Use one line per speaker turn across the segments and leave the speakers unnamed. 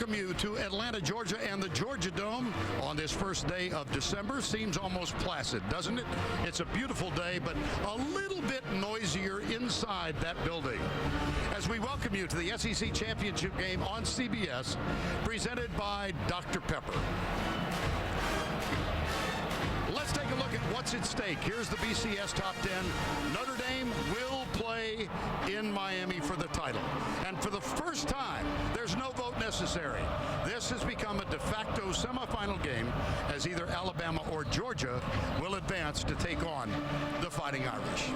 welcome you to Atlanta, Georgia, and the Georgia Dome on this first day of December. Seems almost placid, doesn't it? It's a beautiful day, but a little bit noisier inside that building. As we welcome you to the SEC Championship game on CBS, presented by Dr. Pepper. Let's take a look at what's at stake. Here's the BCS Top 10. Notre Dame will play in Miami for the title. And for the first time, there's no vote necessary. This has become a de facto semifinal game as either Alabama or Georgia will advance to take on the Fighting Irish.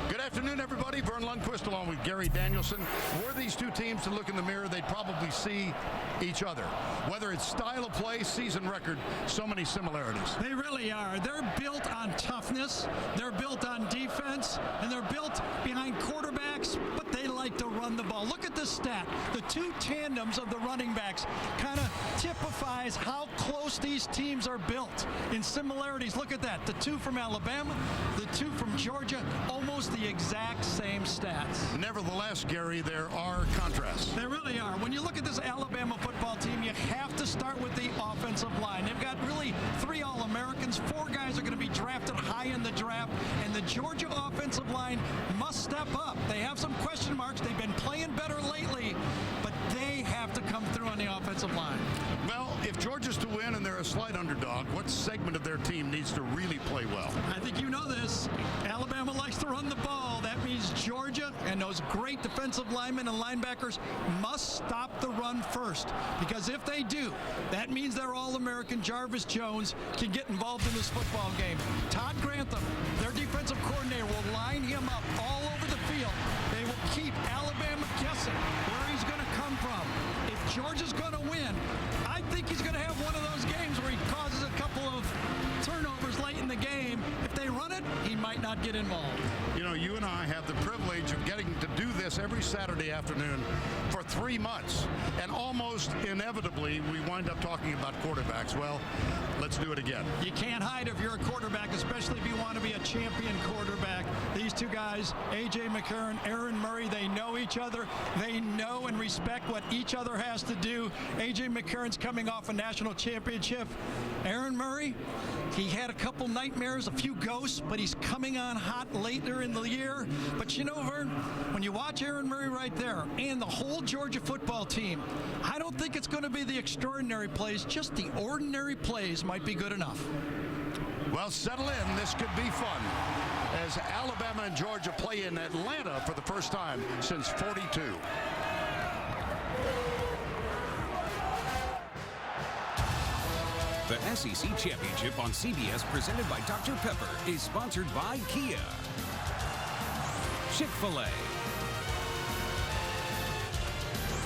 Good afternoon, everybody. Vern Lundquist along with Gary Danielson. Were these two teams to look in the mirror, they'd probably see each other. Whether it's style of play, season record, so many similarities.
They really are. They're built on toughness, they're built on defense, and they're built behind quarterbacks, but they like to run the ball. Look at this stat. The two tandems of the running backs kind of typifies how close these teams are built in similarities. Look at that. The two from Alabama, the two from Georgia, almost the exact same stats.
Nevertheless, Gary, there are contrasts.
There really are. When you look at this Alabama football team, you have to start with the offensive line. They've got really 3 All-Americans. 4 guys are going to be drafted high in the draft, and the Georgia offensive line must step up. They have some question marks. They've been playing better lately, but they have to come through on the offensive line.
Well, if Georgia's to win and they're a slight underdog, what segment of their team needs to really play well?
I think you know this. Alabama likes to run the ball. That means Georgia and those great defensive linemen and linebackers must stop the run first. Because if they do, that means their All-American Jarvis Jones can get involved in this football game. Todd Grantham, their defensive coordinator, will line him up all over the field. They will keep Alabama guessing where he's going to come from. If Georgia's going to win, I think he's going to have one of those games where he causes a couple of turnovers late in the game. If they run it, he might not get involved.
You know, you and I have the privilege of getting to do this every Saturday afternoon for 3 months. And almost inevitably, we wind up talking about quarterbacks. Well, let's do it again.
You can't hide if you're a quarterback, especially if you want to be a champion quarterback. These two guys, A.J. McCarron, Aaron Murray, they know each other. They know and respect what each other has to do. A.J. McCarron's coming off a national championship. Aaron Murray, he had a couple nightmares, a few ghosts, but he's coming on hot later in the year. But you know, Vern, when you watch Aaron Murray right there and the whole Georgia football team, I don't think it's going to be the extraordinary plays. Just the ordinary plays might be good enough.
Well, settle in. This could be fun as Alabama and Georgia play in Atlanta for the first time since '42.
The SEC Championship on CBS, presented by Dr. Pepper, is sponsored by Kia, Chick-fil-A,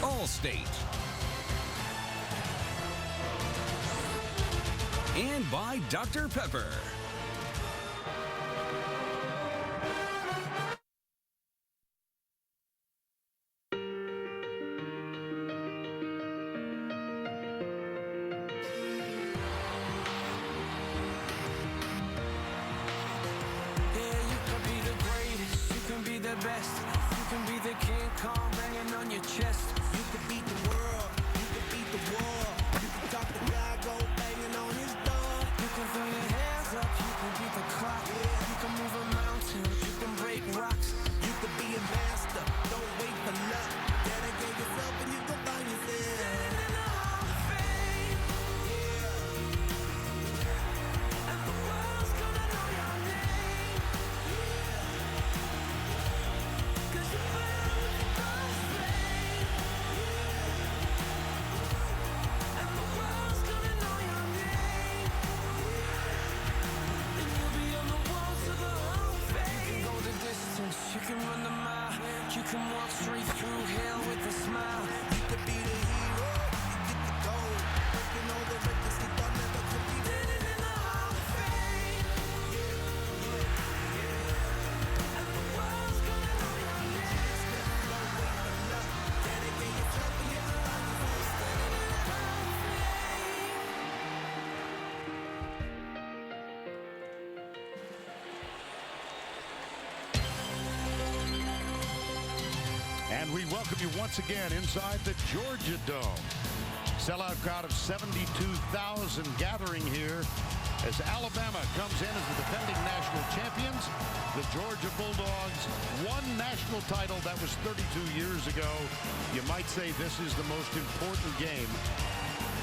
Allstate, and by Dr. Pepper.
Best. You can be the King Kong banging on your chest. You can beat the world. You can beat the war. You can stop the guy go banging on his door. You can throw your hands up. You can beat the clock. You can move a mountain. You can break rocks. You can be a master. Don't wait for luck. Dedicate yourself and you can find yourself. Standing in the Hall of Fame. Yeah. And the world's gonna know your name. You can run the mile, you can walk straight through hell with a smile. You could be the hero, you get the gold. Breaking all the records you thought never could be. Standing in the Hall of Fame. And the world's gonna know your name. Dedicate yourself and get around your face. Standing in the Hall of Fame.
And we welcome you once again inside the Georgia Dome. Sellout crowd of 72,000 gathering here as Alabama comes in as the defending national champions. The Georgia Bulldogs won national title. That was 32 years ago. You might say this is the most important game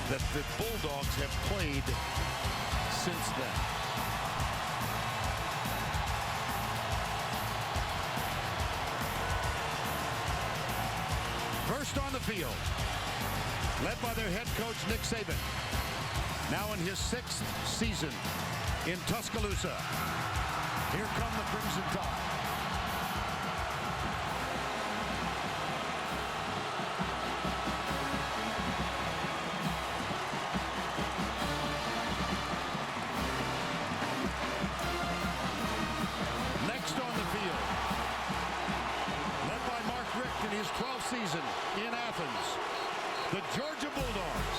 that the Bulldogs have played since then. First on the field, led by their head coach, Nick Saban, now in his 6th season in Tuscaloosa. Here come the Crimson Tide. Next on the field, led by Mark Richt in his 12th season in Athens, the Georgia Bulldogs.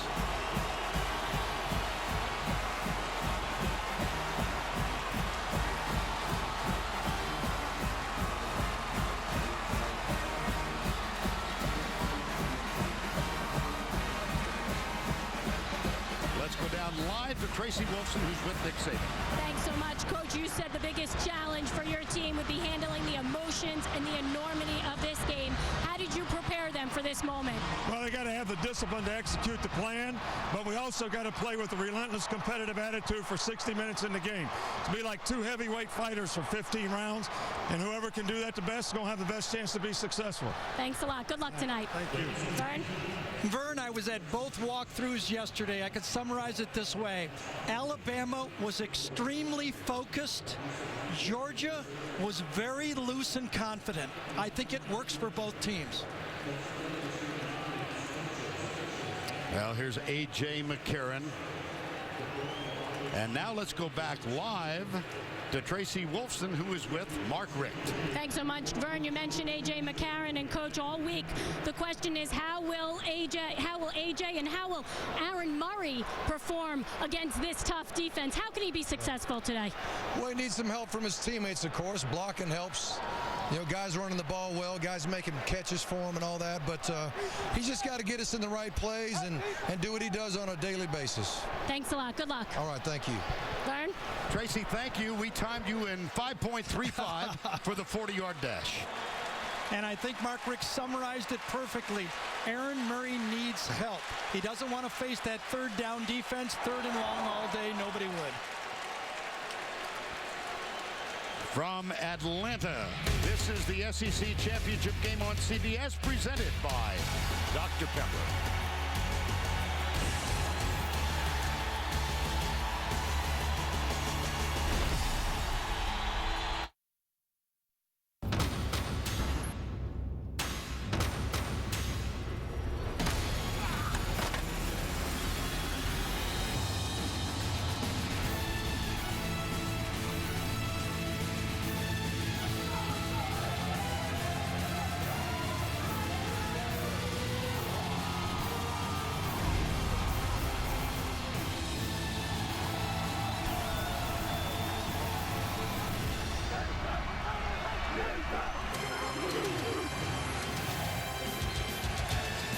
Let's go down live to Tracy Wolfson, who's with Nick Saban.
Thanks so much, Coach. You said the biggest challenge for your team would be handling the emotions and the enormity of this game. How did you prepare them for this moment?
Well, they got to have the discipline to execute the plan, but we also got to play with a relentless competitive attitude for 60 minutes in the game. To be like two heavyweight fighters for 15 rounds, and whoever can do that the best is going to have the best chance to be successful.
Thanks a lot. Good luck tonight.
Thank you.
Vern?
Vern, I was at both walkthroughs yesterday. I could summarize it this way. Alabama was extremely focused. Georgia was very loose and confident. I think it works for both teams.
Well, here's A.J. McCarron. And now let's go back live to Tracy Wolfson, who is with Mark Richt.
Thanks so much, Vern. You mentioned A.J. McCarron, and Coach, all week the question is how will A.J. and how will Aaron Murray perform against this tough defense? How can he be successful today?
Well, he needs some help from his teammates, of course. Blocking helps. You know, guys running the ball well, guys making catches for him and all that, but he's just got to get us in the right plays and do what he does on a daily basis.
Thanks a lot. Good luck.
All right, thank you.
Vern?
Tracy, thank you. We timed you in 5.35 for the 40-yard dash.
And I think Mark Richt summarized it perfectly. Aaron Murray needs help. He doesn't want to face that third down defense, third and long all day. Nobody would.
From Atlanta, this is the SEC Championship game on CBS, presented by Dr. Pepper.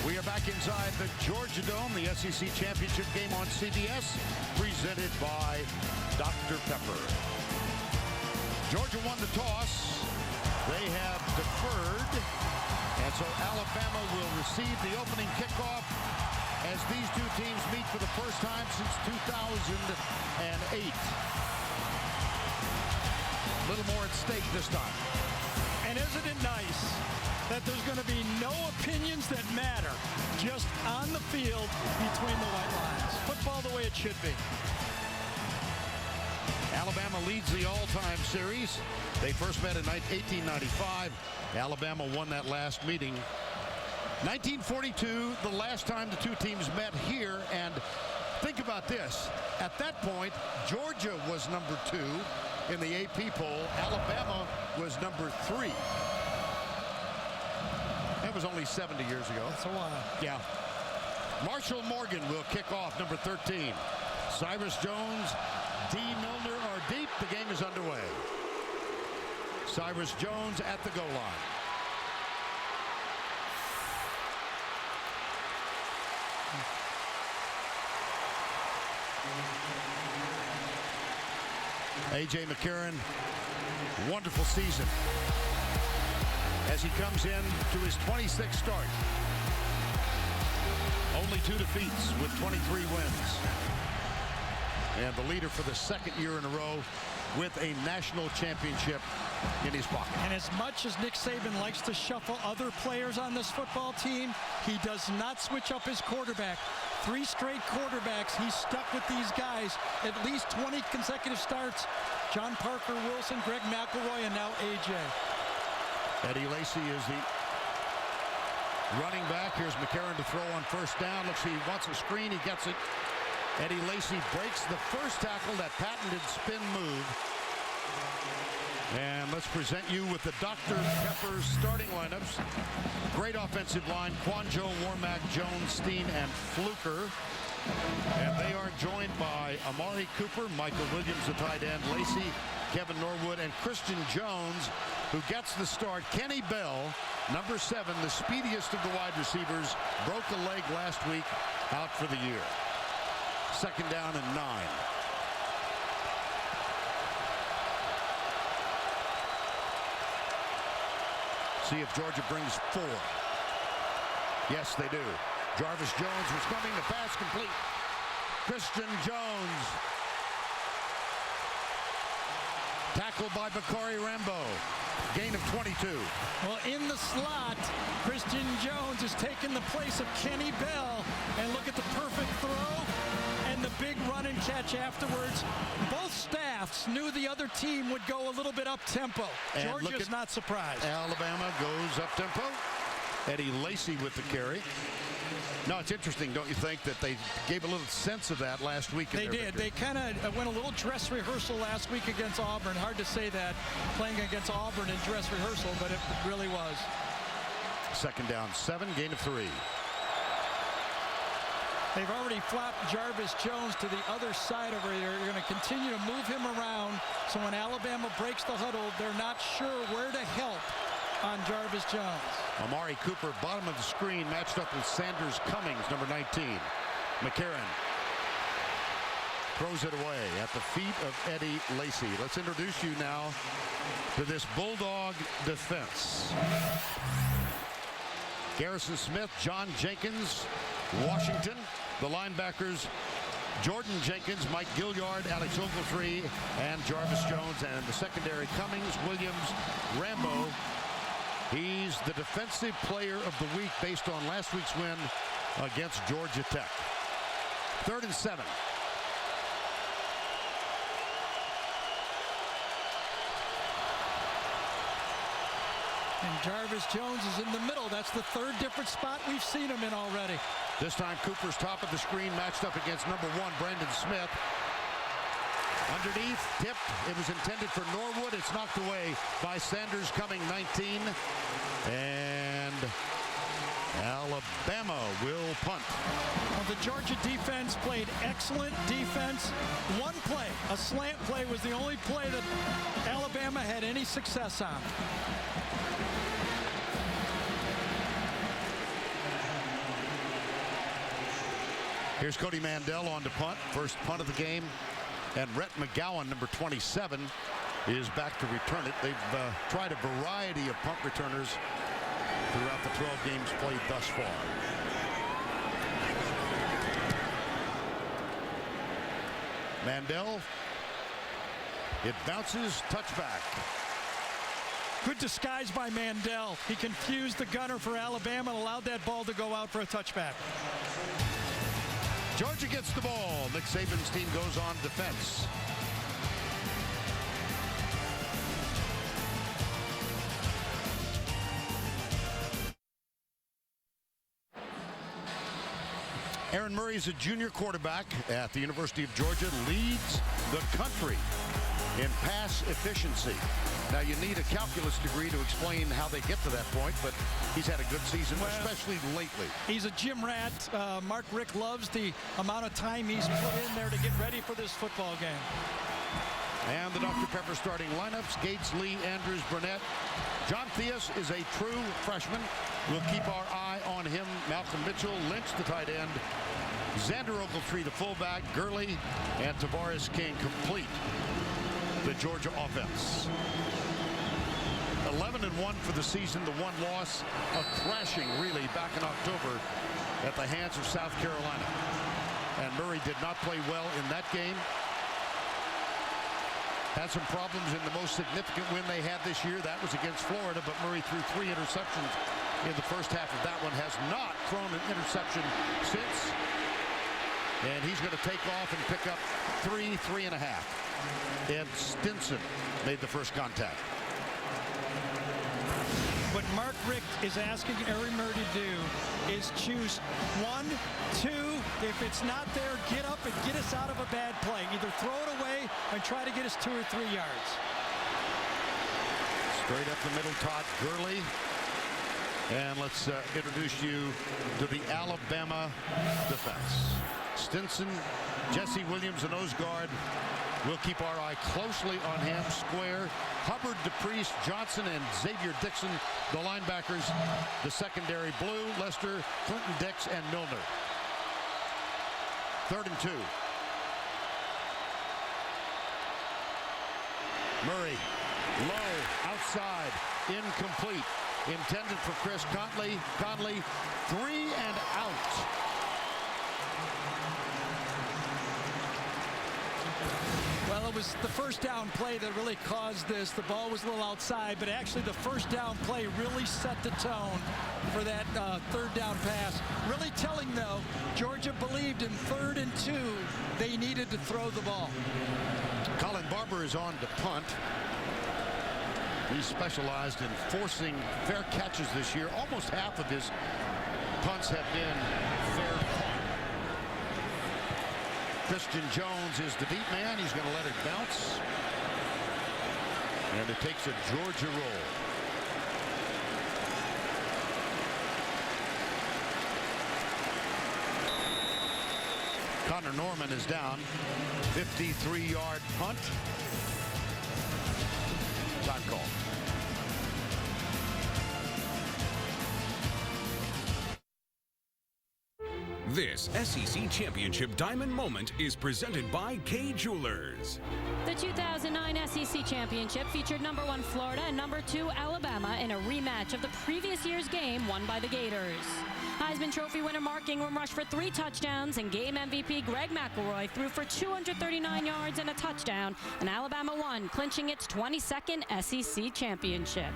We are back inside the Georgia Dome, the SEC Championship game on CBS, presented by Dr. Pepper. Georgia won the toss. They have deferred, and so Alabama will receive the opening kickoff as these two teams meet for the first time since 2008. A little more at stake this time.
And isn't it nice that there's going to be no opinions that matter, just on the field between the white lines? Football the way it should be.
Alabama leads the all-time series. They first met in 1895. Alabama won that last meeting. 1942, the last time the two teams met here, and think about this. At that point, Georgia was number 2 in the AP poll. Alabama was number 3. That was only 70 years ago.
That's a while.
Yeah. Marshall Morgan will kick off, number 13. Cyrus Jones, D. Milner are deep. The game is underway. Cyrus Jones at the goal line. A.J. McCarron, wonderful season as he comes in to his 26th start. Only 2 defeats with 23 wins. And the leader for the second year in a row with a national championship in his pocket.
And as much as Nick Saban likes to shuffle other players on this football team, he does not switch up his quarterback. 3 straight quarterbacks. He's stuck with these guys. At least 20 consecutive starts. John Parker Wilson, Greg McElroy, and now A.J.
Eddie Lacy is the running back. Here's McCarron to throw on first down. Looks, he wants a screen. He gets it. Eddie Lacy breaks the first tackle, that patented spin move. And let's present you with the Dr. Pepper starting lineups. Great offensive line: Quanjo, Warmack, Jones, Steen, and Fluker. And they are joined by Amari Cooper, Michael Williams, the tight end, Lacy, Kevin Norwood, and Christian Jones, who gets the start. Kenny Bell, number 7, the speediest of the wide receivers, broke a leg last week, out for the year. Second down and 9. See if Georgia brings 4. Yes, they do. Jarvis Jones was coming, the pass complete. Christian Jones. Tackled by Bakari Rambo. Gain of 22.
Well, in the slot, Christian Jones is taking the place of Kenny Bell. And look at the perfect throw and the big run and catch afterwards. Both staffs knew the other team would go a little bit up-tempo. Georgia's not surprised.
Alabama goes up-tempo. Eddie Lacy with the carry. No, it's interesting, don't you think, that they gave a little sense of that last week?
They did. They kind of went a little dress rehearsal last week against Auburn. Hard to say that, playing against Auburn in dress rehearsal, but it really was.
Second down, 7, gain of 3.
They've already flopped Jarvis Jones to the other side over here. You're going to continue to move him around, so when Alabama breaks the huddle, they're not sure where to help on Jarvis Jones.
Amari Cooper, bottom of the screen, matched up with Sanders Cummings, number 19. McCarron throws it away at the feet of Eddie Lacy. Let's introduce you now to this Bulldog defense. Garrison Smith, John Jenkins, Washington. The linebackers: Jordan Jenkins, Mike Gilliard, Alex Ogletree, and Jarvis Jones. And the secondary: Cummings, Williams, Rambo. He's the defensive player of the week based on last week's win against Georgia Tech. 3rd and 7.
And Jarvis Jones is in the middle. That's the 3rd different spot we've seen him in already.
This time Cooper's top of the screen, matched up against number 1, Brandon Smith. Underneath, tipped. It was intended for Norwood. It's knocked away by Sanders Cummings, 19. And Alabama will punt.
Well, the Georgia defense played excellent defense. One play, a slant play, was the only play that Alabama had any success on.
Here's Cody Mandel on to punt. First punt of the game. And Rhett McGowan, number 27, is back to return it. They've tried a variety of punt returners throughout the 12 games played thus far. Mandel. It bounces, touchback.
Good disguise by Mandel. He confused the gunner for Alabama and allowed that ball to go out for a touchback.
Georgia gets the ball. Nick Saban's team goes on defense. Aaron Murray is a junior quarterback at the University of Georgia, leads the country in pass efficiency. Now, you need a calculus degree to explain how they get to that point, but he's had a good season, especially lately.
He's a gym rat. Mark Richt loves the amount of time he's put in there to get ready for this football game.
And the Dr. Pepper starting lineups: Gates, Lee, Andrews, Burnett. John Theus is a true freshman. We'll keep our eye on him. Malcolm Mitchell, Lynch, the tight end. Xander Ogletree, the fullback. Gurley and Tavares King complete the Georgia offense. 11-1 for the season. The one loss, a thrashing really back in October at the hands of South Carolina. And Murray did not play well in that game. Had some problems in the most significant win they had this year. That was against Florida, but Murray threw 3 interceptions in the first half of that one. Has not thrown an interception since. And he's going to take off and pick up 3.5. And Stinson made the first contact.
What Mark Richt is asking Aaron Murray to do is choose 1, 2. If it's not there, get up and get us out of a bad play. Either throw it away and try to get us 2 or 3 yards.
Straight up the middle, Todd Gurley. And let's introduce you to the Alabama defense. Stinson, Jesse Williams, a nose guard. We'll keep our eye closely on him. Square, Hubbard, DePriest, Johnson, and Xavier Dixon, the linebackers. The secondary, Blue, Lester, Clinton Dix, and Milner. 3rd and 2. Murray, low, outside, incomplete. Intended for Chris Conley. Conley, 3 and out.
Well, it was the first down play that really caused this. The ball was a little outside, but actually the first down play really set the tone for that 3rd down pass. Really telling, though, Georgia believed in 3rd and 2, they needed to throw the ball.
Colin Barber is on to punt. He specialized in forcing fair catches this year. Almost half of his punts have been fair caught. Christian Jones is the deep man. He's going to let it bounce. And it takes a Georgia roll. Connor Norman is down. 53-yard punt. Time call.
This SEC Championship Diamond Moment is presented by Kay Jewelers.
The 2009 SEC Championship featured #1 Florida and #2 Alabama in a rematch of the previous year's game won by the Gators. Heisman Trophy winner Mark Ingram rushed for 3 touchdowns, and game MVP Greg McElroy threw for 239 yards and a touchdown, and Alabama won, clinching its 22nd SEC Championship.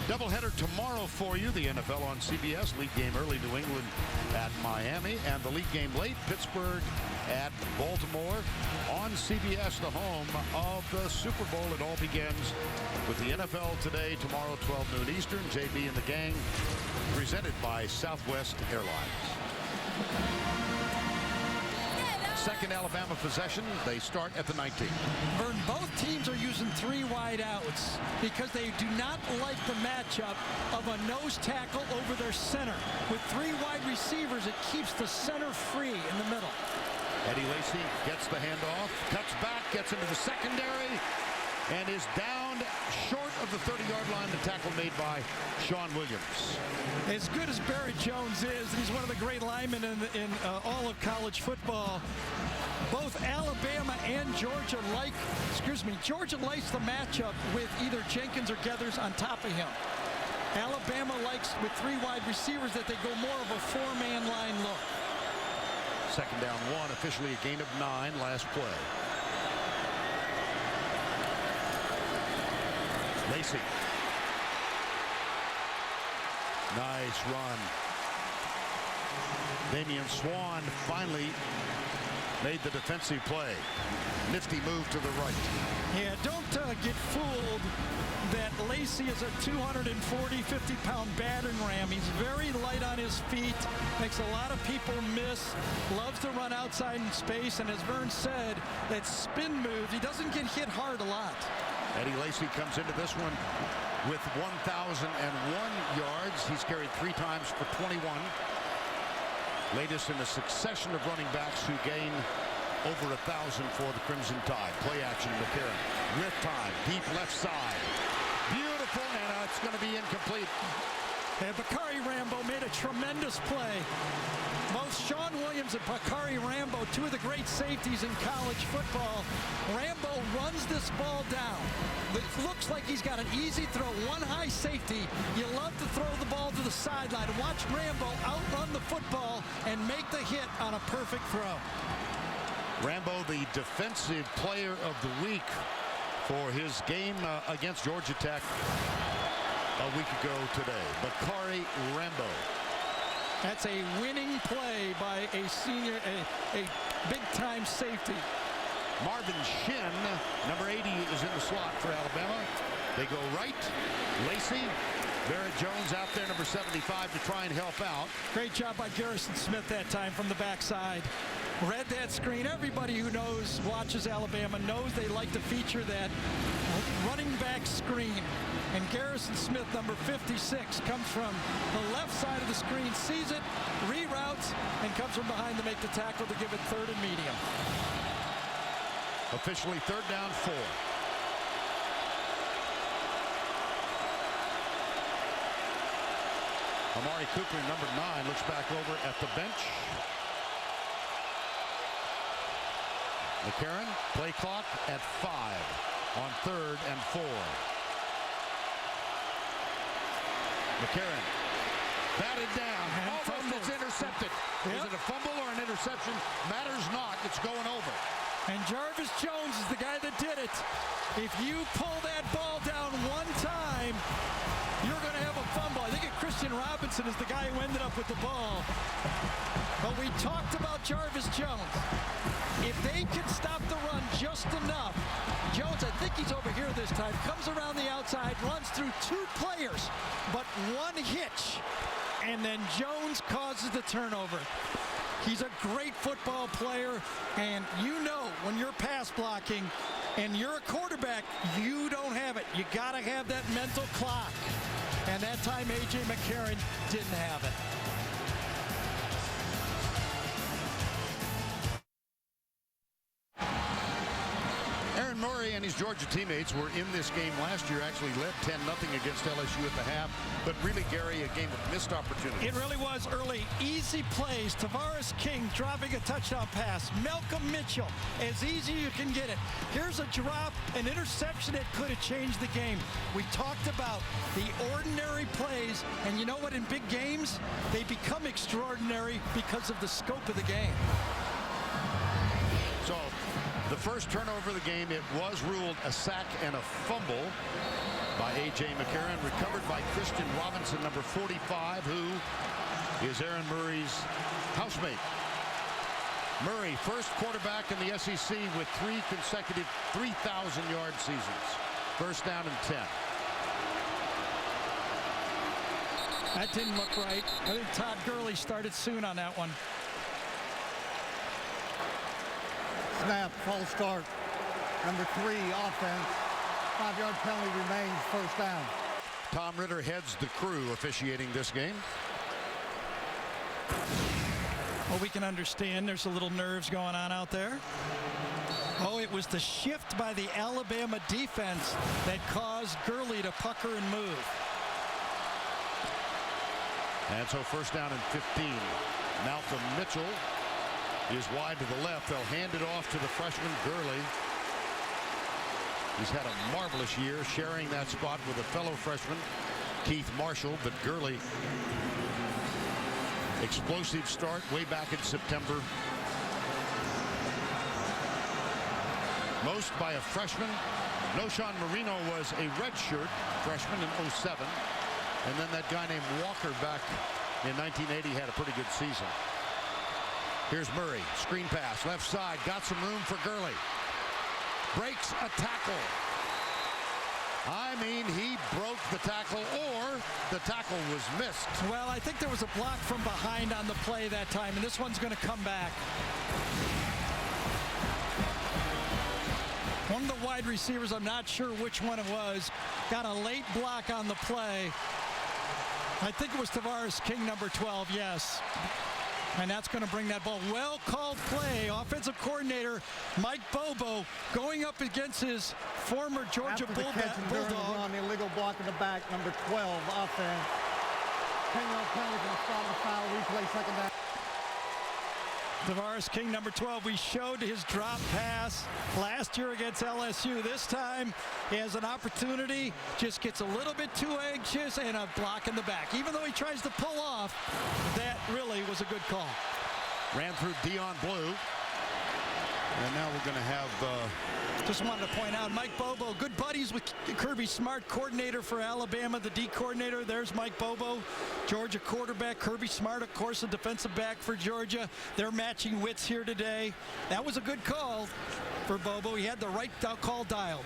Doubleheader tomorrow for you. The NFL on CBS. League game early, New England at Miami. And the league game late, Pittsburgh at Baltimore. On CBS, the home of the Super Bowl. It all begins with the NFL today, tomorrow, 12 noon Eastern. JB and the gang, presented by Southwest Airlines. Second Alabama possession. They start at the 19.
Vern, both teams are using 3 wide outs because they do not like the matchup of a nose tackle over their center. With 3 wide receivers, it keeps the center free in the middle.
Eddie Lacy gets the handoff, cuts back, gets into the secondary, and is down short of the 30-yard line. The tackle made by Sean Williams.
As good as Barrett Jones is, he's one of the great linemen in all of college football. Both Alabama and Georgia Georgia likes the matchup with either Jenkins or Geathers on top of him. Alabama likes, with 3 wide receivers, that they go more of a 4-man line look.
Second down 1, officially a gain of 9, last play. Lacy. Nice run. Damian Swan finally made the defensive play. Nifty move to the right.
Yeah, don't get fooled that Lacy is a 240, 50-pound battering ram. He's very light on his feet, makes a lot of people miss, loves to run outside in space, and as Vern said, that spin move, he doesn't get hit hard a lot.
Eddie Lacy comes into this one with 1,001 yards. He's carried 3 times for 21. Latest in a succession of running backs who gain over 1,000 for the Crimson Tide. Play action, McCarron. With time, deep left side. Beautiful, and it's going to be incomplete.
And Bakari Rambo made a tremendous play. Both Sean Williams and Bakari Rambo, two of the great safeties in college football. Rambo runs this ball down. It looks like he's got an easy throw, one high safety. You love to throw the ball to the sideline. Watch Rambo outrun the football and make the hit on a perfect throw.
Rambo, the defensive player of the week for his game against Georgia Tech a week ago today. Bakari Rambo.
That's a winning play by a senior, a big-time safety.
Marvin Shin, number 80, is in the slot for Alabama. They go right. Lacey, Barrett Jones out there, number 75, to try and help out.
Great job by Garrison Smith that time from the backside. Read that screen. Everybody who watches Alabama knows they like to feature that running back screen. And Garrison Smith, number 56, comes from the left side of the screen, sees it, reroutes, and comes from behind to make the tackle to give it third and medium.
Officially third down 4. Amari Cooper, number 9, looks back over at the bench. McCarron, play clock at 5 on 3rd and 4. McCarron batted down. Almost, it's intercepted.
Yep.
Is it a fumble or an interception? Matters not. It's going over.
And Jarvis Jones is the guy that did it. If you pull that ball down one time, you're going to have a fumble. I think Christian Robinson is the guy who ended up with the ball. But we talked about Jarvis Jones. If they can stop the run just enough, Jones, I think he's over here this time, comes around the outside, runs through 2 players, but 1 hitch, and then Jones causes the turnover. He's a great football player, and you know when you're pass blocking and you're a quarterback, you don't have it. You got to have that mental clock. And that time, A.J. McCarron didn't have it.
Aaron Murray and his Georgia teammates were in this game last year, actually led 10-0 against LSU at the half. But really, Gary, a game of missed opportunities.
It really was early. Easy plays. Tavares King dropping a touchdown pass. Malcolm Mitchell, as easy you can get it. Here's a drop, an interception that could have changed the game. We talked about the ordinary plays, and you know what? In big games, they become extraordinary because of the scope of the game.
So, the first turnover of the game, it was ruled a sack and a fumble by A.J. McCarron, recovered by Christian Robinson, number 45, who is Aaron Murray's housemate. Murray, first quarterback in the SEC with 3 consecutive 3,000-yard seasons. First down and 10.
That didn't look right. I think Todd Gurley started soon on that one.
Snap, false start. Number 3, offense. 5-yard penalty remains, first down.
Tom Ritter heads the crew officiating this game.
Well, we can understand there's a little nerves going on out there. Oh, it was the shift by the Alabama defense that caused Gurley to pucker and move.
And so first down and 15. Malcolm Mitchell is wide to the left. They'll hand it off to the freshman Gurley. He's had a marvelous year sharing that spot with a fellow freshman, Keith Marshall, but Gurley, explosive start way back in September. Most by a freshman. Noshawn Marino was a redshirt freshman in 07. And then that guy named Walker back in 1980 had a pretty good season. Here's Murray, screen pass, left side, got some room for Gurley. Breaks a tackle. I mean, he broke the tackle, or the tackle was missed.
Well, I think there was a block from behind on the play that time, and this one's going to come back. One of the wide receivers, I'm not sure which one it was, got a late block on the play. I think it was Tavares King, number 12, yes. And that's going to bring that ball. Well called play. Offensive coordinator Mike Bobo going up against his former Georgia Bulldog.
On the illegal block in the back, number 12, offense. 10-yard penalty for the spot of the foul. Replay second down.
Tavares King, number 12, we showed his drop pass last year against LSU. This time he has an opportunity, just gets a little bit too anxious and a block in the back. Even though he tries to pull off, that really was a good call.
Ran through Dion Blue. And now we're going to have...
Just wanted to point out, Mike Bobo, good buddies with Kirby Smart, coordinator for Alabama, the D coordinator. There's Mike Bobo, Georgia quarterback. Kirby Smart, of course, the defensive back for Georgia. They're matching wits here today. That was a good call for Bobo. He had the right call dialed.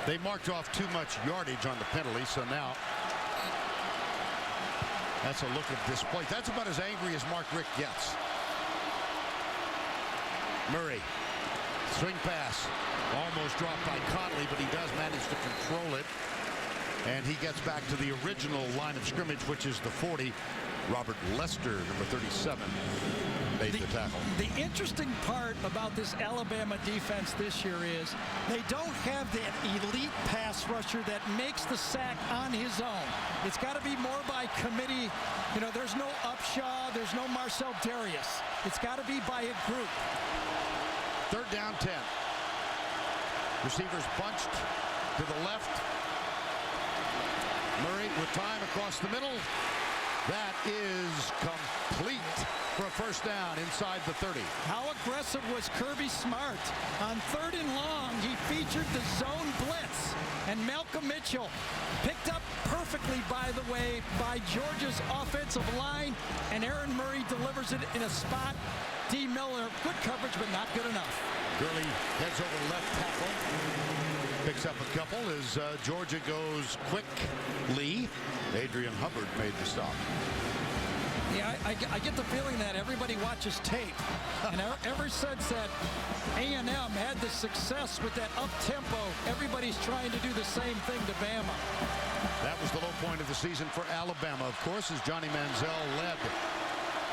They marked off too much yardage on the penalty, so now... That's a look of display. That's about as angry as Mark Richt gets. Murray, swing pass, almost dropped by Conley, but he does manage to control it. And he gets back to the original line of scrimmage, which is the 40. Robert Lester, number 37, made the tackle.
The interesting part about this Alabama defense this year is they don't have that elite pass rusher that makes the sack on his own. It's got to be more by committee. You know, there's no Upshaw, there's no Marcel Darius. It's got to be by a group.
Third down 10. Receivers bunched to the left. Murray with time across the middle. That is complete for a first down inside the 30.
How aggressive was Kirby Smart? On 3rd and long, he featured the zone blitz. And Malcolm Mitchell picked up perfectly, by the way, by Georgia's offensive line. And Aaron Murray delivers it in a spot. D. Miller, good coverage, but not good enough.
Gurley heads over left tackle. Picks up a couple as Georgia goes quickly. Adrian Hubbard made the stop.
Yeah, I get the feeling that everybody watches tape. And ever since that A&M had the success with that up-tempo, everybody's trying to do the same thing to Bama.
That was the low point of the season for Alabama, of course, as Johnny Manziel led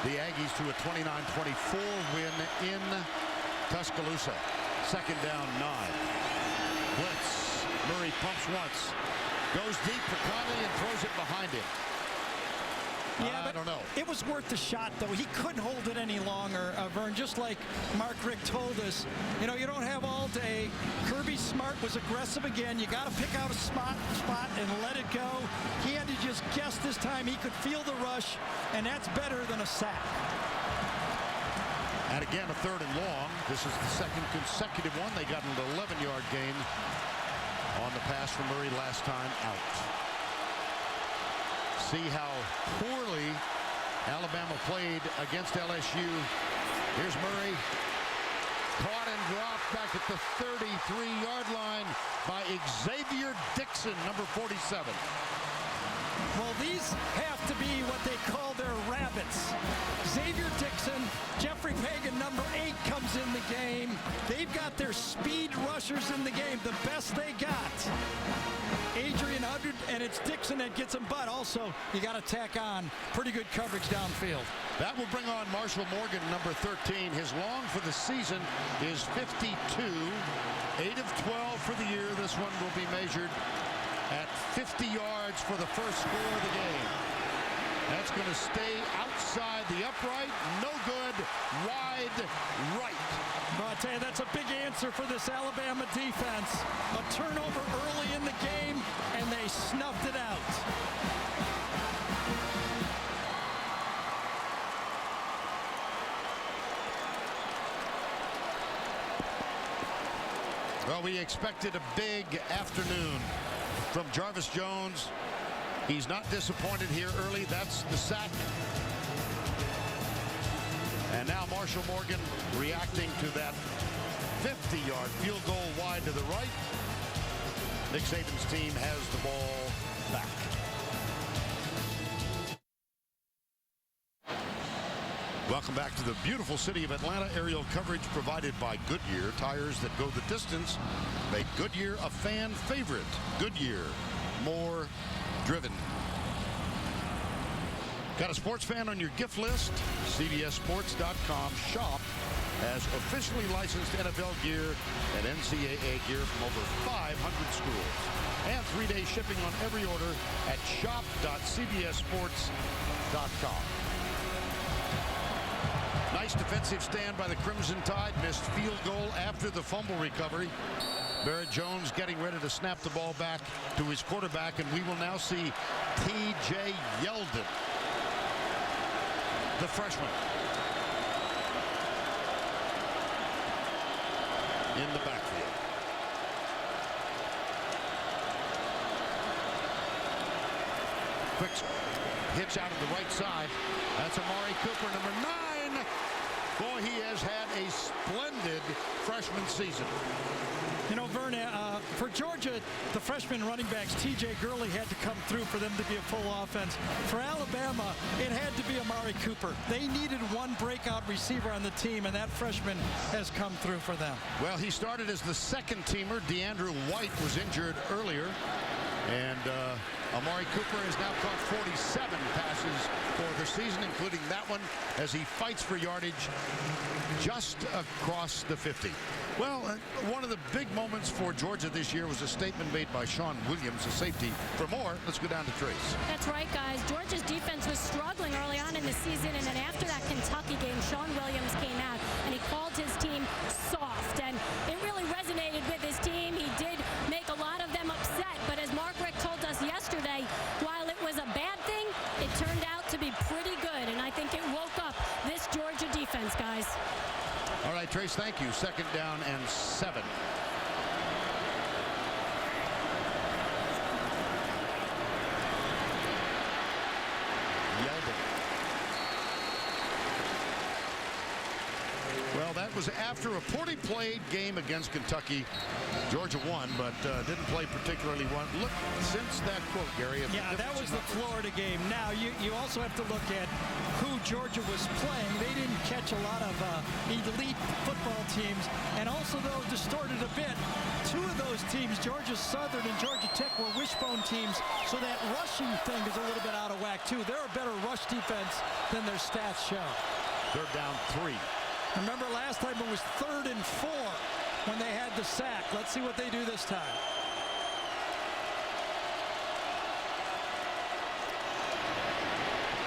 the Aggies to a 29-24 win in Tuscaloosa. Second down 9. Blitz. Murray pumps once. Goes deep for Conley and throws it behind him.
Yeah,
I don't know.
It was worth the shot, though. He couldn't hold it any longer, Vern. Just like Mark Richt told us, you know, you don't have all day. Kirby Smart was aggressive again. You got to pick out a spot and let it go. He had to just guess this time. He could feel the rush, and that's better than a sack.
And again, a 3rd and long. This is the second consecutive one. They got an 11-yard gain on the pass from Murray last time out. See how poorly Alabama played against LSU. Here's Murray. Caught and dropped back at the 33-yard line by Xavier Dixon, number 47.
Well, these have to be what they call their rabbits. Xavier Dixon, Jeffrey Pagan, number 8, comes in the game. They've got their speed rushers in the game, the best they got. Adrian Hubbard, and it's Dixon that gets him, but also you got to tack on pretty good coverage downfield.
That will bring on Marshall Morgan, number 13. His long for the season is 52. 8 of 12 for the year. This one will be measured at 50 yards for the first score of the game. That's going to stay outside the upright. No good. Wide right.
Well, I tell you, that's a big answer for this Alabama defense. A turnover early in the game, and they snuffed it out.
Well, we expected a big afternoon from Jarvis Jones. He's not disappointed here early. That's the sack. And now Marshall Morgan reacting to that 50-yard field goal wide to the right. Nick Saban's team has the ball back. Welcome back to the beautiful city of Atlanta. Aerial coverage provided by Goodyear. Tires that go the distance make Goodyear a fan favorite. Goodyear, more driven. Got a sports fan on your gift list? CBSSports.com shop has officially licensed NFL gear and NCAA gear from over 500 schools. And 3-day shipping on every order at shop.cbssports.com. Nice defensive stand by the Crimson Tide. Missed field goal after the fumble recovery. Barrett Jones getting ready to snap the ball back to his quarterback, and we will now see T.J. Yeldon, the freshman, in the backfield. Quick hitch out of the right side. That's Amari Cooper, number 9. Boy, he has had a splendid freshman season.
You know, Vern, for Georgia, the freshman running backs, T.J. Gurley had to come through for them to be a full offense. For Alabama, it had to be Amari Cooper. They needed one breakout receiver on the team, and that freshman has come through for them.
Well, he started as the second teamer. DeAndrew White was injured earlier. And Amari Cooper has now caught 47 passes for the season, including that one, as he fights for yardage just across the 50. Well, one of the big moments for Georgia this year was a statement made by Sean Williams, a safety. For more, let's go down to Trace.
That's right, guys. Georgia's defense was struggling early on in the season, and then after that Kentucky game, Sean Williams came out and he called his team soft, and it really resonated with his team. He did make a lot of them upset, but as Mark Richt told us yesterday, while it was a bad thing, it turned out to be pretty good, and I think it woke up this Georgia defense, guys.
All right, Trace, thank you. 2nd down and 7. Yeldon. Well, that was after a poorly played game against Kentucky. Georgia won, but didn't play particularly well. Look, since that quote, Gary.
Yeah, that was the Florida game. Now, you also have to look at who Georgia was playing. They didn't catch a lot of elite football teams. And also, though, distorted a bit, 2 of those teams, Georgia Southern and Georgia Tech, were wishbone teams. So that rushing thing is a little bit out of whack, too. They're a better rush defense than their stats show.
They're down 3.
Remember last time it was 3rd and 4 when they had the sack. Let's see what they do this time.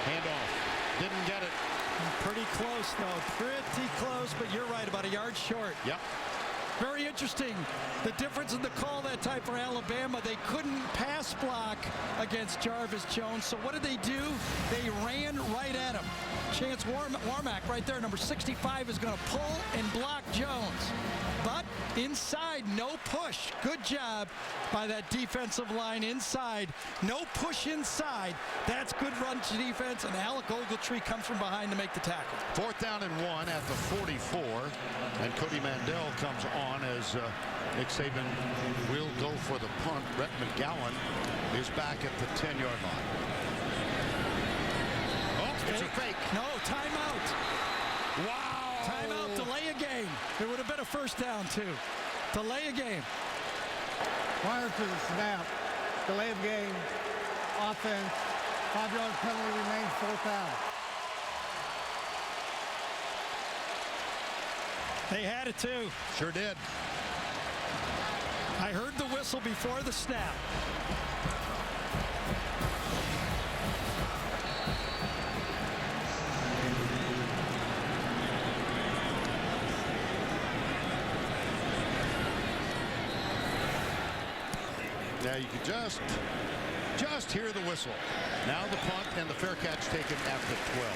Handoff. Didn't get it.
Pretty close, though. Pretty close, but you're right, about a yard short.
Yep.
Very interesting. The difference in the call that time for Alabama, they couldn't pass block against Jarvis Jones. So what did they do? They ran right at him. Chance Warmack right there, number 65, is going to pull and block Jones. But inside, no push. Good job by that defensive line inside. No push inside. That's good run defense, and Alec Ogletree comes from behind to make the tackle.
4th down and 1 at the 44, and Cody Mandel comes on as Nick Saban will go for the punt. Rhett McGowan is back at the 10-yard line. Oh, it's a fake.
No, timeout.
Wow.
Timeout, delay a game. It would have been a first down, too. Delay a game.
Prior to the snap, delay of game, offense, 5-yard penalty remains, 4th down.
They had it, too.
Sure did.
I heard the whistle before the snap.
Now you can just hear the whistle. Now the punt and the fair catch taken at the 12.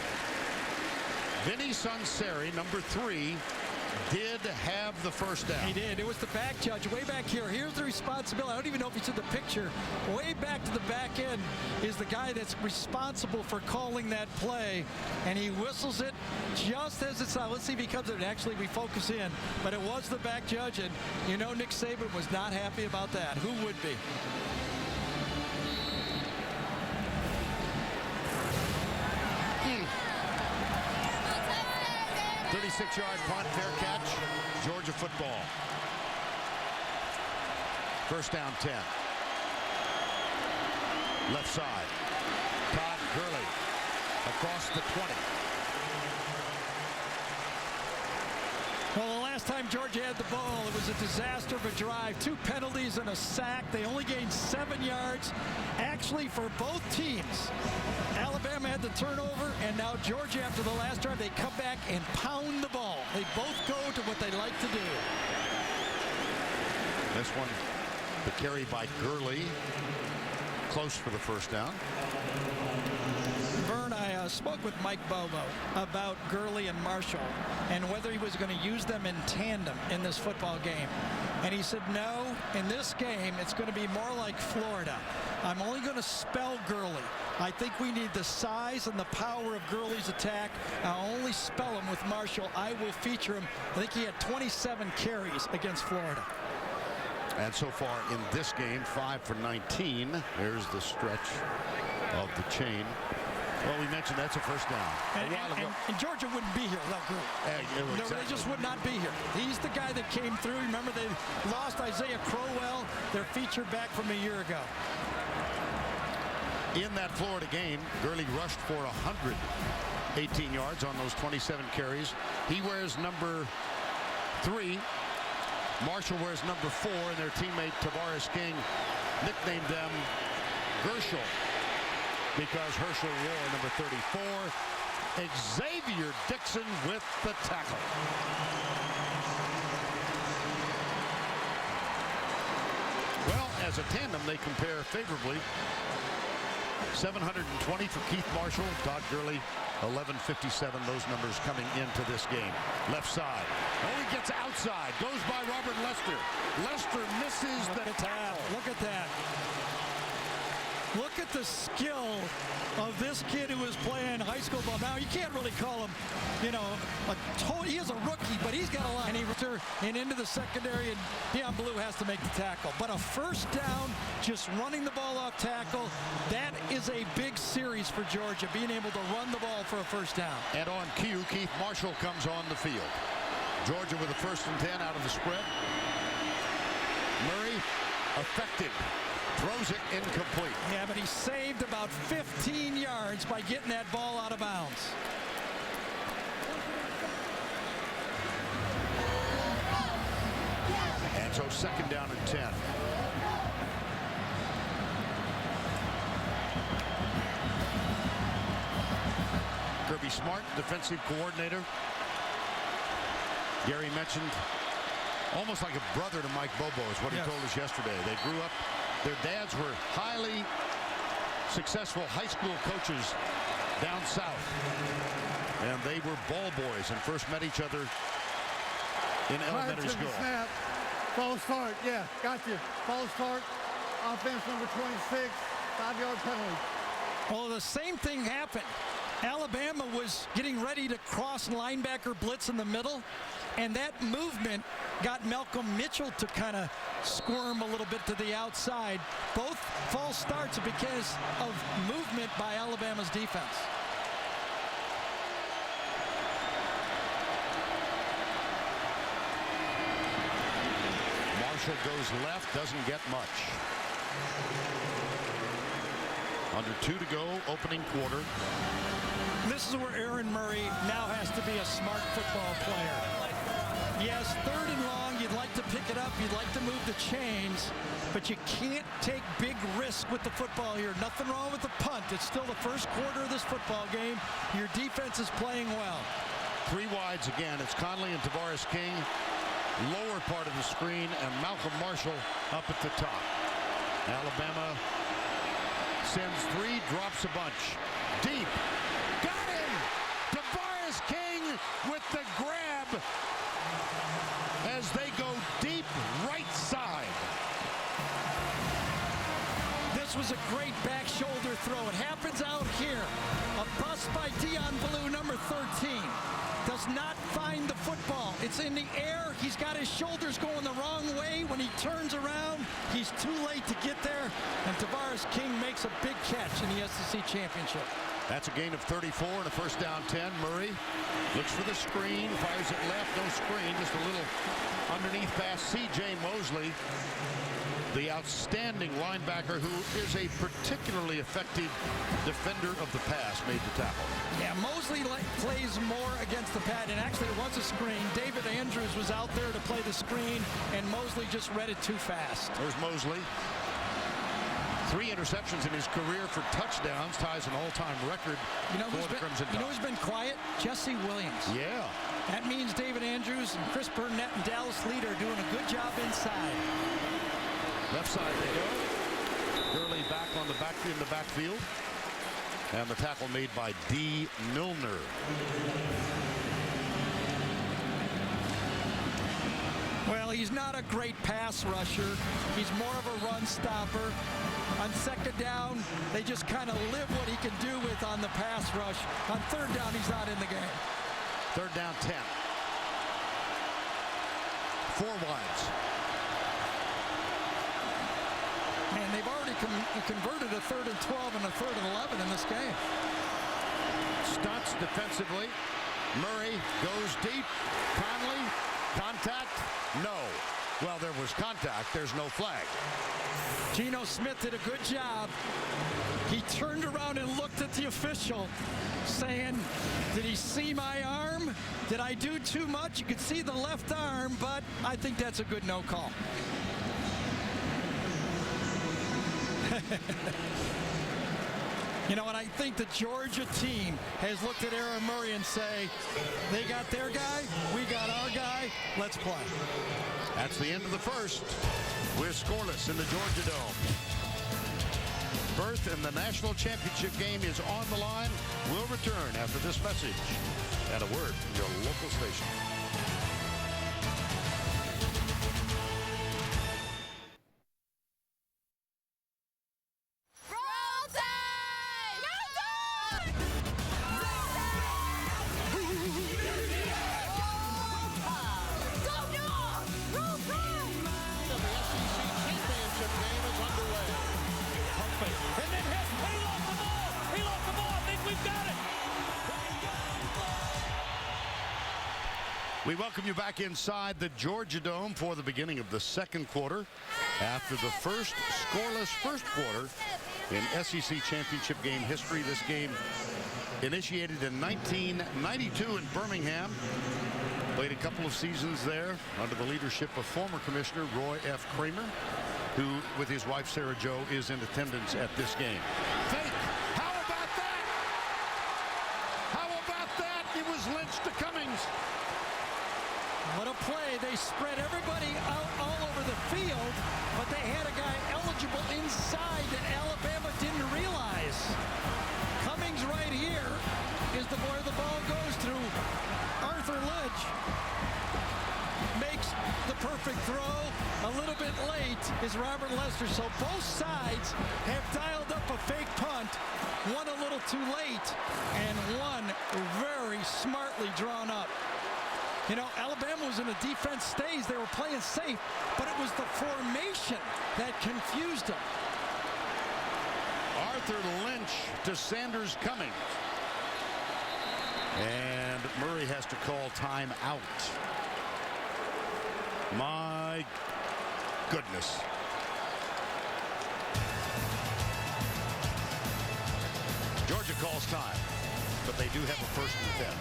Vinny Sunseri, number 3, did have the first down.
He did. It was the back judge way back here. Here's the responsibility. I don't even know if you see the picture. Way back to the back end is the guy that's responsible for calling that play, and he whistles it just as it's out. Let's see if he comes in. Actually, we focus in, but it was the back judge, and you know Nick Saban was not happy about that. Who would be?
36-yard punt, fair catch, Georgia football. 1st down 10. Left side. Todd Gurley across the 20.
Well, the last time Georgia had the ball, it was a disaster of a drive. 2 penalties and a sack. They only gained 7 yards. Actually, for both teams, Alabama had the turnover, and now Georgia, after the last drive, they come back and pound the ball. They both go to what they like to do.
This one, the carry by Gurley. Close for the first down.
Vern, I spoke with Mike Bobo about Gurley and Marshall and whether he was going to use them in tandem in this football game. And he said, no, in this game, it's going to be more like Florida. I'm only going to spell Gurley. I think we need the size and the power of Gurley's attack. I'll only spell him with Marshall. I will feature him. I think he had 27 carries against Florida.
And so far in this game, 5 for 19. There's the stretch of the chain. Well, we mentioned that's a first down.
And Georgia wouldn't be here without Gurley.
Exactly.
They just would not be here. He's the guy that came through. Remember, they lost Isaiah Crowell, their featured back from a year ago.
In that Florida game, Gurley rushed for 118 yards on those 27 carries. He wears number 3. Marshall wears number 4, and their teammate Tavares King nicknamed them Gershel because Herschel wore number 34. Xavier Dixon with the tackle. Well, as a tandem, they compare favorably. 720 for Keith Marshall, Todd Gurley, 1157. Those numbers coming into this game. Left side. Only gets outside. Goes by Robert Lester. Lester misses the tackle.
Look at that. Look at the skill of this kid who is playing high school ball. Now, you can't really call him, he is a rookie, but he's got a lot. And he returned into the secondary, and Deion Blue has to make the tackle. But a first down, just running the ball off tackle, that is a big series for Georgia, being able to run the ball for a first down.
And on cue, Keith Marshall comes on the field. Georgia with a 1st and 10 out of the spread. Murray effective. Throws it incomplete.
Yeah, but he saved about 15 yards by getting that ball out of bounds.
And so 2nd down and 10. Kirby Smart, defensive coordinator. Gary mentioned almost like a brother to Mike Bobo is what he told us yesterday. They grew up, their dads were highly successful high school coaches down south. And they were ball boys and first met each other in elementary school.
Snap. False start. Yeah, got you. False start. Offense number 26. 5-yard penalty.
Well, the same thing happened. Alabama was getting ready to cross linebacker blitz in the middle, and that movement got Malcolm Mitchell to kind of squirm a little bit to the outside. Both false starts because of movement by Alabama's defense.
Marshall goes left, doesn't get much. Under 2 to go, opening quarter.
This is where Aaron Murray now has to be a smart football player. Yes, 3rd and long, you'd like to pick it up, you'd like to move the chains, but you can't take big risks with the football here. Nothing wrong with the punt. It's still the first quarter of this football game. Your defense is playing well.
3 wides again. It's Conley and Tavares King. Lower part of the screen, and Malcolm Marshall up at the top. Alabama sends 3, drops a bunch. Deep. Got him! Tavares King with the grab as they go deep right side.
This was a great back shoulder throw. It happens out here. A bust by Deion Blue, number 13. Does not find the football. It's in the air. He's got his shoulders going the wrong way. When he turns around, he's too late to get there. And Tavares King makes a big catch in the SEC championship.
That's a gain of 34 and a first down 10. Murray looks for the screen, fires it left, no screen, just a little underneath pass. C.J. Mosley, the outstanding linebacker who is a particularly effective defender of the pass, made the tackle.
Yeah, Mosley plays more against the pad, and actually it was a screen. David Andrews was out there to play the screen, and Mosley just read it too fast.
There's Mosley. 3 interceptions in his career for touchdowns, ties an all-time record for the Crimson Tide.
You know who's been quiet? Jesse Williams.
Yeah.
That means David Andrews and Chris Burnett and Dallas Lead are doing a good job inside.
Left side they go. Gurley back on the backfield. And the tackle made by D. Milner.
Well, he's not a great pass rusher. He's more of a run stopper. On second down, they just kind of live what he can do with on the pass rush. On third down, he's not in the game.
Third down 10. 4 wides.
Man, they've already converted a 3rd and 12 and a 3rd and 11 in this game.
Stunts defensively. Murray goes deep. Conley, contact? No. Well, there was contact. There's no flag.
Geno Smith did a good job. He turned around and looked at the official saying, did he see my arm? Did I do too much? You could see the left arm, but I think that's a good no call. You know, and I think the Georgia team has looked at Aaron Murray and say, they got their guy, we got our guy, let's play.
That's the end of the first. We're scoreless in the Georgia Dome. Berth in the national championship game is on the line. We'll return after this message and a word from your local station. We welcome you back inside the Georgia Dome for the beginning of the second quarter. After the first scoreless first quarter in SEC championship game history, this game initiated in 1992 in Birmingham. Played a couple of seasons there under the leadership of former Commissioner Roy F. Kramer, who, with his wife Sarah Jo, is in attendance at this game. Fake! How about that? How about that? It was Lynch to Cummings.
What a play. They spread everybody out all over the field, but they had a guy eligible inside that Alabama didn't realize. Cummings right here is the where the ball goes through. Arthur Lynch makes the perfect throw. A little bit late is Robert Lester. So both sides have dialed up a fake punt. One a little too late, and one very smartly drawn up. You know, Alabama was in a defense stage. They were playing safe, but it was the formation that confused them.
Arthur Lynch to Sanders Cummings. And Murray has to call time out. My goodness. Georgia calls time, but they do have a 1st and 10.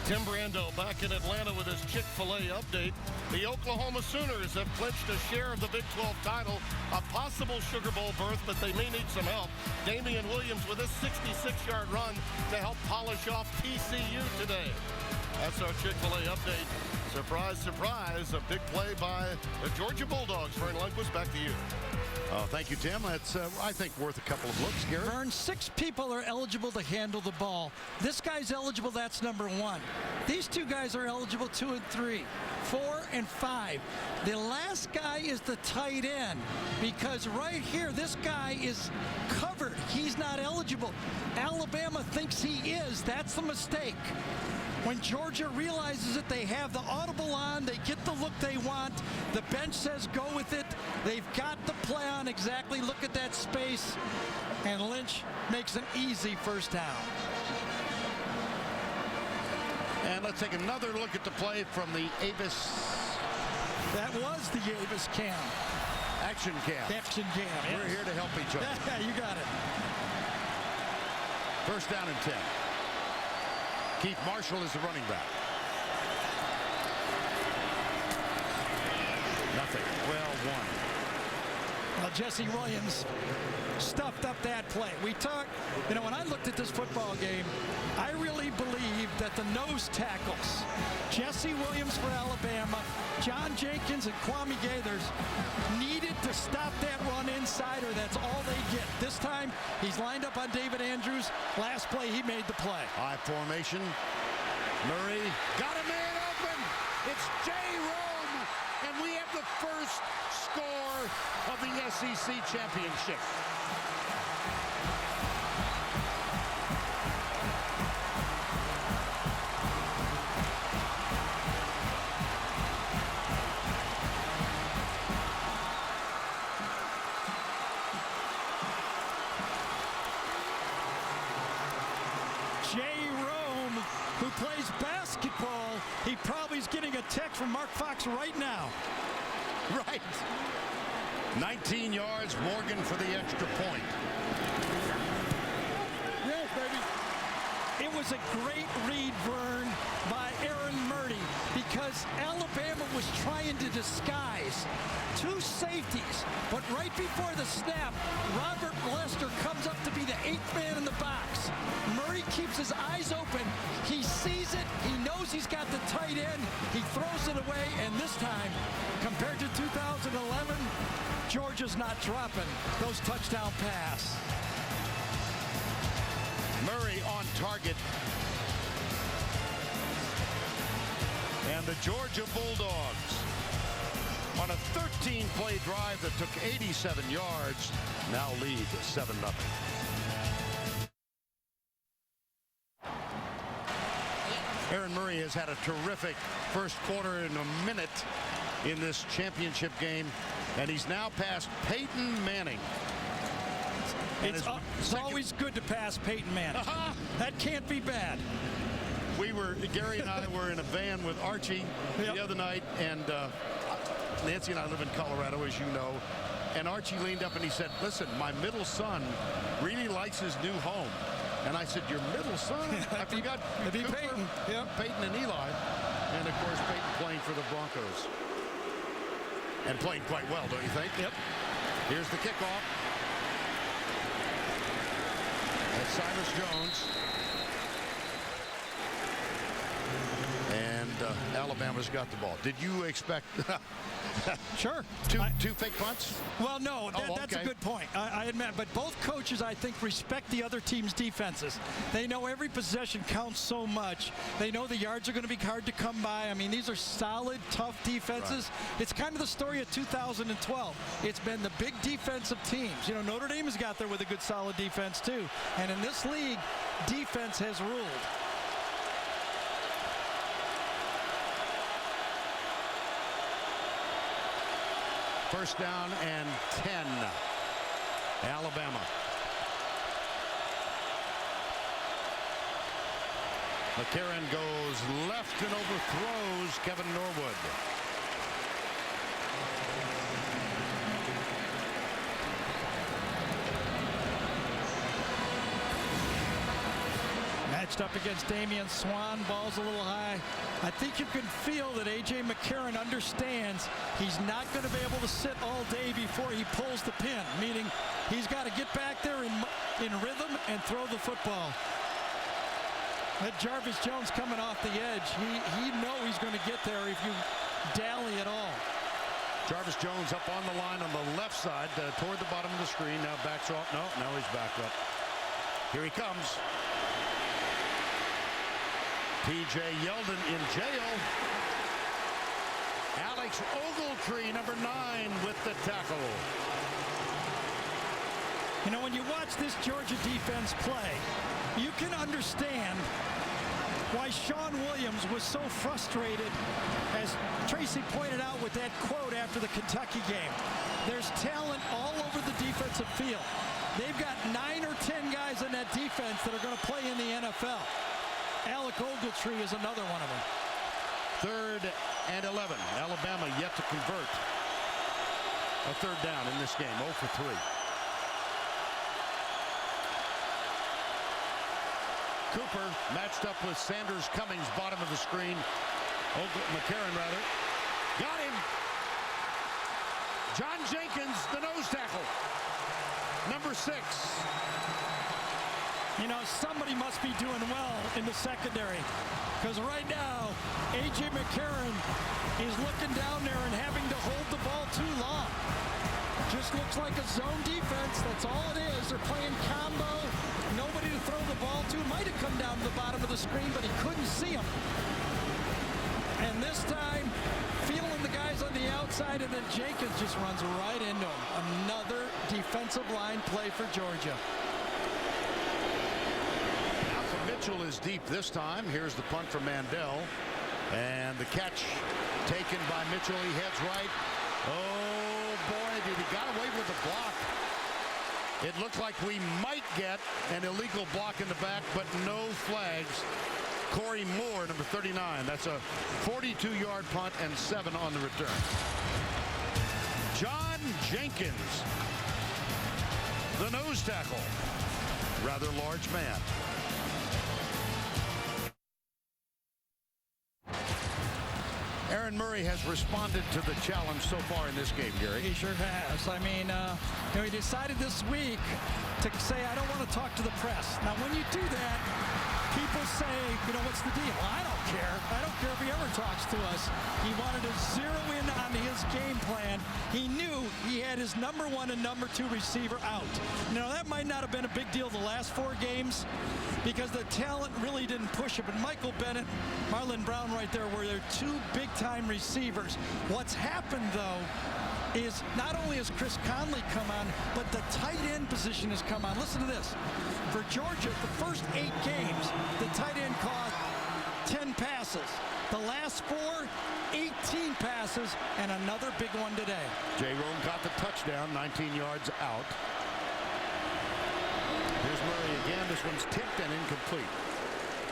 Tim Brando back in Atlanta with his Chick-fil-A update. The Oklahoma Sooners have clinched a share of the Big 12 title, a possible Sugar Bowl berth, but they may need some help. Damian Williams with a 66-yard run to help polish off TCU today. That's our Chick-fil-A update. Surprise, surprise, a big play by the Georgia Bulldogs. Vern Lundquist, back to you.
Oh, thank you, Tim. That's, I think, worth a couple of looks, Garrett.
Vern, 6 people are eligible to handle the ball. This guy's eligible, that's number 1. These 2 guys are eligible, 2 and 3, 4 and 5. The last guy is the tight end, because right here, this guy is covered. He's not eligible. unintelligible. Alabama thinks he is. That's the mistake. When Georgia realizes that they have the audible on, they get the look they want. The bench says go with it. They've got the play on exactly. Look at that space. And Lynch makes an easy first down.
And let's take another look at the play from the Avis.
That was the Avis cam.
Action cam.
Action cam.
We're here to help each other.
Yeah, you got it.
First down and 10. Keith Marshall is the running back. Nothing. Well, one.
Well, Jesse Williams stuffed up that play. We talked, when I looked at this football game, I really believe that the nose tackles, Jesse Williams for Alabama, John Jenkins and Kwame Gaithers, needed to stop that run inside, or that's all they get. This time, he's lined up on David Andrews. Last play, he made the play.
High formation. Murray got a man open. It's Jay Rome, and we have the first score of the SEC championship.
Who plays basketball, he probably is getting a text from Mark Fox right now.
Right. 19 yards, Morgan for the extra point.
Yes, baby. It was a great read, Vern, by Aaron Murray, because Alabama was trying to disguise two safeties, but right before the snap, Robert Lester comes up to be the 8th man in the box. Murray keeps his eyes open. He sees it. He knows he's got the tight end. He throws it away, and this time, compared to 2011, Georgia's not dropping those touchdown pass.
Murray on target. And the Georgia Bulldogs, on a 13-play drive that took 87 yards, now lead 7-0. Aaron Murray has had a terrific first quarter and a minute in this championship game, and he's now passed Peyton Manning.
It's always good to pass Peyton Manning. That can't be bad.
Gary and I were in a van with Archie the other night, and Nancy and I live in Colorado, as you know, and Archie leaned up and he said, listen, my middle son really likes his new home. And I said, your middle son? I forgot.
It'd be Peyton.
Yep. Peyton and Eli. And, of course, Peyton playing for the Broncos. And playing quite well, don't you think?
Yep.
Here's the kickoff. That's Silas Jones. And Alabama's got the ball. Did you expect
Sure.
Two fake punts?
Well, no, that's a good point. I admit, but both coaches, I think, respect the other team's defenses. They know every possession counts so much. They know the yards are going to be hard to come by. I mean, these are solid, tough defenses. Right. It's kind of the story of 2012. It's been the big defensive teams. Notre Dame has got there with a good, solid defense, too. And in this league, defense has ruled.
First down and 10. Alabama. McCarron goes left and overthrows Kevin Norwood.
Matched up against Damian Swan. Ball's a little high. I think you can feel that A.J. McCarron understands he's not going to be able to sit all day before he pulls the pin, meaning he's got to get back there in rhythm and throw the football. That Jarvis Jones coming off the edge, he know he's going to get there if you dally at all.
Jarvis Jones up on the line on the left side toward the bottom of the screen. Now backs off. No, now he's back up. Here he comes. P.J. Yeldon in jail. Alex Ogletree, number 9, with the tackle.
You know, when you watch this Georgia defense play, you can understand why Sean Williams was so frustrated, as Tracy pointed out with that quote after the Kentucky game. There's talent all over the defensive field. They've got 9 or 10 guys in that defense that are going to play in the NFL. Alec Ogletree is another one of them.
3rd and 11. Alabama yet to convert a third down in this game. 0 for 3. Cooper matched up with Sanders Cummings, bottom of the screen. McCarron, rather. Got him. John Jenkins, the nose tackle. Number 6.
You know, somebody must be doing well in the secondary, because right now, A.J. McCarron is looking down there and having to hold the ball too long. Just looks like a zone defense. That's all it is. They're playing combo. Nobody to throw the ball to. Might have come down to the bottom of the screen, but he couldn't see him. And this time, feeling the guys on the outside, and then Jenkins just runs right into him. Another defensive line play for Georgia.
Mitchell is deep this time. Here's the punt from Mandel. And the catch taken by Mitchell. He heads right. Oh, boy, did he got away with the block. It looks like we might get an illegal block in the back, but no flags. Corey Moore, number 39. That's a 42-yard punt and 7 on the return. John Jenkins, the nose tackle. Rather large man. Aaron Murray has responded to the challenge so far in this game, Gary.
He sure has. I mean, he decided this week to say, I don't want to talk to the press. Now, when you do that, people say, you know, what's the deal? Well, I don't care. I don't care if he ever talks to us. He wanted to zero in on his game plan. He knew he had his number 1 and number 2 receiver out. Now, that might not have been a big deal the last 4 games because the talent really didn't push it. But Michael Bennett, Marlon Brown right there were their 2 big-time receivers. What's happened, though, is not only has Chris Conley come on, but the tight end position has come on. Listen to this. For Georgia, the first 8 games, the tight end caught 10 passes. The last 4, 18 passes, and another big one today.
J. Rome got the touchdown, 19 yards out. Here's Murray again. This one's tipped and incomplete.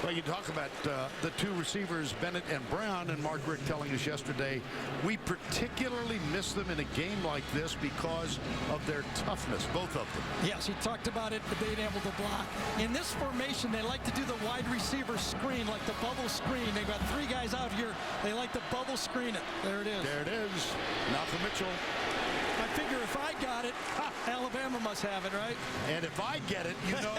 Well, you talk about the 2 receivers, Bennett and Brown, and Mark Richt telling us yesterday, we particularly miss them in a game like this because of their toughness, both of them.
Yes, he talked about it being able to block. In this formation, they like to do the wide receiver screen, like the bubble screen. They've got 3 guys out here. They like to bubble screen it. There it is.
There it is. Now for Mitchell.
I figure if I got it, Alabama must have it, right?
And if I get it, you know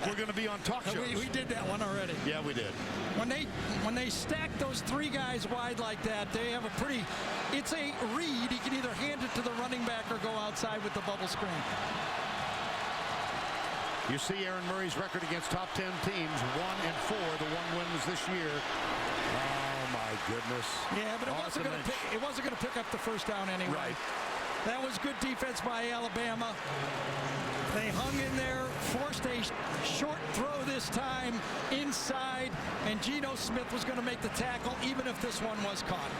we're going to be on talk shows.
We did that one already.
Yeah, we did.
When they stack those 3 guys wide like that, they have a pretty, it's a read. He can either hand it to the running back or go outside with the bubble screen.
You see Aaron Murray's record against top 10 teams, 1 and 4. The 1 win was this year. Oh my goodness.
Yeah, but it wasn't going to pick up the first down anyway.
Right.
That was good defense by Alabama. They hung in there, forced a short throw this time inside, and Geno Smith was going to make the tackle even if this one was caught.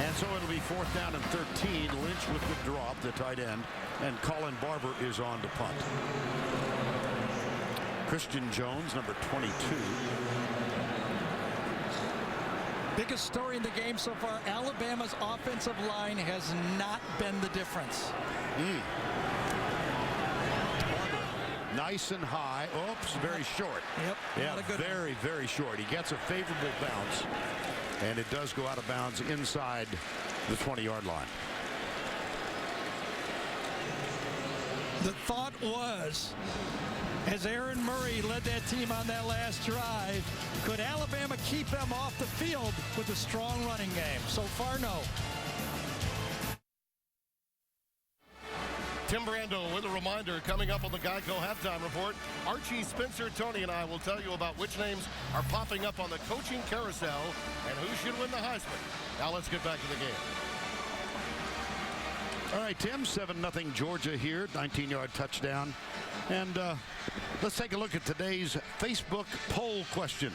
And so it'll be 4th down and 13. Lynch with the drop, the tight end, and Colin Barber is on to punt. Christian Jones, number 22.
Biggest story in the game so far, Alabama's offensive line has not been the difference.
Nice and high. Oops, very short.
Yep.
Yeah, very, very short. He gets a favorable bounce, and it does go out of bounds inside the 20-yard line.
The thought was, as Aaron Murray led that team on that last drive, could Alabama keep them off the field with a strong running game? So far, no.
Tim Brando with a reminder coming up on the Geico Halftime Report. Archie, Spencer, Tony, and I will tell you about which names are popping up on the coaching carousel and who should win the Heisman. Now let's get back to the game.
All right, Tim, 7-0 Georgia here, 19-yard touchdown. And let's take a look at today's Facebook poll question.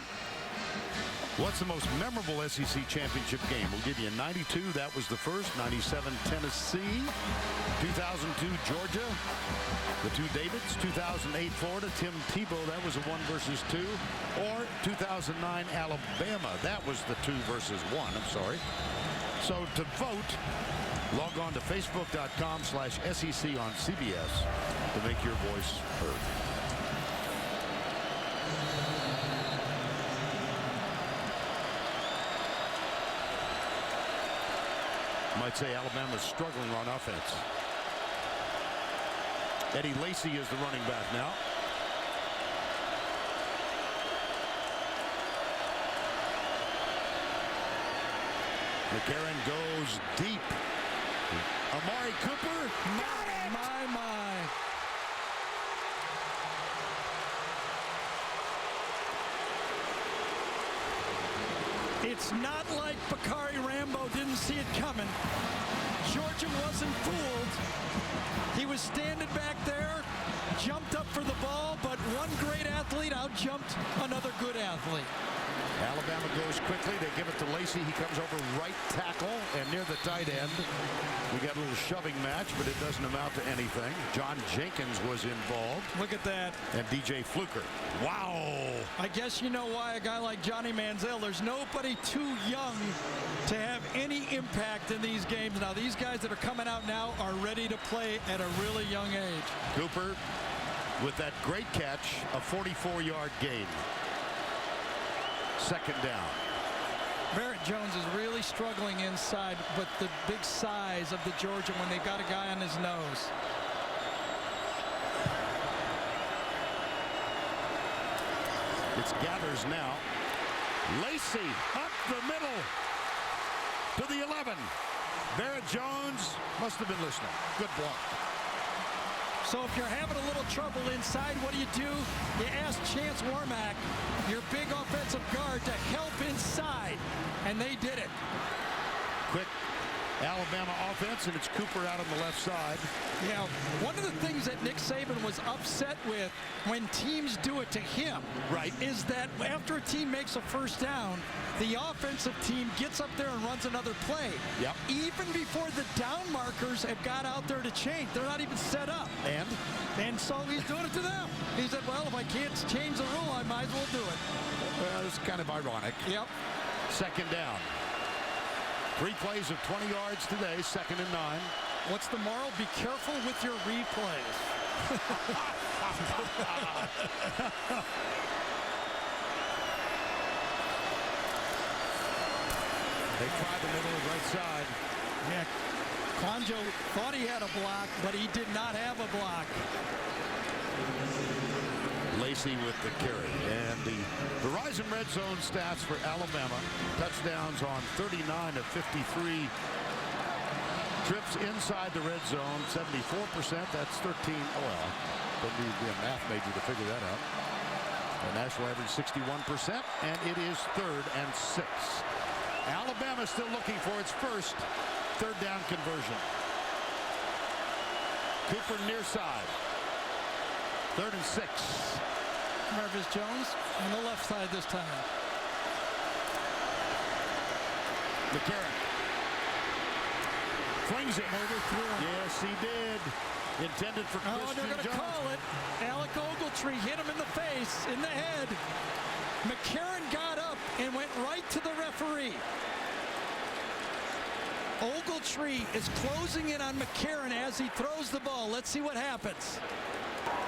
What's the most memorable SEC championship game? We'll give you 92. That was the first. 97 Tennessee. 2002 Georgia. The two Davids. 2008 Florida. Tim Tebow. That was a 1 versus 2. Or 2009 Alabama. That was the 2 versus 1. I'm sorry. So to vote, log on to facebook.com/SEC on CBS to make your voice heard. Might say Alabama's struggling on offense. Eddie Lacy is the running back now. McCarron goes deep. Amari Cooper. Got it!
My. It's not like Bakari Rambo didn't see it coming. Georgia wasn't fooled. He was standing back there, jumped up for the ball, but one great athlete out-jumped another good athlete.
Alabama goes quickly. They give it to Lacy. He comes over right tackle and near the tight end. We got a little shoving match, but it doesn't amount to anything. John Jenkins was involved.
Look at that.
And DJ Fluker. Wow.
I guess you know why a guy like Johnny Manziel, there's nobody too young to have any impact in these games. Now, these guys that are coming out now are ready to play at a really young age.
Cooper with that great catch, a 44-yard gain. Second down.
Barrett Jones is really struggling inside, but the big size of the Georgia when they've got a guy on his nose.
It's Gathers now. Lacy up the middle to the 11. Barrett Jones must have been listening. Good block.
So if you're having a little trouble inside, what do? You ask Chance Warmack, your big offensive guard, to help inside, and they did it.
Quick Alabama offense, and it's Cooper out on the left side.
Yeah, one of the things that Nick Saban was upset with when teams do it to him,
right,
is that after a team makes a first down, the offensive team gets up there and runs another play.
Yep.
Even before the down markers have got out there to change. They're not even set up. And so he's doing it to them. He said, well, if I can't change the rule, I might as well do it.
Well, it's kind of ironic.
Yep.
Second down. 3 plays of 20 yards today, 2nd and 9.
What's the moral? Be careful with your replays.
They try the middle and right side.
Yeah, Kwanjo thought he had a block, but he did not have a block.
Lacy with the carry. And the Verizon Red Zone stats for Alabama. Touchdowns on 39 of 53 trips inside the red zone. 74%. That's 13. Oh, well, don't need to be a math major to figure that out. The national average 61%. And it is 3rd and 6. Alabama still looking for its first 3rd down conversion. Cooper near side. 3rd and 6.
Marvis Jones on the left side this time.
McCarron flings it.
Overthrew him.
Yes, he did. Intended for Christian
Jones. They're going to call it. Alec Ogletree hit him in the face, in the head. McCarron got up and went right to the referee. Ogletree is closing in on McCarron as he throws the ball. Let's see what happens.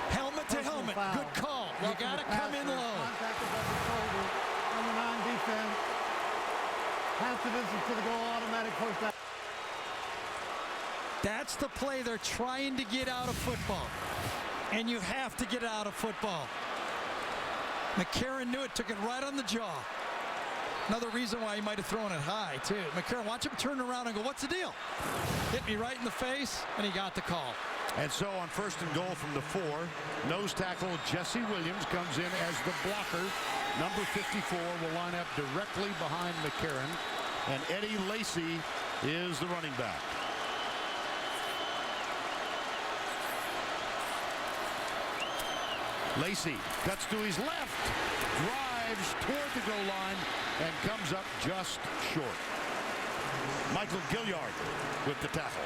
Helmet to helmet. Good call. You got to come in low.
Contact above the shoulder. Number 9 defense. Half the distance to the goal, automatic first down.
That's the play they're trying to get out of football. And you have to get out of football. McCarron knew it, took it right on the jaw. Another reason why he might have thrown it high, too. McCarron, watch him turn around and go, what's the deal? Hit me right in the face, and he got the call.
And so on 1st and goal from the 4, nose tackle Jesse Williams comes in as the blocker. Number 54 will line up directly behind McCarron. And Eddie Lacy is the running back. Lacey cuts to his left, drives toward the goal line, and comes up just short. Michael Gilliard with the tackle.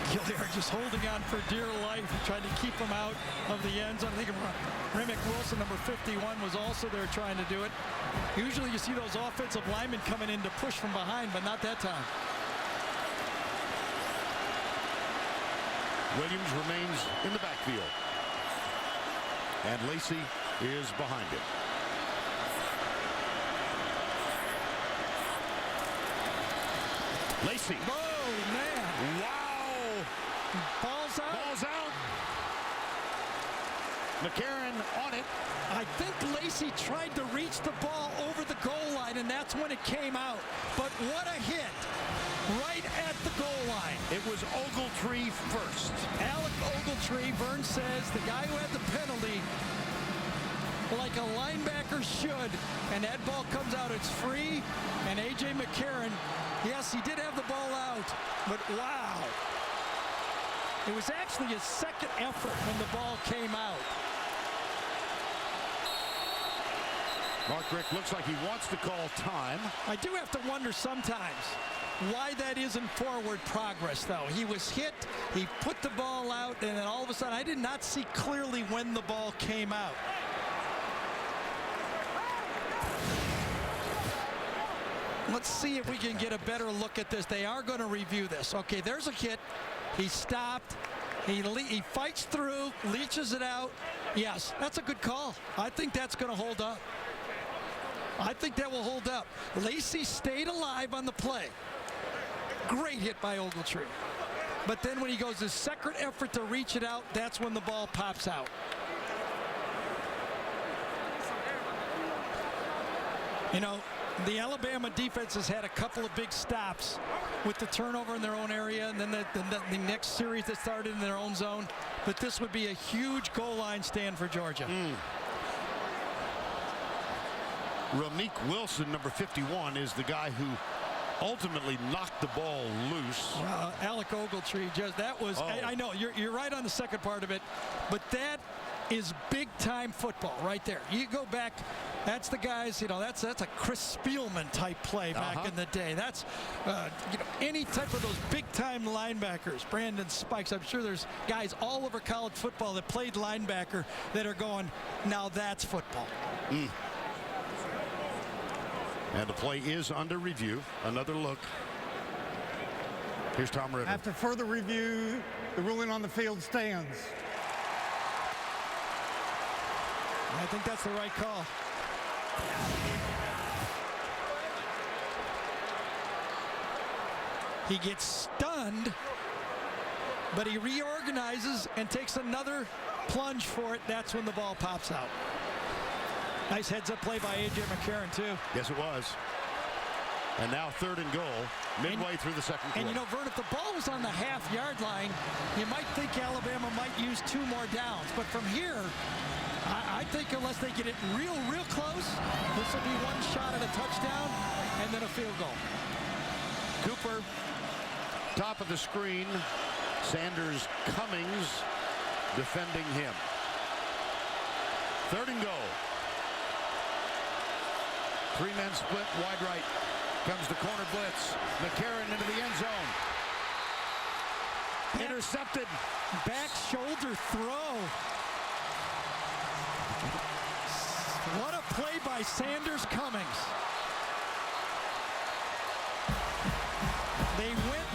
Gilliard just holding on for dear life, trying to keep him out of the end zone. I think Remick Wilson, number 51, was also there trying to do it. Usually you see those offensive linemen coming in to push from behind, but not that time.
Williams remains in the backfield. And Lacey is behind him. Lacey.
Oh, man.
Wow.
Ball's out.
Ball's out. McCarron on it.
I think Lacey tried to reach the ball over the goal line, and that's when it came out. But what a hit right at the goal line.
It was Ogletree first.
Alec Ogletree, Vern says, the guy who had the penalty, like a linebacker should, and that ball comes out, it's free, and A.J. McCarron, yes, he did have the ball out, but wow. It was actually his second effort when the ball came out.
Mark Richt looks like he wants to call time.
I do have to wonder sometimes why that isn't forward progress, though. He was hit, he put the ball out, and then all of a sudden, I did not see clearly when the ball came out. Let's see if we can get a better look at this. They are going to review this. Okay, there's a hit. He stopped. He fights through, leaches it out. Yes, that's a good call. I think that's going to hold up. I think that will hold up. Lacey stayed alive on the play. Great hit by Ogletree. But then when he goes his second effort to reach it out, that's when the ball pops out. You know, the Alabama defense has had a couple of big stops with the turnover in their own area, and then the next series that started in their own zone. But this would be a huge goal line stand for Georgia.
Remick Wilson, number 51, is the guy who ultimately knocked the ball loose.
Alec Ogletree, just that was. I know you're right on the second part of it, but that is big time football right there. You go back. That's the guys, you know, that's a Chris Spielman type play back in the day. That's, you know, any type of those big-time linebackers, Brandon Spikes. I'm sure there's guys all over college football that played linebacker that are going, now that's football.
And the play is under review. Another look. Here's Tom Ritter.
After further review, the ruling on the field stands.
I think that's the right call. He gets stunned, but he reorganizes and takes another plunge for it. That's when the ball pops out. Nice heads-up play by A.J. McCarron, too.
Yes, it was. And now 3rd and goal, midway through the second quarter.
And, you know, Vern, if the ball was on the half-yard line, you might think Alabama might use 2 more downs. But from here, I think unless they get it real close, this will be one shot at a touchdown and then a field goal.
Cooper, top of the screen. Sanders Cummings defending him. 3rd and goal. 3-men split, wide right. Comes the corner blitz. McCarron into the end zone. Intercepted.
Back shoulder throw. What a play by Sanders Cummings. They went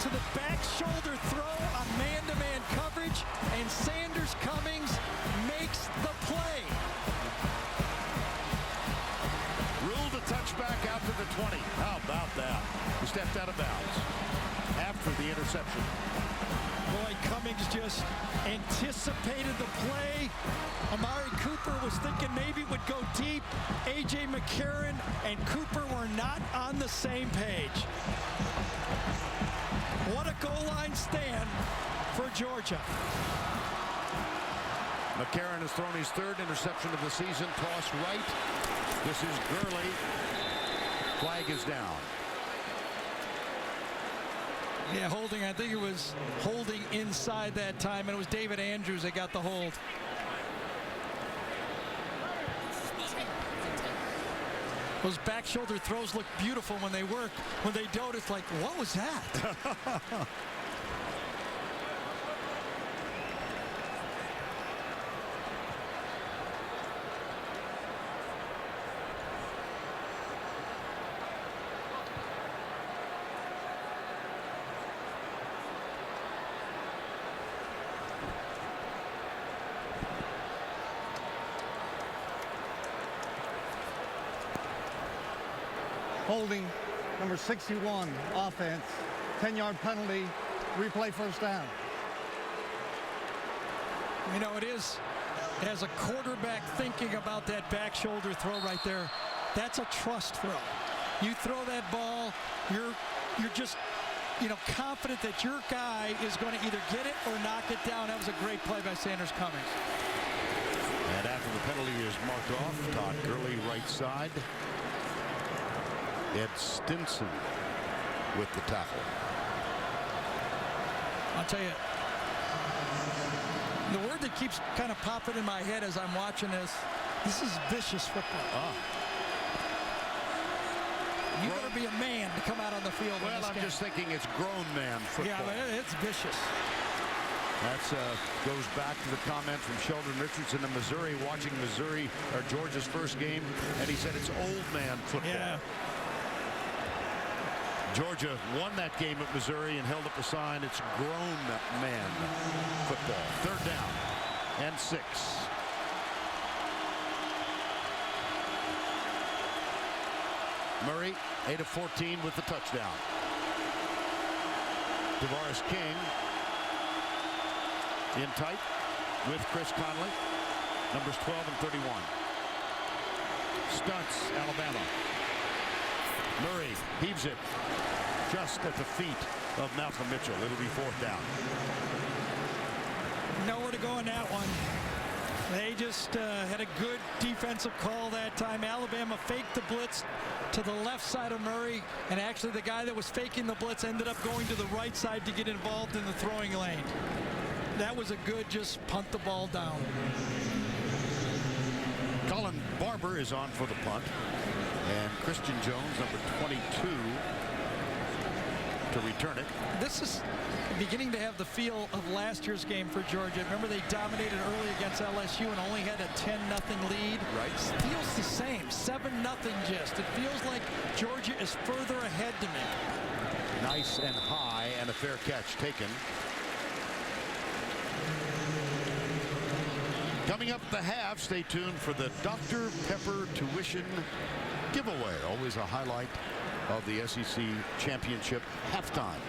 to the back shoulder throw on man-to-man coverage, and Sanders Cummings makes the play.
Ruled a touchback out to the 20. How about that? He stepped out of bounds after the interception.
Boy, Cummings just anticipated the play. Amari Cooper was thinking maybe it would go deep. A.J. McCarron and Cooper were not on the same page. What a goal line stand for Georgia.
McCarron has thrown his 3rd interception of the season. Toss right. This is Gurley. Flag is down.
Yeah, holding. I think it was holding inside that time, and it was David Andrews that got the hold. Those back shoulder throws look beautiful when they work. When they don't, it's like, what was that?
Holding, number 61, offense. 10-yard penalty, replay first down.
You know, it is, as a quarterback thinking about that back shoulder throw right there, that's a trust throw. You throw that ball, you're just, you know, confident that your guy is going to either get it or knock it down. That was a great play by Sanders Cummings.
And after the penalty is marked off, Todd Gurley right side. Ed Stinson with the tackle.
I'll tell you, the word that keeps kind of popping in my head as I'm watching this is vicious football. You better be a man to come out on the field.
Well, I'm just thinking it's grown man football.
Yeah, but it's vicious.
That goes back to the comment from Sheldon Richardson in Missouri, watching Missouri or Georgia's first game, and he said it's old man football.
Yeah.
Georgia won that game at Missouri and held up a sign. It's grown man football. Third down and 6. Murray, 8 of 14 with the touchdown. DeVaris King in tight with Chris Conley. Numbers 12 and 31. Stunts, Alabama. Murray heaves it just at the feet of Malcolm Mitchell. It'll be 4th down.
Nowhere to go in that one. They just had a good defensive call that time. Alabama faked the blitz to the left side of Murray, and actually the guy that was faking the blitz ended up going to the right side to get involved in the throwing lane. That was a good just punt the ball down.
Colin Barber is on for the punt. And Christian Jones, number 22, to return it.
This is beginning to have the feel of last year's game for Georgia. Remember, they dominated early against LSU and only had a 10-0 lead.
Right.
It feels the same, 7-0 just. It feels like Georgia is further ahead to me.
Nice and high, and a fair catch taken. Coming up at the half, stay tuned for the Dr. Pepper tuition giveaway. Always a highlight of the SEC Championship halftime.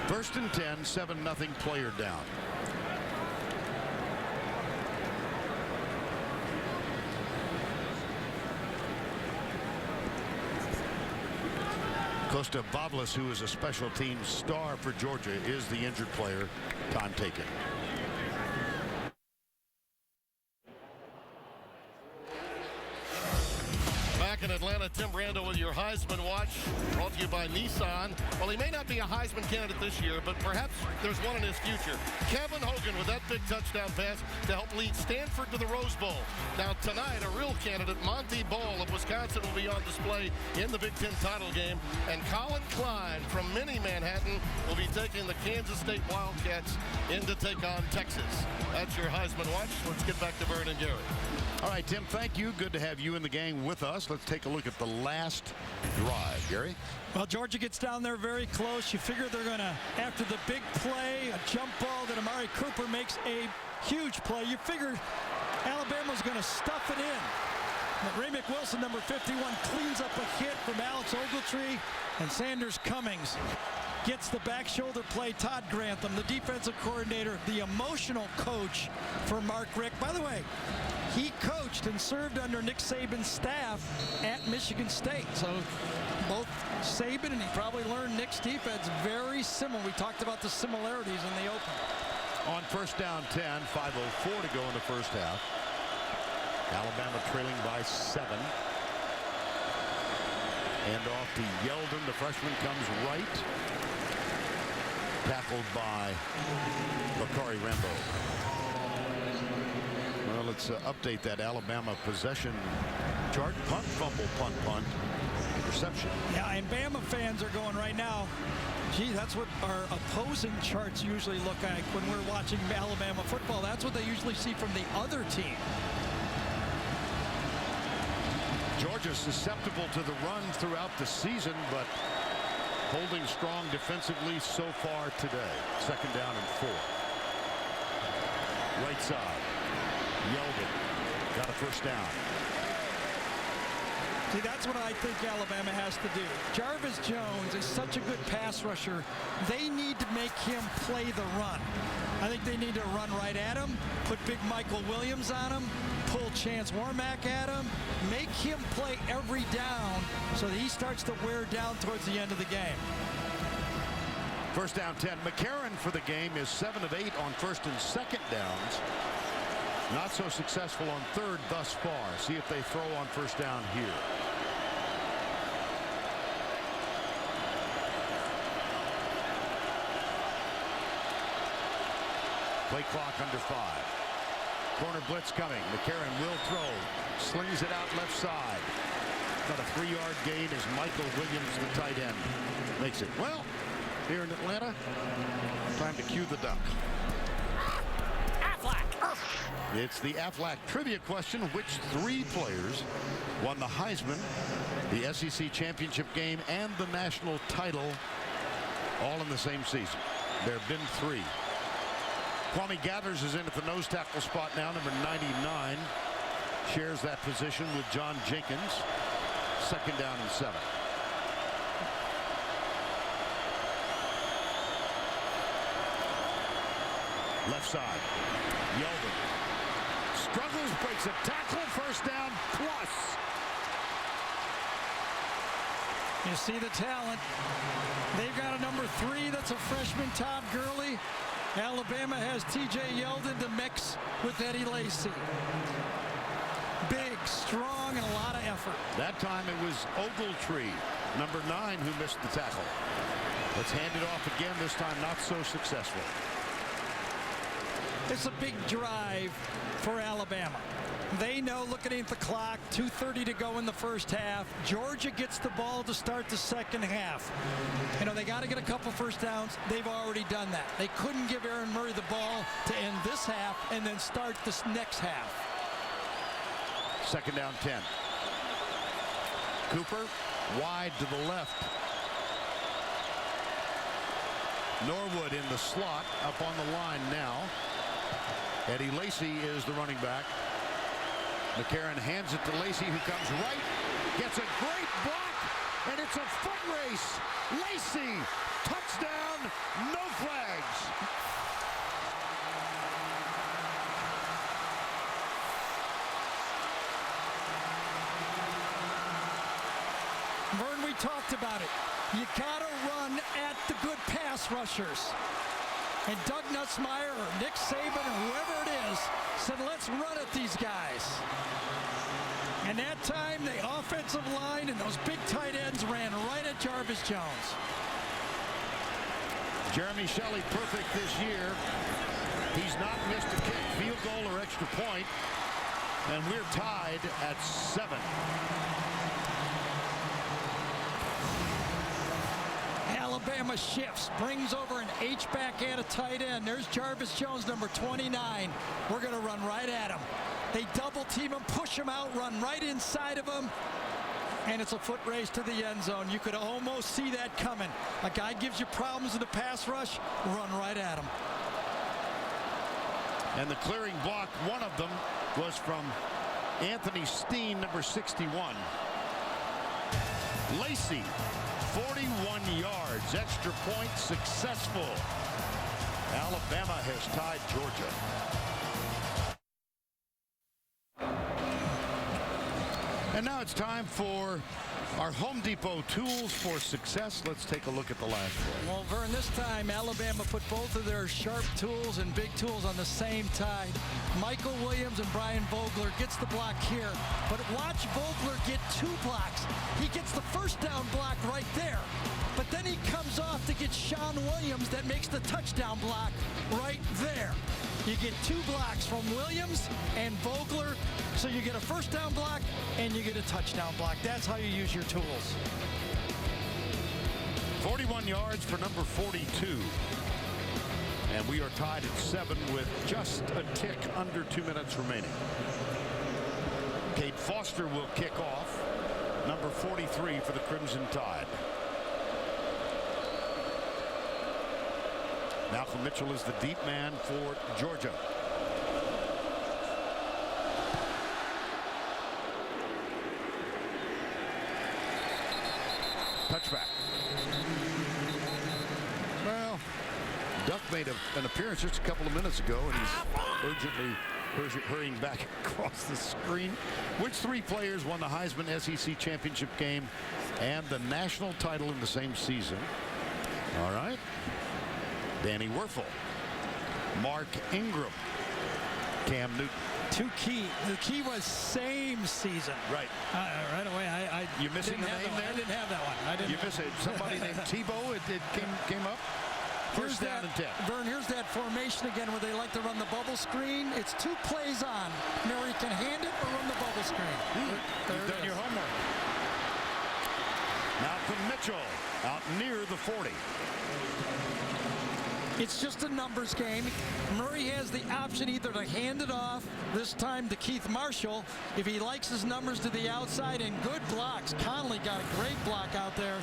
1st and 10, 7-0 player down. Costa Bavlis, who is a special teams star for Georgia, is the injured player. Time taken.
In Atlanta, Tim Brando with your Heisman Watch, brought to you by Nissan. Well, he may not be a Heisman candidate this year, but perhaps there's one in his future. Kevin Hogan with that big touchdown pass to help lead Stanford to the Rose Bowl. Now tonight, a real candidate, Monty Ball of Wisconsin, will be on display in the Big Ten title game, and Colin Klein from mini Manhattan will be taking the Kansas State Wildcats in to take on Texas. That's your Heisman Watch. Let's get back to Vern and Gary.
All right, Tim, thank you. Good to have you in the game with us. Let's take a look at the last drive. Gary?
Well, Georgia gets down there very close. You figure they're going to, after the big play, a jump ball that Amari Cooper makes a huge play, you figured Alabama's going to stuff it in. But Ray McWilson, number 51, cleans up a hit from Alex Ogletree, and Sanders Cummings gets the back shoulder play. Todd Grantham, the defensive coordinator, the emotional coach for Mark Richt. By the way, he coached and served under Nick Saban's staff at Michigan State. So both Saban and he probably learned Nick's defense very similar. We talked about the similarities in the open.
On 1st down 10, 5:04 to go in the first half. Alabama trailing by 7. And off to Yeldon. The freshman comes right. Tackled by Bakari Rambo. Well, let's update that Alabama possession chart. Punt, fumble, punt, interception.
Yeah, and Bama fans are going right now, gee, that's what our opposing charts usually look like when we're watching Alabama football. That's what they usually see from the other team.
Georgia's susceptible to the run throughout the season, but holding strong defensively so far today. 2nd down and 4. Right side. Yeldon got a first down.
See, that's what I think Alabama has to do. Jarvis Jones is such a good pass rusher. They need to make him play the run. I think they need to run right at him, put big Michael Williams on him, pull Chance Warmack at him, make him play every down so that he starts to wear down towards the end of the game.
1st down 10. McCarron for the game is 7 of 8 on 1st and 2nd downs. Not so successful on 3rd thus far. See if they throw on 1st down here. Play clock under 5. Corner blitz coming. McCarron will throw. Slings it out left side. Got a 3-yard gain as Michael Williams, the tight end, makes it. Well, here in Atlanta, time to cue the duck. It's the Aflac trivia question. Which 3 players won the Heisman, the SEC championship game, and the national title all in the same season? There have been 3. Kwame Gathers is in at the nose tackle spot now, number 99. Shares that position with John Jenkins. 2nd down and 7. Left side. Yeldon struggles, breaks a tackle, 1st down plus.
You see the talent. They've got a number 3 that's a freshman, Todd Gurley. Alabama has T.J. Yeldon to mix with Eddie Lacy. Big, strong, and a lot of effort.
That time it was Ogletree, number 9, who missed the tackle. Let's hand it off again, this time not so successful.
It's a big drive for Alabama. They know, looking at the clock, 2:30 to go in the 1st half. Georgia gets the ball to start the 2nd half. You know, they got to get a couple 1st downs. They've already done that. They couldn't give Aaron Murray the ball to end this half and then start this next half.
2nd down 10. Cooper wide to the left. Norwood in the slot, up on the line now. Eddie Lacy is the running back. McCarron hands it to Lacy, who comes right, gets a great block, and it's a foot race. Lacy, touchdown, no flags.
Vern, we talked about it. You gotta run at the good pass rushers. And Doug Nussmeier or Nick Saban or whoever it is said, let's run at these guys. And that time, the offensive line and those big tight ends ran right at Jarvis Jones.
Jeremy Shelley perfect this year. He's not missed a kick, field goal, or extra point. And we're tied at 7.
Alabama shifts, brings over an H-back and a tight end. There's Jarvis Jones, number 29. We're going to run right at him. They double team him, push him out, run right inside of him. And it's a foot race to the end zone. You could almost see that coming. A guy gives you problems in the pass rush, run right at him.
And the clearing block, one of them, was from Anthony Steen, number 61. Lacy, 41 yards, extra point successful. Alabama has tied Georgia. And now it's time for Our Home Depot tools for success. Let's take a look at the last one.
Well, Vern, this time Alabama put both of their sharp tools and big tools on the same tide. Michael Williams and Brian Vogler gets the block here, but watch Vogler get 2 blocks. He gets the first down block right there, but then he comes off to get Sean Williams that makes the touchdown block right there. You get 2 blocks from Williams and Vogler, so you get a first down block and you get a touchdown block. That's how you use your tools.
41 yards for number 42. And we are tied at 7 with just a tick under 2 minutes remaining. Cade Foster will kick off. Number 43 for the Crimson Tide. Malcolm Mitchell is the deep man for Georgia. Touchback. Well, Duck made an appearance just a couple of minutes ago, and he's urgently hurrying back across the screen. Which 3 players won the Heisman SEC championship game and the national title in the same season? All right. Danny Werfel, Mark Ingram, Cam Newton.
The key was same season.
Right.
Right away.
You missing the name there?
I didn't have that one.
You miss it. Somebody named Tebow. It came up. First down and 10.
Vern, here's that formation again where they like to run the bubble screen. It's 2 plays on. Mary can hand it or run the bubble screen.
You've done your homework. Malcolm Mitchell out near the 40.
It's just a numbers game. Murray has the option either to hand it off, this time to Keith Marshall, if he likes his numbers to the outside, and good blocks. Conley got a great block out there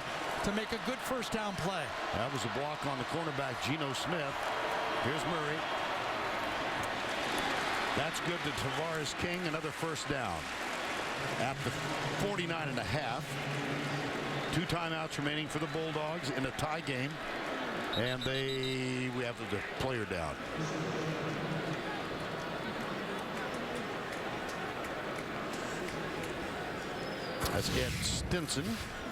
to make a good first down play.
That was a block on the cornerback, Geno Smith. Here's Murray. That's good to Tavares King, another first down. At the 49.5. 2 timeouts remaining for the Bulldogs in a tie game. And we have the player down. That's Ed Stinson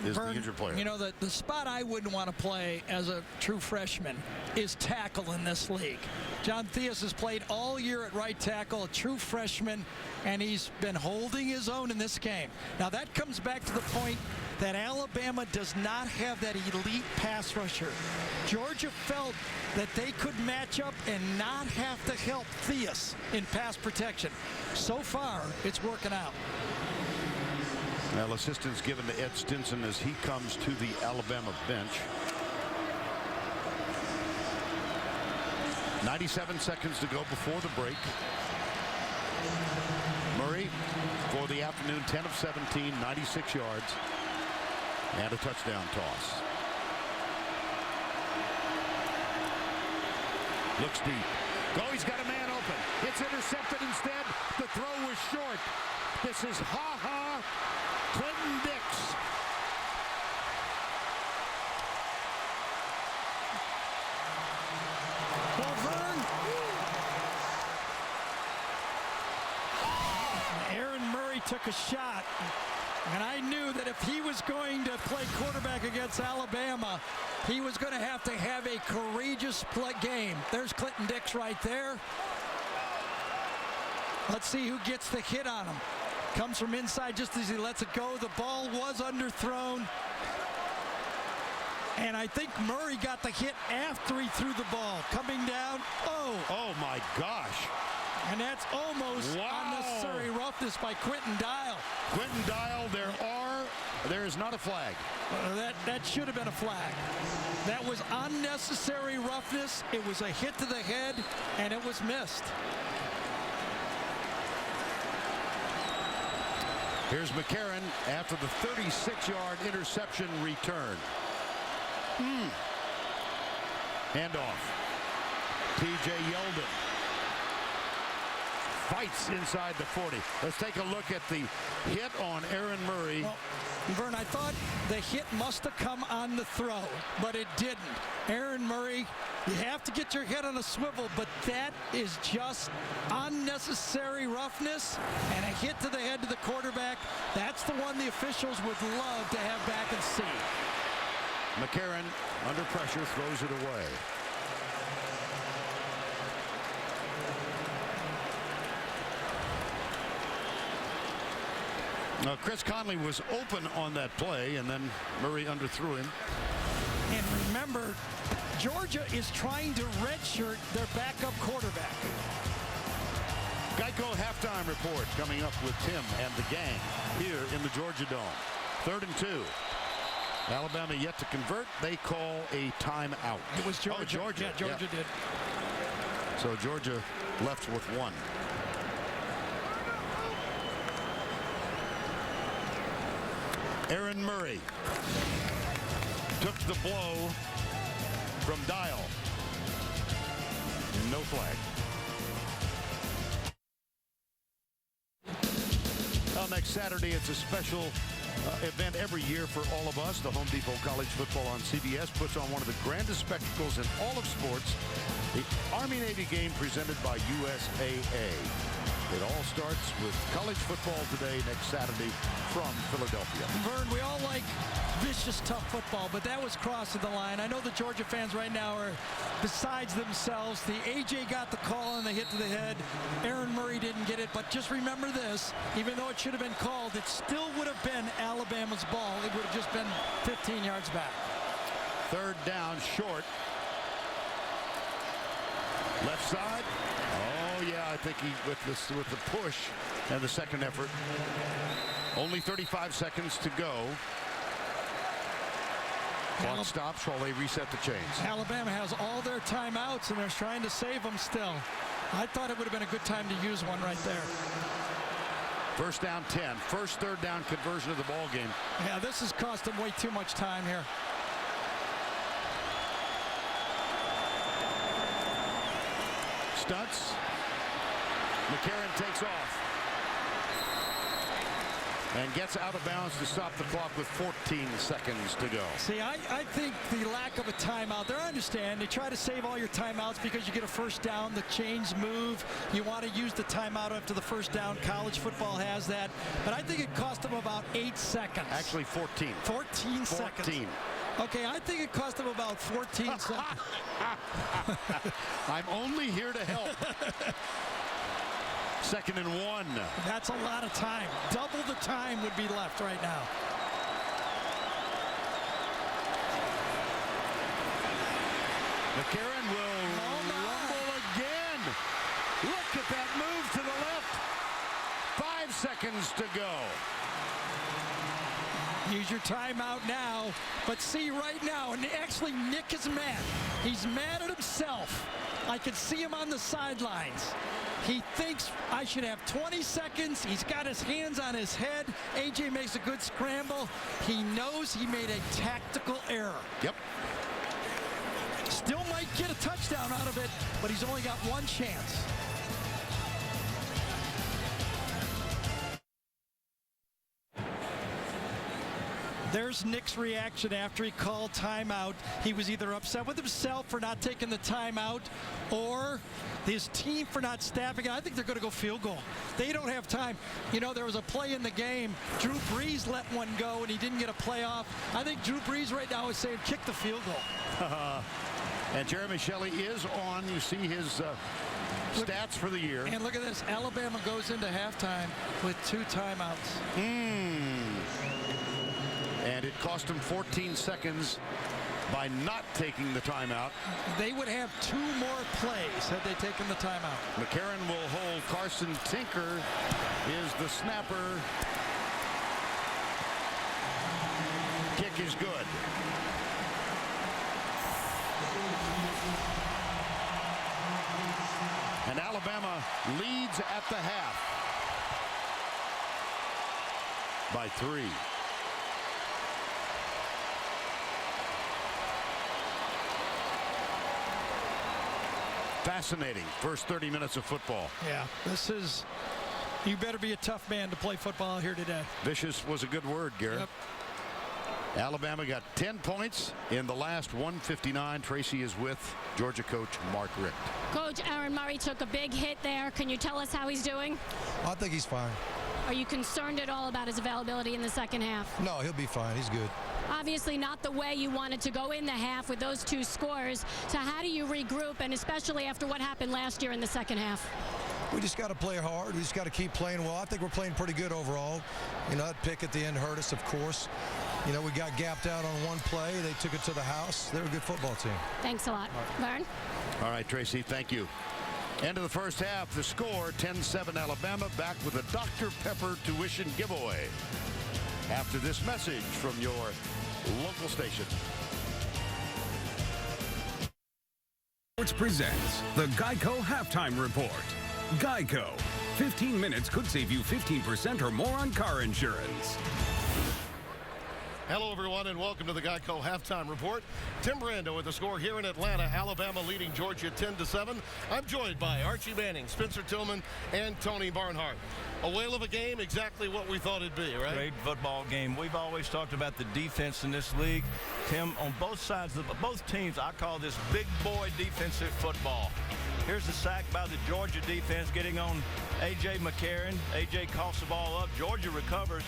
is the injured player.
You know, the spot I wouldn't want to play as a true freshman is tackle in this league. John Theus has played all year at right tackle, a true freshman, and he's been holding his own in this game. Now that comes back to the point that Alabama does not have that elite pass rusher. Georgia felt that they could match up and not have to help Theus in pass protection. So far, it's working out.
Well, assistance given to Ed Stinson as he comes to the Alabama bench. 97 seconds to go before the break. Murray for the afternoon, 10 of 17, 96 yards, and a touchdown toss. Looks deep. Go, he's got a man open. It's intercepted instead. The throw was short. This is Clinton Dix.
Well, Vern, Aaron Murray took a shot, and I knew that if he was going to play quarterback against Alabama, he was going to have a courageous play game. There's Clinton Dix right there. Let's see who gets the hit on him. Comes from inside just as he lets it go. The ball was underthrown. And I think Murray got the hit after he threw the ball. Coming down.
Oh my gosh.
And that's almost unnecessary roughness by Quentin Dial.
Quentin Dial, there is not a flag.
That should have been a flag. That was unnecessary roughness. It was a hit to the head, and it was missed.
Here's McCarron after the 36-yard interception return. Handoff. T.J. Yeldon. fights inside the 40. Let's take a look at the hit on Aaron Murray.
Well, Vern, I thought the hit must have come on the throw, but it didn't. Aaron Murray, you have to get your head on a swivel, but that is just unnecessary roughness and a hit to the head to the quarterback. That's the one the officials would love to have back and see.
McCarron, under pressure, throws it away. Now, Chris Conley was open on that play, and then Murray underthrew him.
And remember, Georgia is trying to redshirt their backup quarterback.
Geico halftime report coming up with Tim and the gang here in the Georgia Dome. 3rd and 2. Alabama yet to convert. They call a timeout.
It was Georgia.
Oh, Georgia.
Yeah, Georgia did.
So Georgia left with 1. Aaron Murray took the blow from Dial. No flag. Well, next Saturday, it's a special event every year for all of us. The Home Depot College Football on CBS puts on one of the grandest spectacles in all of sports, the Army-Navy game presented by USAA. It all starts with college football today, next Saturday, from Philadelphia.
Vern, we all like vicious, tough football, but that was crossing the line. I know the Georgia fans right now are besides themselves. The A.J. got the call on the hit to the head. Aaron Murray didn't get it, but just remember this. Even though it should have been called, it still would have been Alabama's ball. It would have just been 15 yards back.
3rd down, short. Left side. Oh yeah, I think he with the push and the second effort. Only 35 seconds to go. Clock stops while they reset the chains. Alabama
has all their timeouts and they're trying to save them still. I thought it would have been a good time to use one right there.
1st down 10. First 3rd down conversion of the ball game.
Yeah, this has cost them way too much time here.
Stunts. McCarron takes off and gets out of bounds to stop the clock with 14 seconds to go.
See, I think the lack of a timeout there, I understand. They try to save all your timeouts because you get a 1st down, the chains move. You want to use the timeout after the 1st down. College football has that. But I think it cost them about 8 seconds.
Actually 14.
14 seconds.
14.
Okay, I think it cost them about 14 seconds.
I'm only here to help. 2nd and 1.
That's a lot of time. Double the time would be left right now.
McCarron will rumble again. Look at that move to the left. 5 seconds to go.
Use your timeout now. But see right now, and actually Nick is mad. He's mad at himself. I can see him on the sidelines. He thinks I should have 20 seconds. He's got his hands on his head. A.J. makes a good scramble. He knows he made a tactical error.
Yep.
Still might get a touchdown out of it, but he's only got one chance. There's Nick's reaction after he called timeout. He was either upset with himself for not taking the timeout or his team for not staffing it. I think they're going to go field goal. They don't have time. You know, there was a play in the game. Drew Brees let one go and he didn't get a play off. I think Drew Brees right now is saying kick the field goal.
And Jeremy Shelley is on. You see his stats for the year.
And look at this. Alabama goes into halftime with 2 timeouts.
And it cost him 14 seconds by not taking the timeout.
They would have 2 more plays had they taken the timeout.
McCarron will hold. Carson Tinker is the snapper. Kick is good. And Alabama leads at the half by 3. Fascinating first 30 minutes of football.
Yeah, you better be a tough man to play football here today.
Vicious was a good word, Garrett.
Yep.
Alabama got 10 points in the last 159. Tracy is with Georgia coach Mark Richt.
Coach, Aaron Murray took a big hit there. Can you tell us how he's doing?
I think he's fine.
Are you concerned at all about his availability in the second half?
No, he'll be fine. He's good.
Obviously not the way you wanted to go in the half with those 2 scores. So how do you regroup, and especially after what happened last year in the second half?
We just got to play hard. We just got to keep playing well. I think we're playing pretty good overall. That pick at the end hurt us, of course. We got gapped out on one play. They took it to the house. They're a good football team.
Thanks a lot. Vern?
All right, Tracy, thank you. End of the first half, the score 10-7 Alabama. Back with a Dr. Pepper tuition giveaway after this message from your local station.
Sports presents the Geico Halftime Report. Geico. 15 minutes could save you 15% or more on car insurance.
Hello, everyone, and welcome to the Geico Halftime Report. Tim Brando with the score here in Atlanta. Alabama leading Georgia 10-7. I'm joined by Archie Manning, Spencer Tillman, and Tony Barnhart. A whale of a game, exactly what we thought it'd be, right?
Great football game. We've always talked about the defense in this league. Tim, on both sides of both teams, I call this big boy defensive football. Here's the sack by the Georgia defense getting on A.J. McCarron. A.J. coughs the ball up. Georgia recovers,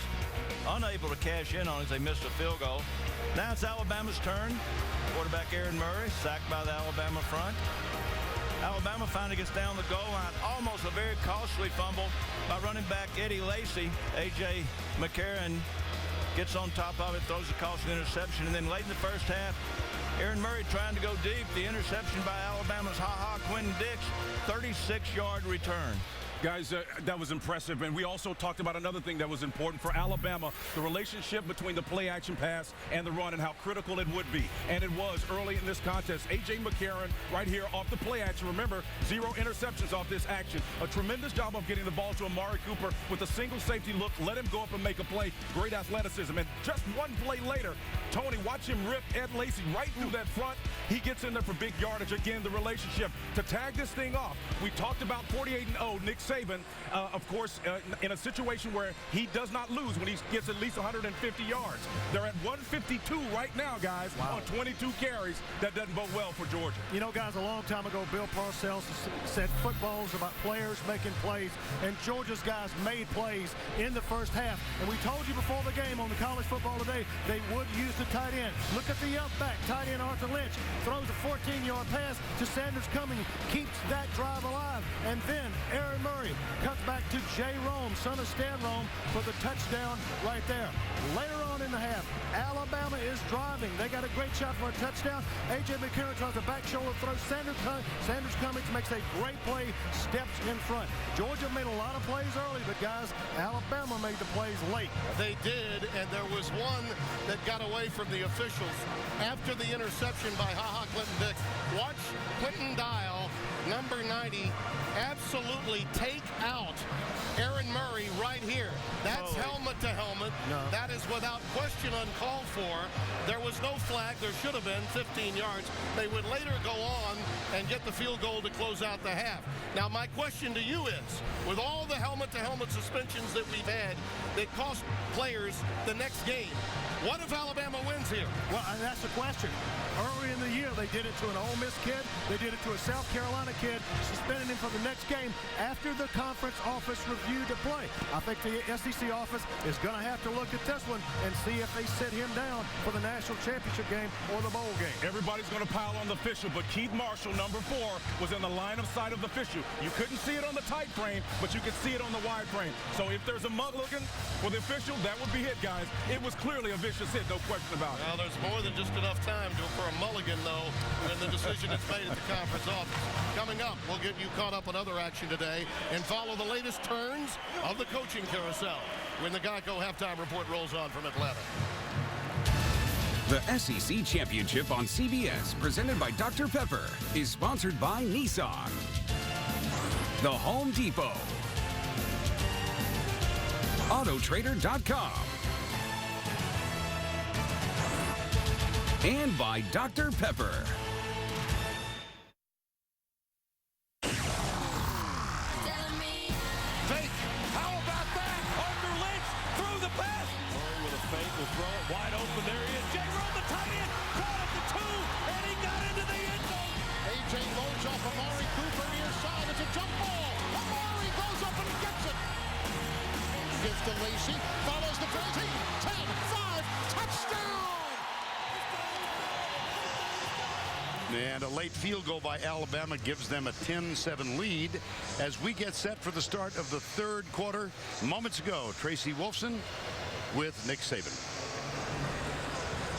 unable to cash in on it as they missed a field goal. Now it's Alabama's turn. Quarterback Aaron Murray, sacked by the Alabama front. Alabama finally gets down the goal line. Almost a very costly fumble by running back Eddie Lacy. A.J. McCarron gets on top of it, throws a costly interception, and then late in the first half, Aaron Murray trying to go deep. The interception by Alabama's Quentin Dix, 36-yard return.
Guys, that was impressive. And we also talked about another thing that was important for Alabama, the relationship between the play-action pass and the run and how critical it would be. And it was early in this contest. A.J. McCarron right here off the play-action. Remember, 0 interceptions off this action. A tremendous job of getting the ball to Amari Cooper with a single safety look. Let him go up and make a play. Great athleticism. And just one play later, Tony, watch him rip Ed Lacy right through that front. He gets in there for big yardage. Again, the relationship to tag this thing off. We talked about 48-0, Nick Saban, of course, in a situation where he does not lose when he gets at least 150 yards. They're at 152 right now, guys, on 22 carries. That doesn't bode well for Georgia.
You know, guys, a long time ago, Bill Parcells said football's about players making plays, and Georgia's guys made plays in the first half. And we told you before the game on the College Football Today, they would use the tight end. Look at the up back. Tight end Arthur Lynch throws a 14-yard pass to Sanders Cumming, keeps that drive alive. And then Aaron Murray cuts back to Jay Rome, son of Stan Rome, for the touchdown right there. Later on in the half, Alabama is driving. They got a great shot for a touchdown. A.J. McCarron tries a back shoulder throw. Sanders Cummings makes a great play, steps in front. Georgia made a lot of plays early, but guys, Alabama made the plays late.
They did, and there was one that got away from the officials after the interception by Clinton Dix. Watch Quentin Dial, number 90, absolutely take out Aaron Murray right here. That's helmet to helmet.
No.
That is without question uncalled for. There was no flag. There should have been 15 yards. They would later go on and get the field goal to close out the half. Now, my question to you is, with all the helmet-to-helmet suspensions that we've had that cost players the next game, what if Alabama wins here?
Well, that's the question. Early in the year, they did it to an Ole Miss kid. They did it to a South Carolina kid, suspending him for the next game after the conference office reviewed the play. I think the SEC office is going to have to look at this one and see if they sit him down for the national championship game or the bowl game.
Everybody's going to pile on the official, but Keith Marshall, number 4, was in the line of sight of the official. You couldn't see it on the tight frame, but you could see it on the wide frame. So if there's a mug looking for the official, that would be it, guys. It was clearly a vicious hit, no question about it.
Well, there's more than just enough time for a mulligan, though, when the decision is made at the conference office. Coming up, we'll get you caught up on other action today and follow the latest turns of the coaching carousel when the Geico Halftime Report rolls on from Atlanta.
The SEC Championship on CBS, presented by Dr. Pepper, is sponsored by Nissan, The Home Depot, Autotrader.com, and by Dr. Pepper.
And a late field goal by Alabama gives them a 10-7 lead as we get set for the start of the third quarter. Moments ago, Tracy Wolfson with Nick Saban.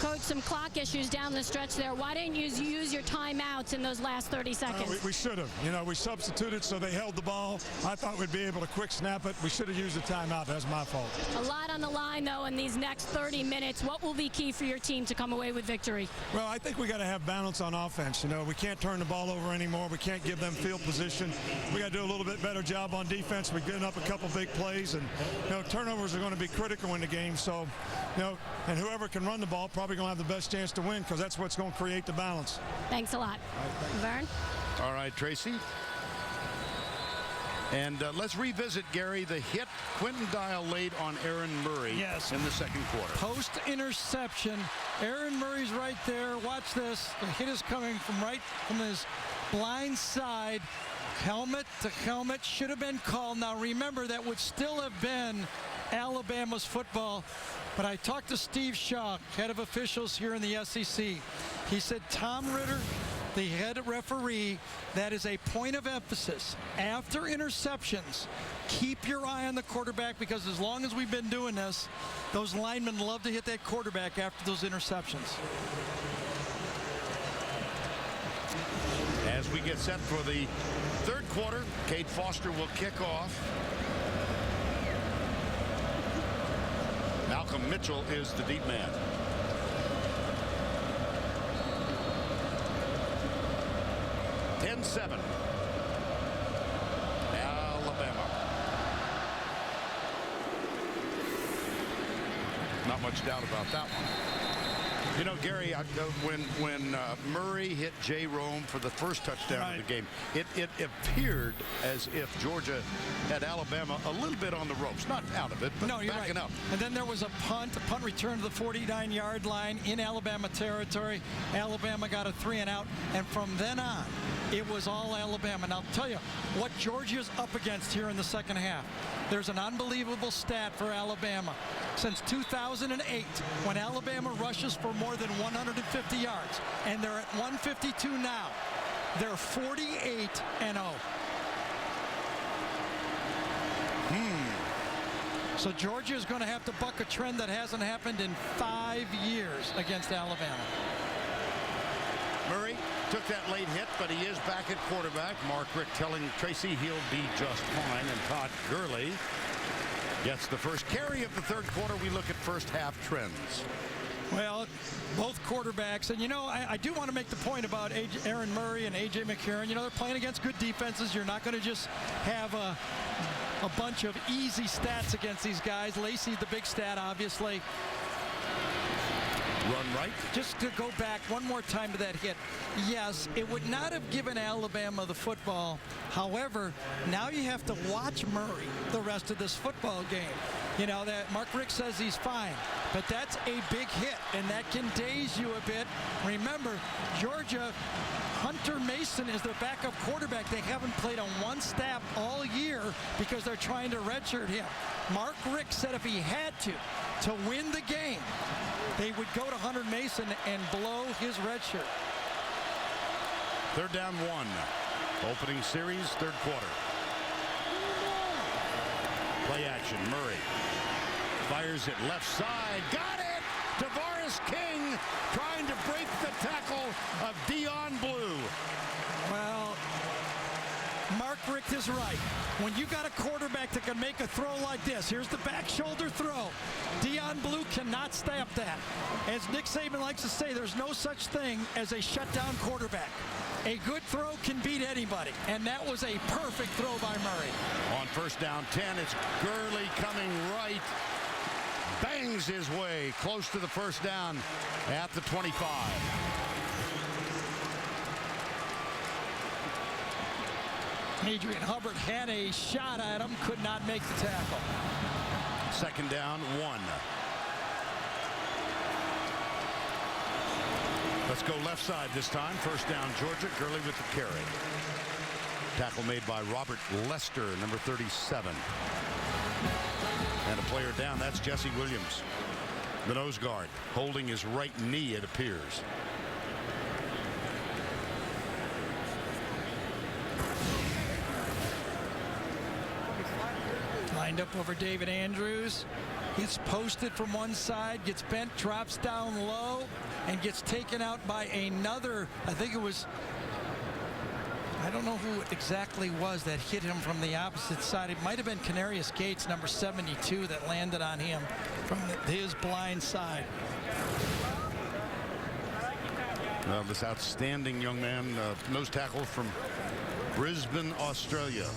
Coach, some clock issues down the stretch there. Why didn't you use your timeouts in those last 30 seconds?
We should have. You know, we substituted so they held the ball. I thought we'd be able to quick snap it. We should have used the timeout. That's my fault.
A lot on the line, though, in these next 30 minutes. What will be key for your team to come away with victory?
Well, I think we got to have balance on offense. You know, we can't turn the ball over anymore. We can't give them field position. We got to do a little bit better job on defense. We're getting up a couple big plays, and you know, turnovers are going to be critical in the game. So, you know, and whoever can run the ball probably going to have the best chance to win because that's what's going to create the balance.
Thanks a lot. Vern?
All right, Tracy. And let's revisit, Gary, the hit Quentin Dial laid on Aaron Murray in the second quarter.
Post-interception. Aaron Murray's right there. Watch this. The hit is coming from his blind side. Helmet to helmet. Should have been called. Now, remember, that would still have been Alabama's football. But I talked to Steve Shaw, head of officials here in the SEC. He said, Tom Ritter, the head referee, that is a point of emphasis. After interceptions, keep your eye on the quarterback because as long as we've been doing this, those linemen love to hit that quarterback after those interceptions.
As we get set for the third quarter, Kate Foster will kick off. Malcolm Mitchell is the deep man. (10-7). Alabama. Not much doubt about that one. You know, Gary, when Murray hit Jay Rome for the first touchdown of the game, it appeared as if Georgia had Alabama a little bit on the ropes. Not out of it, but backing up.
And then there was a punt return to the 49-yard line in Alabama territory. Alabama got a 3-and-out, and from then on, it was all Alabama. And I'll tell you what Georgia's up against here in the second half. There's an unbelievable stat for Alabama. Since 2008, when Alabama rushes for more than 150 yards, and they're at 152 now, they're 48-0. So Georgia is going to have to buck a trend that hasn't happened in 5 years against Alabama.
Murray took that late hit, but he is back at quarterback. Mark Richt telling Tracy he'll be just fine, and Todd Gurley gets the first carry of the third quarter. We look at first half trends.
Well, both quarterbacks, and you know, I do want to make the point about Aaron Murray and A.J. McCarron. You know, they're playing against good defenses. You're not going to just have a bunch of easy stats against these guys. Lacey, the big stat, obviously.
Run right.
Just to go back one more time to that hit. Yes, it would not have given Alabama the football. However, now you have to watch Murray the rest of this football game. You know, that Mark Richt says he's fine, but that's a big hit, and that can daze you a bit. Remember, Georgia, Hunter Mason is their backup quarterback. They haven't played on one snap all year because they're trying to redshirt him. Mark Richt said if he had to win the game, they would go to Hunter Mason and blow his red shirt.
Third down 1. Opening series, third quarter. Play action. Murray fires it left side. Got it! Tavares King trying to break the tackle of Dion Blue.
Well, Mark Richt is right. When you got a quarterback that can make a throw like this, here's the back shoulder throw. Dion Blue cannot stop that. As Nick Saban likes to say, there's no such thing as a shutdown quarterback. A good throw can beat anybody, and that was a perfect throw by Murray.
On first down 10, it's Gurley coming right. Bangs his way close to the first down at the 25.
Adrian Hubbard had a shot at him, could not make the tackle.
Second down 1. Let's go left side this time. First down Georgia. Gurley with the carry. Tackle made by Robert Lester, number 37. And a player down. That's Jesse Williams, the nose guard, holding his right knee, it appears.
Lined up over David Andrews. Gets posted from one side, gets bent, drops down low, and gets taken out by another. I think it was, I don't know who it exactly was that hit him from the opposite side. It might have been Canarius Gates, number 72, that landed on him from his blind side.
Well, this outstanding young man, nose tackle from Brisbane, Australia.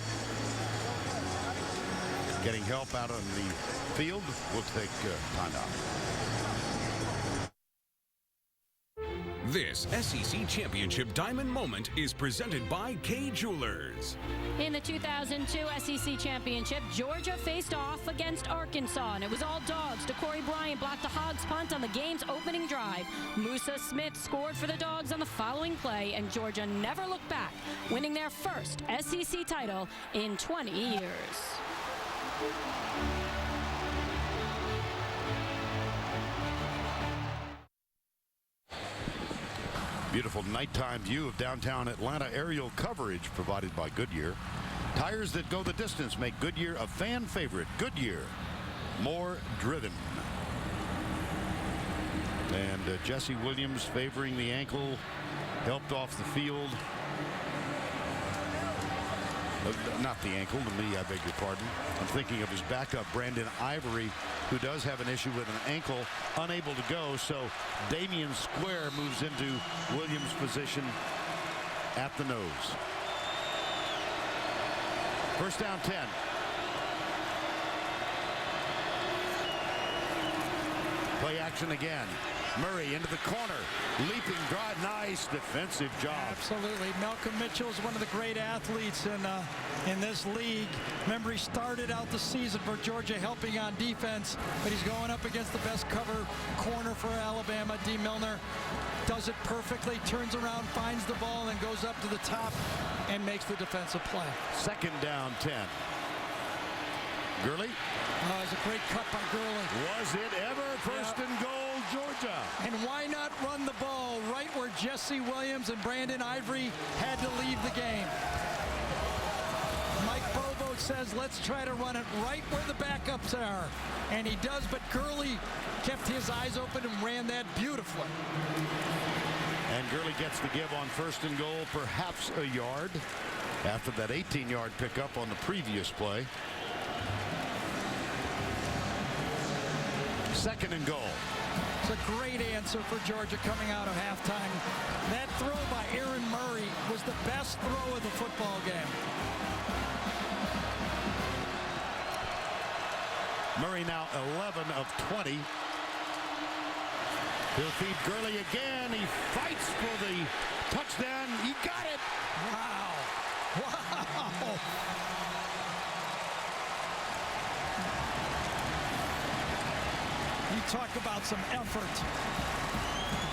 Getting help out on the field. We'll take time out.
This SEC Championship Diamond Moment is presented by Kay Jewelers.
In the 2002 SEC Championship, Georgia faced off against Arkansas, and it was all dogs. DeCorey Bryant blocked the Hogs' punt on the game's opening drive. Musa Smith scored for the Dogs on the following play, and Georgia never looked back, winning their first SEC title in 20 years.
Beautiful nighttime view of downtown Atlanta. Aerial coverage provided by Goodyear. Tires that go the distance make Goodyear a fan favorite. Goodyear, more driven. And Jesse Williams favoring the ankle, helped off the field. Not the ankle, the knee, I beg your pardon. I'm thinking of his backup, Brandon Ivory, who does have an issue with an ankle, unable to go. So Damian Square moves into Williams' position at the nose. First down 10. Play action again. Murray into the corner, leaping drive, nice defensive job.
Absolutely. Malcolm Mitchell is one of the great athletes in this league. Remember, he started out the season for Georgia helping on defense, but he's going up against the best cover corner for Alabama. D. Milner does it perfectly, turns around, finds the ball, and goes up to the top and makes the defensive play.
Second down 10. Gurley.
Oh, it's a great cut by Gurley.
Was it ever? First and goal, Georgia.
And why not run the ball right where Jesse Williams and Brandon Ivory had to leave the game? Mike Bobo says, let's try to run it right where the backups are. And he does, but Gurley kept his eyes open and ran that beautifully.
And Gurley gets the give on first and goal, perhaps a yard, after that 18-yard pickup on the previous play. Second and goal.
It's a great answer for Georgia coming out of halftime. That throw by Aaron Murray was the best throw of the football game.
Murray now 11 of 20. He'll feed Gurley again. He fights for the touchdown. He got it.
Wow. Wow. You talk about some effort.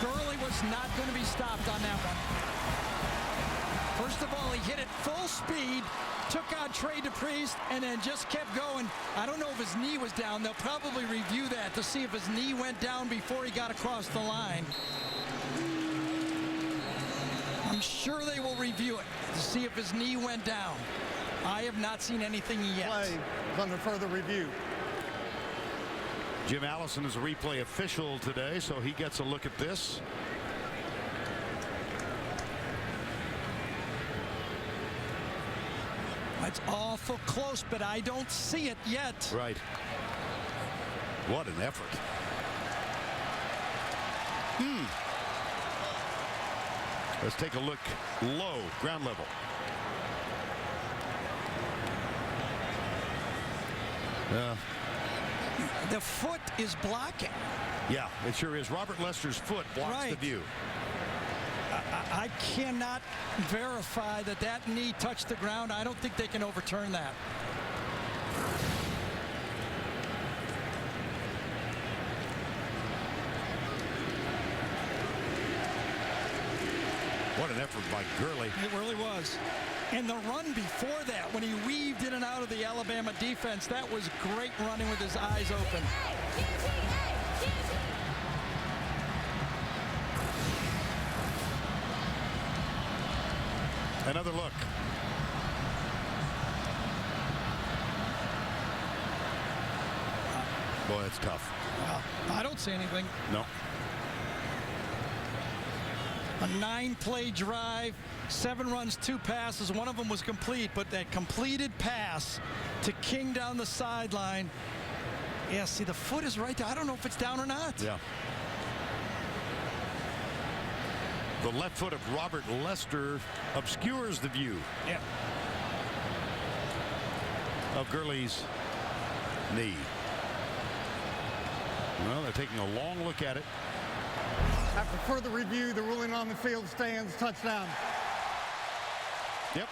Gurley was not going to be stopped on that one. First of all, he hit it full speed, took out Trey DePriest, and then just kept going. I don't know if his knee was down. They'll probably review that to see if his knee went down before he got across the line. I'm sure they will review it to see if his knee went down. I have not seen anything yet.
Play is under further review.
Jim Allison is a replay official today, so he gets a look at this.
It's awful close, but I don't see it yet.
Right. What an effort. Let's take a look low, ground level.
The foot is blocking.
Yeah, it sure is. Robert Lester's foot blocks the view.
I cannot verify that that knee touched the ground. I don't think they can overturn that.
What an effort by Gurley.
It really was. And the run before that, when he weaved in and out of the Alabama defense, that was great running with his eyes open.
Another look. Boy, it's tough.
Well, I don't see anything.
No.
A 9-play drive, 7 runs, 2 passes. One of them was complete, but that completed pass to King down the sideline. Yeah, see, the foot is right there. I don't know if it's down or not.
Yeah. The left foot of Robert Lester obscures the view.
Yeah.
Of Gurley's knee. Well, they're taking a long look at it.
After further review, the ruling on the field stands. Touchdown.
Yep.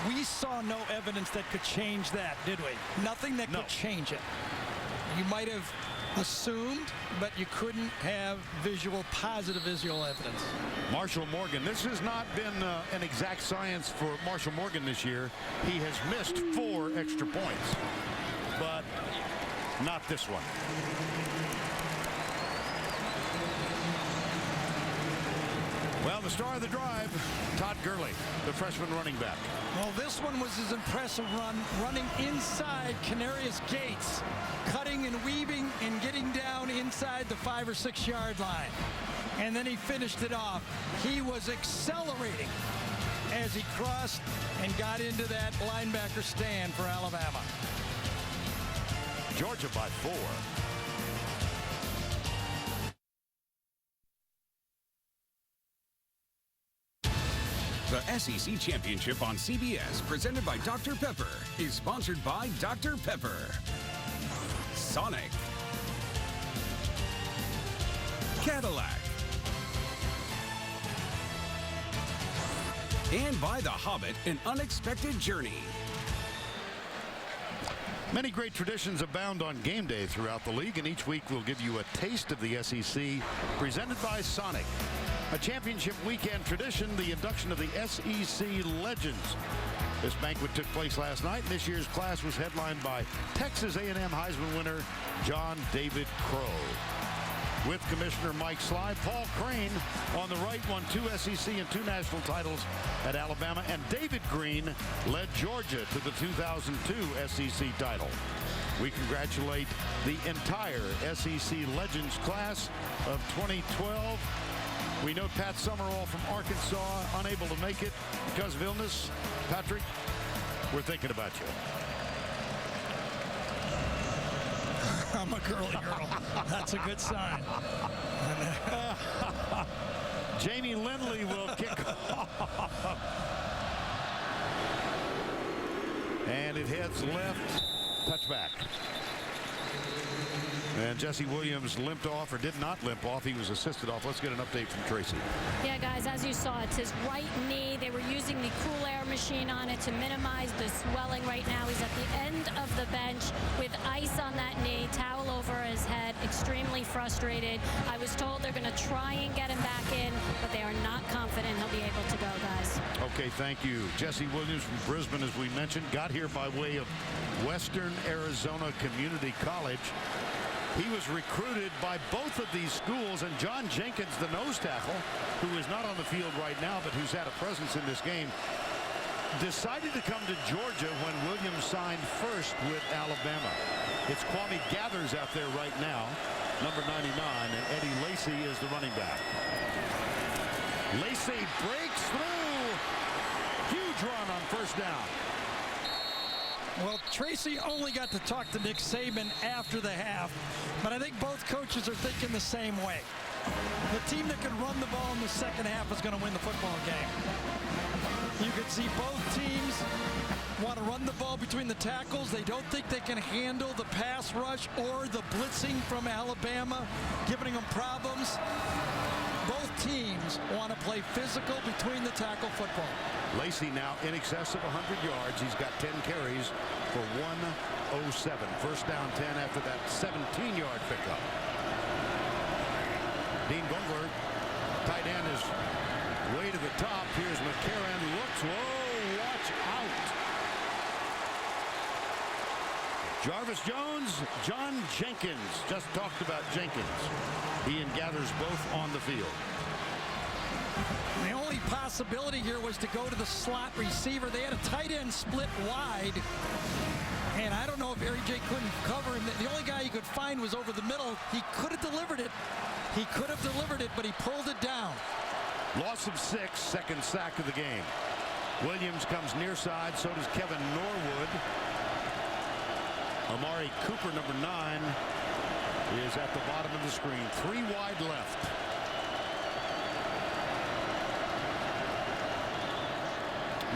We saw no evidence that could change that, did we? Nothing that could change it. You might have assumed, but you couldn't have positive visual evidence.
Marshall Morgan. This has not been an exact science for Marshall Morgan this year. He has missed 4 extra points, but not this one. Well, the star of the drive, Todd Gurley, the freshman running back.
Well, this one was his impressive running inside Canarius Gates, cutting and weaving and getting down inside the 5 or 6 yard line. And then he finished it off. He was accelerating as he crossed and got into that linebacker stand for Alabama.
Georgia by 4.
The SEC Championship on CBS, presented by Dr. Pepper, is sponsored by Dr. Pepper, Sonic, Cadillac, and by The Hobbit, An Unexpected Journey.
Many great traditions abound on game day throughout the league, and each week we'll give you a taste of the SEC, presented by Sonic. A championship weekend tradition, the induction of the SEC legends. This banquet took place last night, and this year's class was headlined by Texas A&M Heisman winner John David Crow. With Commissioner Mike Sly, Paul Crane on the right won 2 SEC and 2 national titles at Alabama, and David Green led Georgia to the 2002 SEC title. We congratulate the entire SEC Legends class of 2012. We know Pat Summerall from Arkansas unable to make it because of illness. Patrick, we're thinking about you.
I'm a girly girl. That's a good sign.
Jamie Lindley will kick off. And it heads left. Touchback. And Jesse Williams limped off, or did not limp off. He was assisted off. Let's get an update from Tracy.
Yeah, guys, as you saw, it's his right knee. They were using the cool air machine on it to minimize the swelling right now. He's at the end of the bench with ice on that knee, towel over his head, extremely frustrated. I was told they're going to try and get him back in, but they are not confident he'll be able to go, guys.
Okay, thank you. Jesse Williams from Brisbane, as we mentioned, got here by way of Western Arizona Community College. He was recruited by both of these schools, and John Jenkins, the nose tackle, who is not on the field right now, but who's had a presence in this game, decided to come to Georgia when Williams signed first with Alabama. It's Kwame Gathers out there right now, number 99, and Eddie Lacy is the running back. Lacy breaks through. Huge run on first down.
Well, Tracy only got to talk to Nick Saban after the half, but I think both coaches are thinking the same way. The team that can run the ball in the second half is going to win the football game. You can see both teams want to run the ball between the tackles. They don't think they can handle the pass rush or the blitzing from Alabama, giving them problems. Both teams want to play physical between the tackle football.
Lacy now in excess of 100 yards. He's got 10 carries for 107. First down 10 after that 17-yard pickup. Dean Gungler, tight end, is way to the top. Here's McCarron. Looks low. Watch out. Jarvis Jones, John Jenkins. Just talked about Jenkins. He and Gathers both on the field.
The only possibility here was to go to the slot receiver. They had a tight end split wide. And I don't know if A.J. couldn't cover him. The only guy he could find was over the middle. He could have delivered it. He could have delivered it, but he pulled it down.
Loss of 6, second sack of the game. Williams comes near side, so does Kevin Norwood. Amari Cooper, number 9, is at the bottom of the screen. 3 wide left.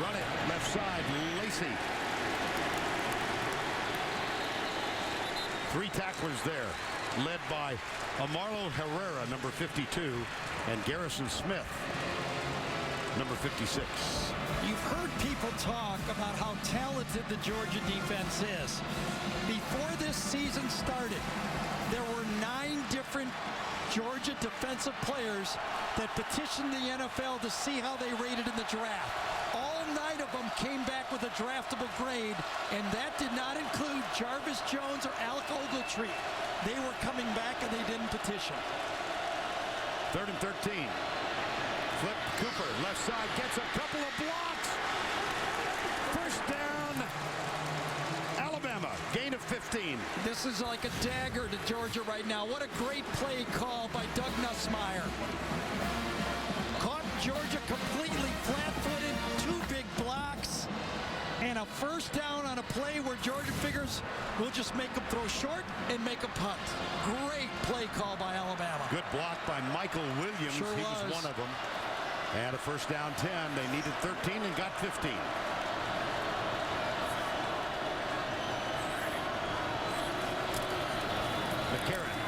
Run it, left side, Lacey. 3 tacklers there, led by Amarlo Herrera, number 52, and Garrison Smith, number 56.
You've heard people talk about how talented the Georgia defense is. Before this season started, there were 9 different Georgia defensive players that petitioned the NFL to see how they rated in the draft. All 9 of them came back with a draftable grade, and that did not include Jarvis Jones or Alec Ogletree. They were coming back and they didn't petition.
3rd and 13. Flip Cooper, left side, gets a couple of blocks. First down, Alabama, gain of 15.
This is like a dagger to Georgia right now. What a great play call by Doug Nussmeier. Caught Georgia completely flat-footed, 2 big blocks, and a first down on a play where Georgia figures we'll just make them throw short and make a punt. Great play call by Alabama.
Good block by Michael Williams.
Sure
he was one of them. And a first down 10. They needed 13 and got 15. McCarron.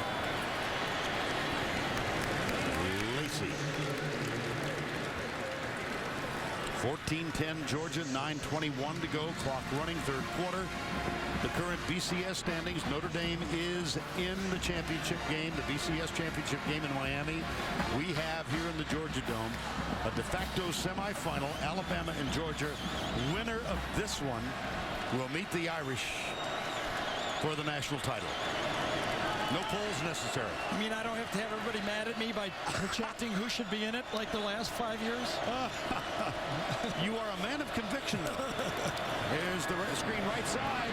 Lacey. 14-10 Georgia, 9:21 to go. Clock running, 3rd quarter. The current BCS standings, Notre Dame is in the championship game, the BCS championship game in Miami. We have here in the Georgia Dome a de facto semifinal, Alabama and Georgia. Winner of this one will meet the Irish for the national title. No polls necessary.
You mean I don't have to have everybody mad at me by projecting who should be in it like the last 5 years?
You are a man of conviction, though. Here's the screen right side.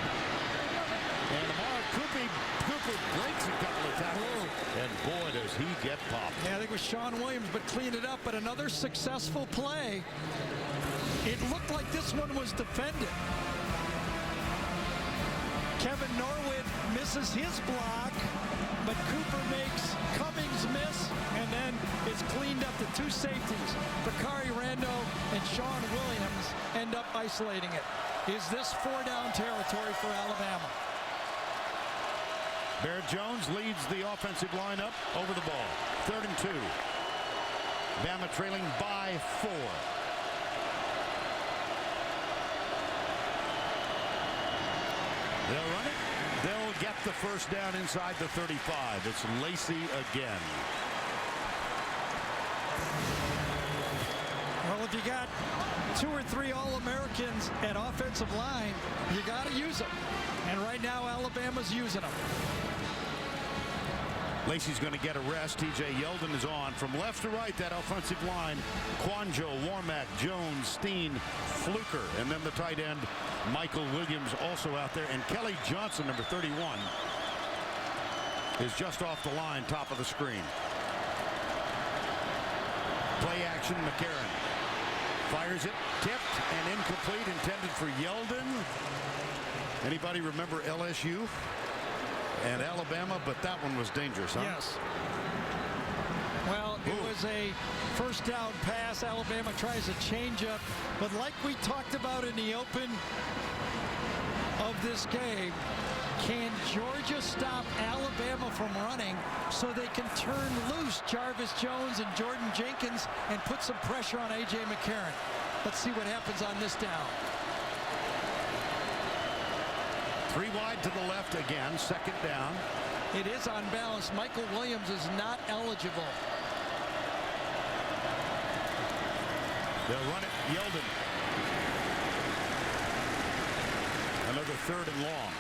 And Amar Cooper breaks a couple of tackles. And boy, does he get popped.
Yeah, I think it was Sean Williams, but cleaned it up. But another successful play. It looked like this one was defended. Kevin Norwood misses his block, but Cooper makes Cummings miss, and then it's cleaned up. The 2 safeties, Bakari Rando and Sean Williams, end up isolating it. Is this 4-down territory for Alabama?
Barrett Jones leads the offensive lineup over the ball. 3rd and 2. Bama trailing by 4. They'll run it. They'll get the first down inside the 35. It's Lacey again.
Well, if you got 2 or 3 All-Americans at offensive line, you got to use them. And right now, Alabama's using them.
Lacey's going to get a rest. T.J. Yeldon is on. From left to right, that offensive line, Quanjo, Warmack, Jones, Steen, Fluker, and then the tight end, Michael Williams, also out there. And Kelly Johnson, number 31, is just off the line, top of the screen. Play action, McCarron. Fires it, tipped, and incomplete, intended for Yeldon. Anybody remember LSU and Alabama? But that one was dangerous, huh?
Yes. Well, it was a first down pass. Alabama tries a change-up. But like we talked about in the open of this game, can Georgia stop Alabama from running so they can turn loose Jarvis Jones and Jordan Jenkins and put some pressure on A.J. McCarron? Let's see what happens on this down.
3 wide to the left again, 2nd down.
It is on balance. Michael Williams is not eligible.
They'll run it. Yeldon. Another 3rd and long.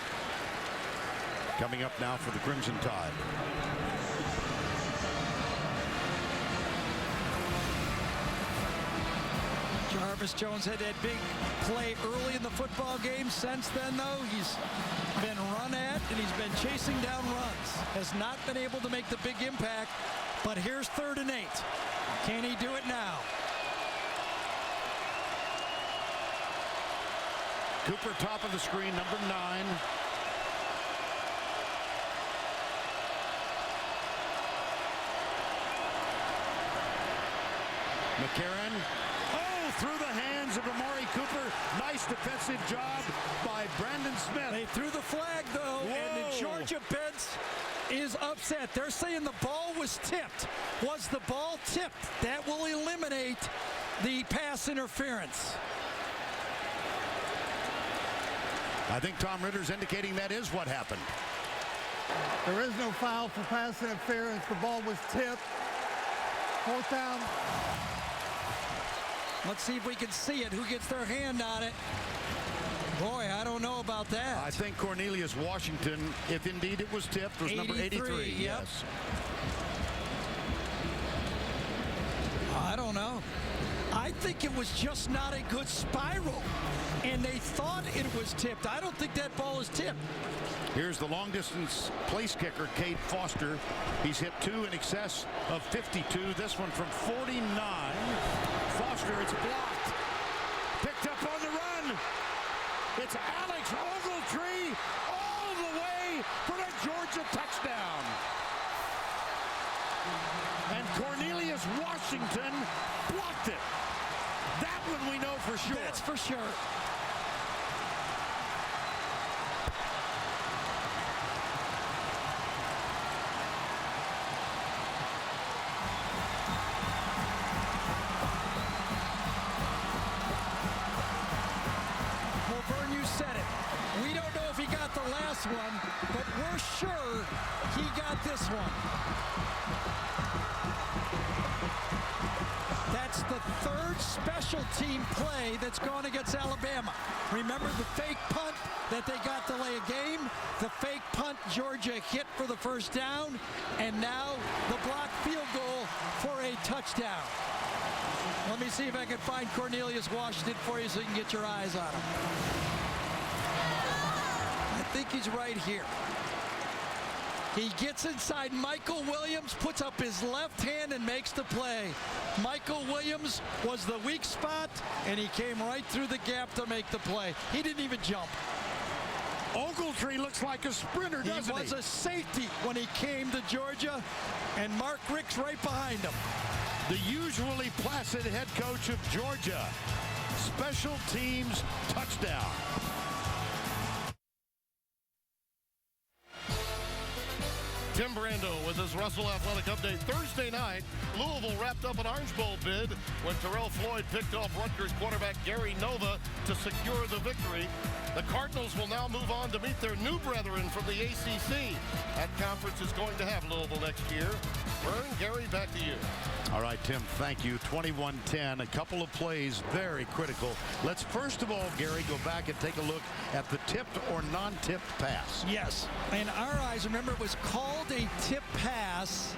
Coming up now for the Crimson Tide.
Jarvis Jones had that big play early in the football game. Since then, though, he's been run at and he's been chasing down runs. Has not been able to make the big impact, but here's 3rd and 8. Can he do it now?
Cooper, top of the screen, number 9. McCarron. Oh, through the hands of Amari Cooper. Nice defensive job by Brandon Smith.
They threw the flag, though, and the Georgia bench is upset. They're saying the ball was tipped. Was the ball tipped? That will eliminate the pass interference.
I think Tom Ritter's indicating that is what happened.
There is no foul for pass interference. The ball was tipped. 4th down.
Let's see if we can see it. Who gets their hand on it? Boy, I don't know about that.
I think Cornelius Washington, if indeed it was tipped, was number 83.
Yep.
Yes.
I don't know. I think it was just not a good spiral, and they thought it was tipped. I don't think that ball is tipped.
Here's the long-distance place kicker, Cade Foster. He's hit 2 in excess of 52. This one from 49. Foster, it's blocked. Picked up on the run. It's Alex Ogletree all the way for the Georgia touchdown. And Cornelius Washington blocked it. That one we know for sure.
That's for sure. Well, Vern, you said it. We don't know if he got the last one, but we're sure he got this one. That's the 3rd special team play that's gone against Alabama. Remember the fake punt that they got to lay a game? The fake punt Georgia hit for the 1st down, and now the blocked field goal for a touchdown. Let me see if I can find Cornelius Washington for you so you can get your eyes on him. I think he's right here. He gets inside Michael Williams, puts up his left hand and makes the play. Michael Williams was the weak spot, and he came right through the gap to make the play. He didn't even jump.
Ogletree looks like a sprinter, doesn't he?
He was a safety when he came to Georgia, and Mark Richt's right behind him.
The usually placid head coach of Georgia. Special teams touchdown.
Tim Brando with his Russell Athletic Update. Thursday night, Louisville wrapped up an Orange Bowl bid when Terrell Floyd picked off Rutgers quarterback Gary Nova to secure the victory. The Cardinals will now move on to meet their new brethren from the ACC. That conference is going to have Louisville next year. Vern, Gary, back to you.
All right, Tim, thank you. 21-10, a couple of plays, very critical. Let's first of all, Gary, go back and take a look at the tipped or non-tipped pass.
Yes, in our eyes, remember, it was called a tip pass.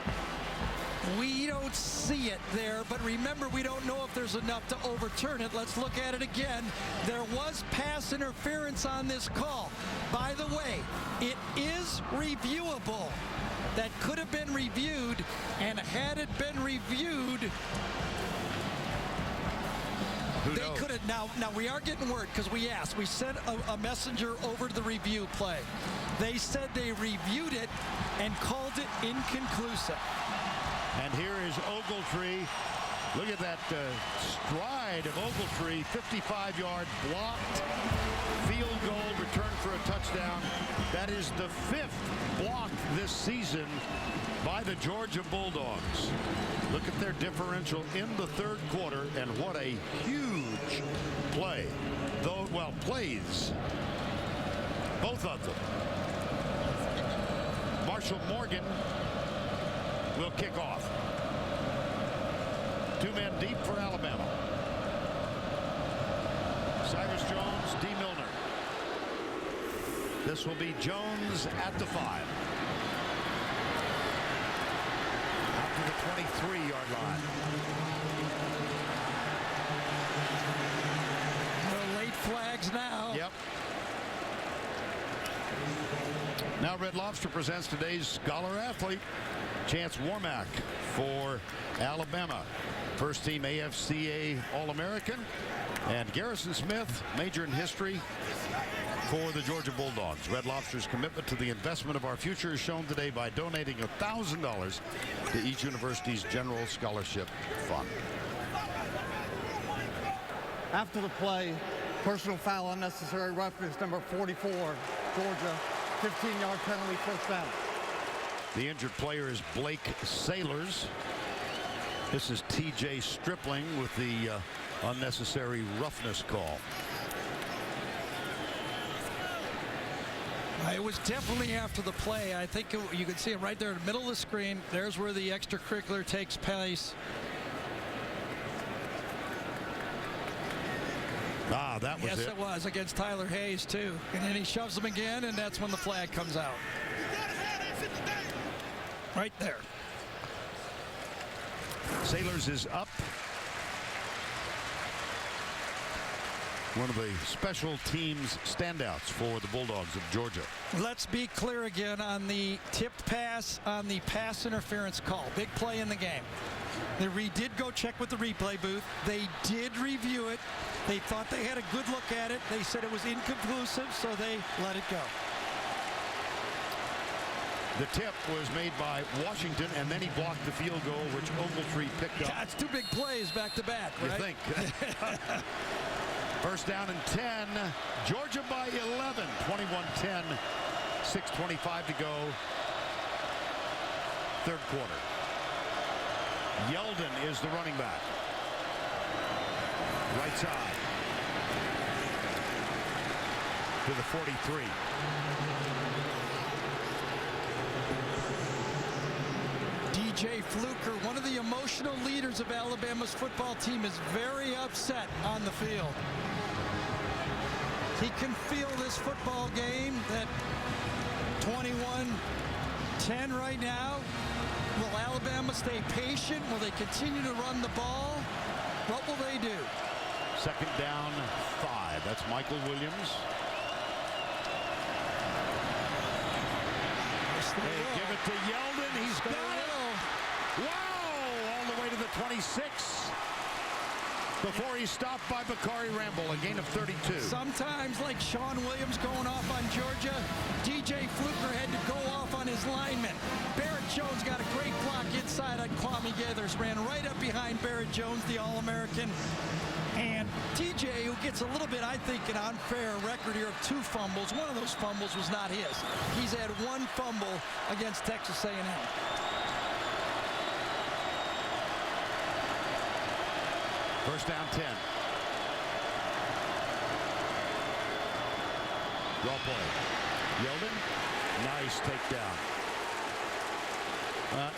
We don't see it there, but remember, we don't know if there's enough to overturn it. Let's look at it again. There was pass interference on this call. By the way, it is reviewable. That could have been reviewed, and had it been reviewed, they could have. Now we are getting word because we asked. We sent a messenger over to the review play. They said they reviewed it and called it inconclusive.
And here is Ogletree. Look at that stride of Ogletree. 55-yard blocked field goal, return for a touchdown. That is the 5th block this season by the Georgia Bulldogs. Look at their differential in the 3rd quarter, and what a huge play. Though, well, plays. Both of them. Marshall Morgan will kick off. 2 men deep for Alabama. Cyrus Jones, D. Milner. This will be Jones at the 5. Out to the 23-yard line. Now Red Lobster presents today's Scholar Athlete, Chance Warmack for Alabama. First team AFCA All-American. And Garrison Smith, major in history for the Georgia Bulldogs. Red Lobster's commitment to the investment of our future is shown today by donating $1,000 to each university's general scholarship fund.
After the play, personal foul, unnecessary roughness, number 44, Georgia, 15-yard penalty, first down.
The injured player is Blake Sailors. This is TJ Stripling with the unnecessary roughness call.
It was definitely after the play. I think you can see it right there in the middle of the screen. There's where the extracurricular takes place.
That was it.
Yes, it was against Tyler Hayes, too. And then he shoves him again, and that's when the flag comes out. Right there.
Sailors is up. One of the special teams standouts for the Bulldogs of Georgia.
Let's be clear again on the tipped pass on the pass interference call. Big play in the game. They did go check with the replay booth. They did review it. They thought they had a good look at it. They said it was inconclusive, so they let it go.
The tip was made by Washington, and then he blocked the field goal, which Ogletree picked up.
That's two big plays back-to-back, right?
You think? First down and 10. Georgia by 11. 21-10. 6:25 to go. Third quarter. Yeldon is the running back. Right side. To the 43.
DJ Fluker, one of the emotional leaders of Alabama's football team, is very upset on the field. He can feel this football game that 21-10 right now. Will Alabama stay patient? Will they continue to run the ball? What will they do?
Second down, 5. That's Michael Williams. They give it to Yeldon. He's got it. Wow! All the way to the 26. Before he's stopped by Bakari Ramble, a gain of 32.
Sometimes, like Sean Williams going off on Georgia, DJ Fluker had to go off on his lineman. Barrett Jones got a great block inside on Kwame Gathers, ran right up behind Barrett Jones, the All-American. And TJ, who gets a little bit, I think, an unfair record here of 2 fumbles. One of those fumbles was not his. He's had 1 fumble against Texas A&M.
First down, 10. Draw play. Yeldon, nice takedown.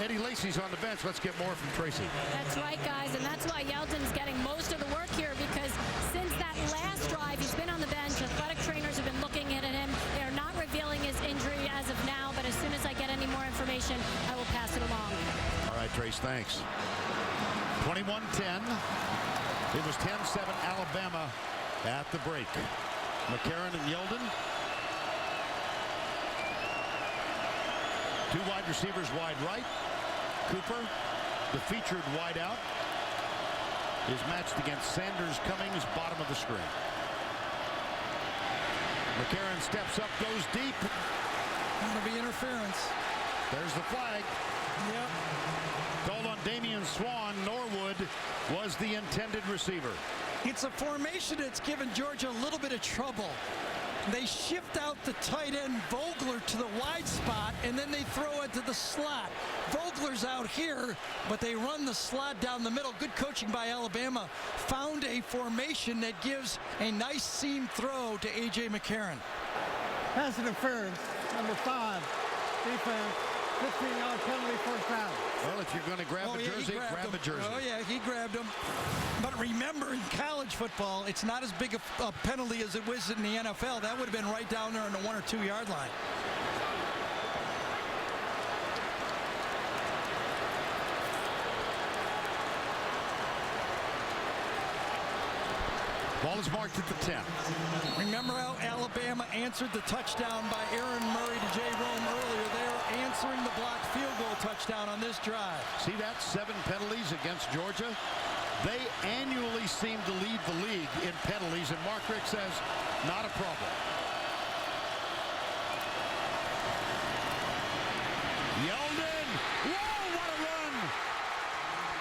Eddie Lacy's on the bench. Let's get more from Tracy.
That's right, guys, and that's why Yeldon's getting most of the work here, because since that last drive, he's been on the bench. Athletic trainers have been looking at him. They're not revealing his injury as of now, but as soon as I get any more information, I will pass it along.
All right, Trace, thanks. 21-10. It was 10-7 Alabama at the break. McCarron and Yeldon. 2 wide receivers wide right. Cooper, the featured wide out, is matched against Sanders Cummings, bottom of the screen. McCarron steps up, goes deep.
Going to be interference.
There's the flag.
Yep.
Called on Damian Swan. Norwood was the intended receiver.
It's a formation that's given Georgia a little bit of trouble. They shift out the tight end Vogler to the wide spot, and then they throw it to the slot. Vogler's out here, but they run the slot down the middle. Good coaching by Alabama. Found a formation that gives a nice seam throw to A.J. McCarron.
Pass interference, number 5, defense, 15-yard penalty, first down.
Well, if you're going to grab a jersey, grab a jersey.
Oh, yeah, he grabbed him. But remember, in college football, it's not as big a penalty as it was in the NFL. That would have been right down there on the 1 or 2 yard line.
Ball is marked at the 10.
Remember how Alabama answered the touchdown by Aaron Murray to Jay Rome earlier? They are answering the blocked field goal touchdown on this drive.
See that? 7 penalties against Georgia. They annually seem to lead the league in penalties, and Mark Richt says, not a problem. Yeldon! Whoa, what a run!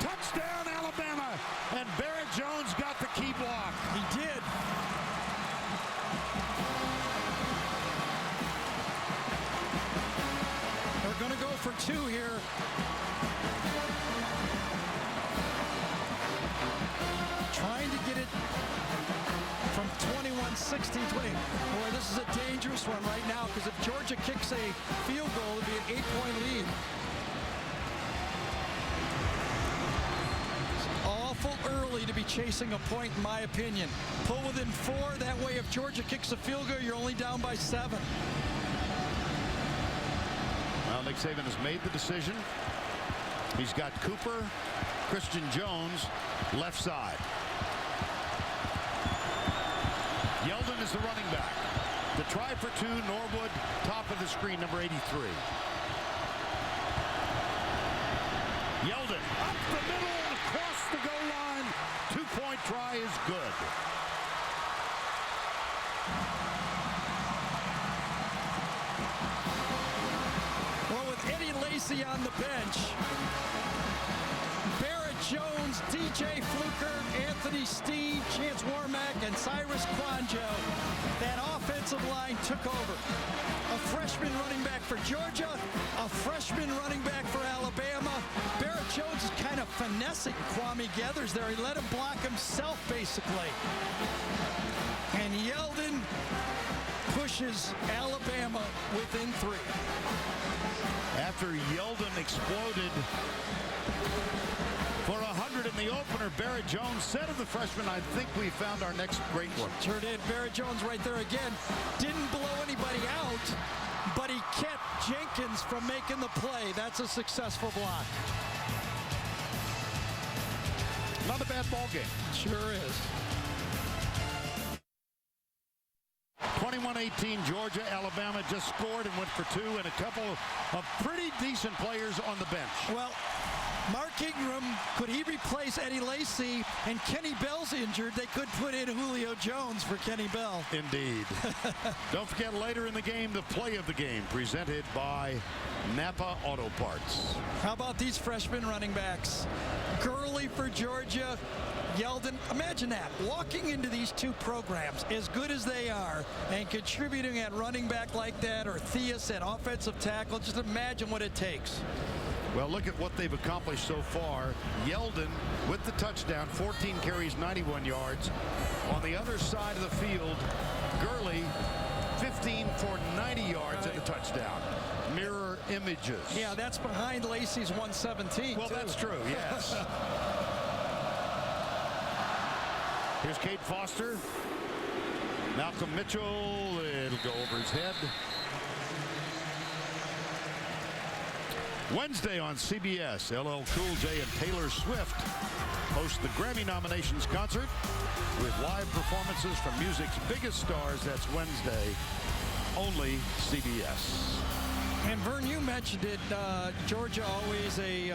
Touchdown, Alabama! And Barrett Jones got the key block.
He did. They're going to go for 2 here. Trying to get it from 21-16, 20. Boy, this is a dangerous one right now, because if Georgia kicks a field goal, it'll be an 8-point lead. It's awful early to be chasing a point, in my opinion. Pull within 4. That way, if Georgia kicks a field goal, you're only down by 7.
Well, Nick Saban has made the decision. He's got Cooper, Christian Jones, left side. Yeldon is the running back. The try for 2, Norwood, top of the screen, number 83. Yeldon up the middle, across the goal line. 2-point try is good.
Well, with Eddie Lacy on the bench, Barrett Jones, DJ Fluker, Anthony Steen, Chance Warmack, and Cyrus Quanjo, that offensive line took over. A freshman running back for Georgia, a freshman running back for Alabama. Barrett Jones is kind of finessing Kwame Gathers there. He let him block himself, basically. And Yeldon pushes Alabama within 3.
After Yeldon exploded for 100 in the opener, Barrett Jones said of the freshman, I think we found our next great one.
Sure did. Barrett Jones right there again. Didn't blow anybody out, but he kept Jenkins from making the play. That's a successful block.
Not a bad ball game.
Sure is.
21-18 Georgia. Alabama just scored and went for 2, and a couple of pretty decent players on the bench.
Well, Mark Ingram, could he replace Eddie Lacy? And Kenny Bell's injured. They could put in Julio Jones for Kenny Bell.
Indeed. Don't forget, later in the game, the play of the game presented by Napa Auto Parts.
How about these freshman running backs? Gurley for Georgia. Yeldon, imagine that, walking into these 2 programs as good as they are and contributing at running back like that, or Theus at offensive tackle. Just imagine what it takes.
Well, look at what they've accomplished so far. Yeldon with the touchdown, 14 carries, 91 yards. On the other side of the field, Gurley, 15 for 90 yards and a touchdown. Mirror images.
Yeah, that's behind Lacy's 117.
Well, that's true, yes. Here's Kate Foster. Malcolm Mitchell. It'll go over his head. Wednesday on CBS, LL Cool J and Taylor Swift host the Grammy nominations concert with live performances from music's biggest stars. That's Wednesday, only CBS.
And Vern, you mentioned it. Georgia always a